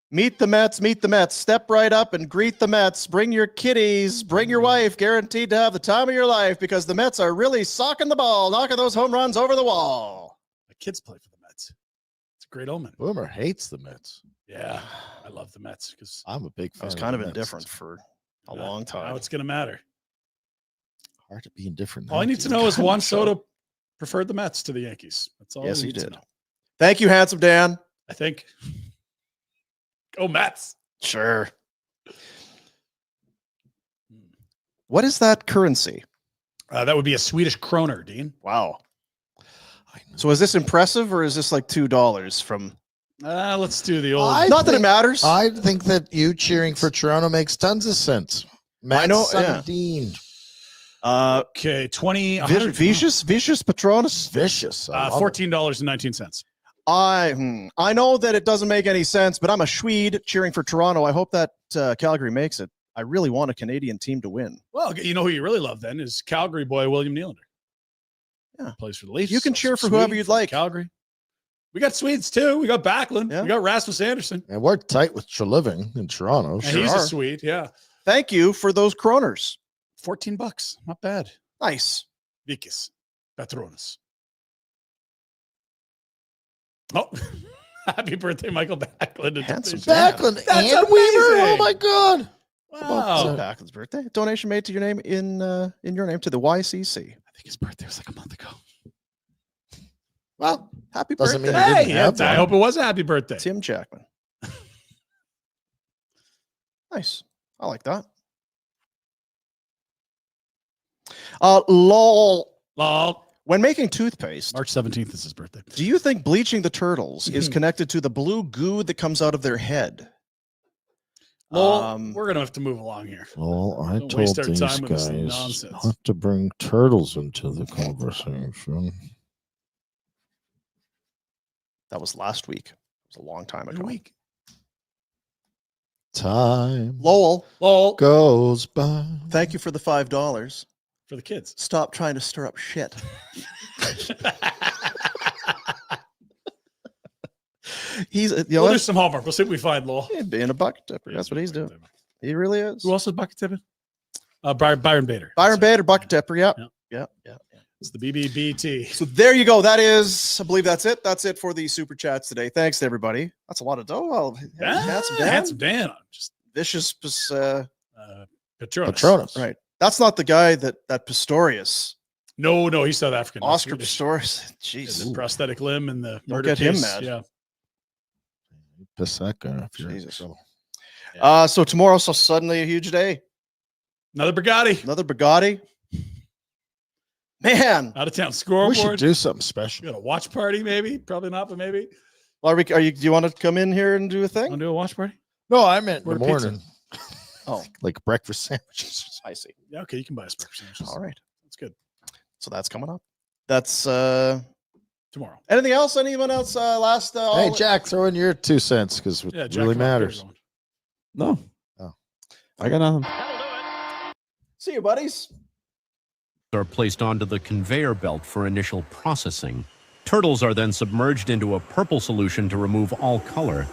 Meet the Mets, meet the Mets. Step right up and greet the Mets. Bring your kiddies, bring your wife, guaranteed to have the time of your life because the Mets are really socking the ball, knocking those home runs over the wall. my kids play for the Mets. It's a great omen. Boomer hates the Mets. Yeah, I love the Mets because I'm a big fan. I was kind of indifferent for a long Now time. it's going to matter. Hard to be indifferent. All I need to know is Juan Soto preferred the Mets to the Yankees. That's all. Yes, I he need to did. know. Thank you, Handsome Dan. I think. Go Mets. Sure. What is that currency? That would be a Swedish kroner, Dean. Wow. So is this impressive or is this like $2 from? Let's do the old. I Not that it think- matters. I think that you cheering for Toronto makes tons of sense. Matt know, yeah. Sundin. Okay, 20. Vicious Patronus. Vicious. I love it. $14.19. I know that it doesn't make any sense, but I'm a Swede cheering for Toronto. I hope that Calgary makes it. I really want a Canadian team to win. Well, you know who you really love then is Calgary boy William Nylander. Yeah. Plays for the Leafs. You can cheer for Swede whoever you'd from like. Calgary. We got Swedes too. We got Backlund. Yeah. We got Rasmus Anderson. And we're tight with Treliving in Toronto. And Sure he's are. a Swede. Yeah. Thank you for those kroners. $14. Not bad. Nice. Vikis. Patronas. Oh, happy birthday, Michael Backlund. Handsome. Backlund That's and Weaver. Oh amazing. my God. Wow. Backlund's birthday. Donation made to your name in your name to the YCC. I think his birthday was like a month ago. Well, happy Doesn't birthday, mean he Hey, didn't have I one. hope it was a happy birthday. Tim Jackman. Nice. I like that. Lol. Lol. When making toothpaste, March 17th is his birthday. do you think bleaching the turtles is connected to the blue goo that comes out of their head? Lol, we're going to have to move along here. Well, I Don't told waste our these time with this guys nonsense. not to bring turtles into the conversation. That was last week. It was a long time In ago. a week. Time Lowell, Lol. goes by. thank you for the $5. For the kids. Stop trying to stir up shit. He's We'll do some homework. We'll see what we find, Lowell. being a bucket tipper. That's what he's doing. He really is. Who else is bucket tipping? Byron Bader. Byron Bader, bucket tipper. Yeah. Yeah. Yeah. It's the BBBT. So there you go. That is, I believe that's it. That's it for the super chats today. Thanks to everybody. That's a lot of dough. Well, Handsome Dan. Just vicious. Patronus. Right. That's not the guy that Pistorius. No, he's South African. Oscar Pistorius. Jeez. Jeez. The prosthetic limb and the Don't murder get him case. mad. Yeah. Paseka. Jesus. So tomorrow, so suddenly a huge day. Another Bugatti. Man, out of town We scoreboard. should do something special. You got a watch party, maybe? Probably not, but maybe. Are you? Do you want to come in here and do a thing? Want to do a watch party? No, I meant in the Order pizza. morning. Oh, Like breakfast sandwiches. I see. Yeah, okay, you can buy us breakfast sandwiches. All right. That's good. So that's coming up. That's Tomorrow. anything else? Anyone else? Last. Hey, Jack, throw in your 2 cents because it Yeah, Jack, really come on, matters. carry No. Oh. I got nothing. See you, buddies. Are placed onto the conveyor belt for initial processing. Turtles are then submerged into a purple solution to remove all color.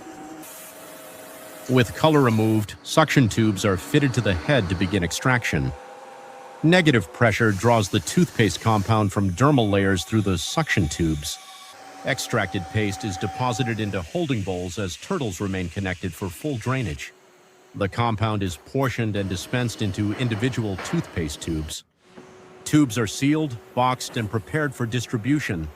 With color removed, suction tubes are fitted to the head to begin extraction. Negative pressure draws the toothpaste compound from dermal layers through the suction tubes. Extracted paste is deposited into holding bowls as turtles remain connected for full drainage. The compound is portioned and dispensed into individual toothpaste tubes. Tubes are sealed, boxed, and prepared for distribution,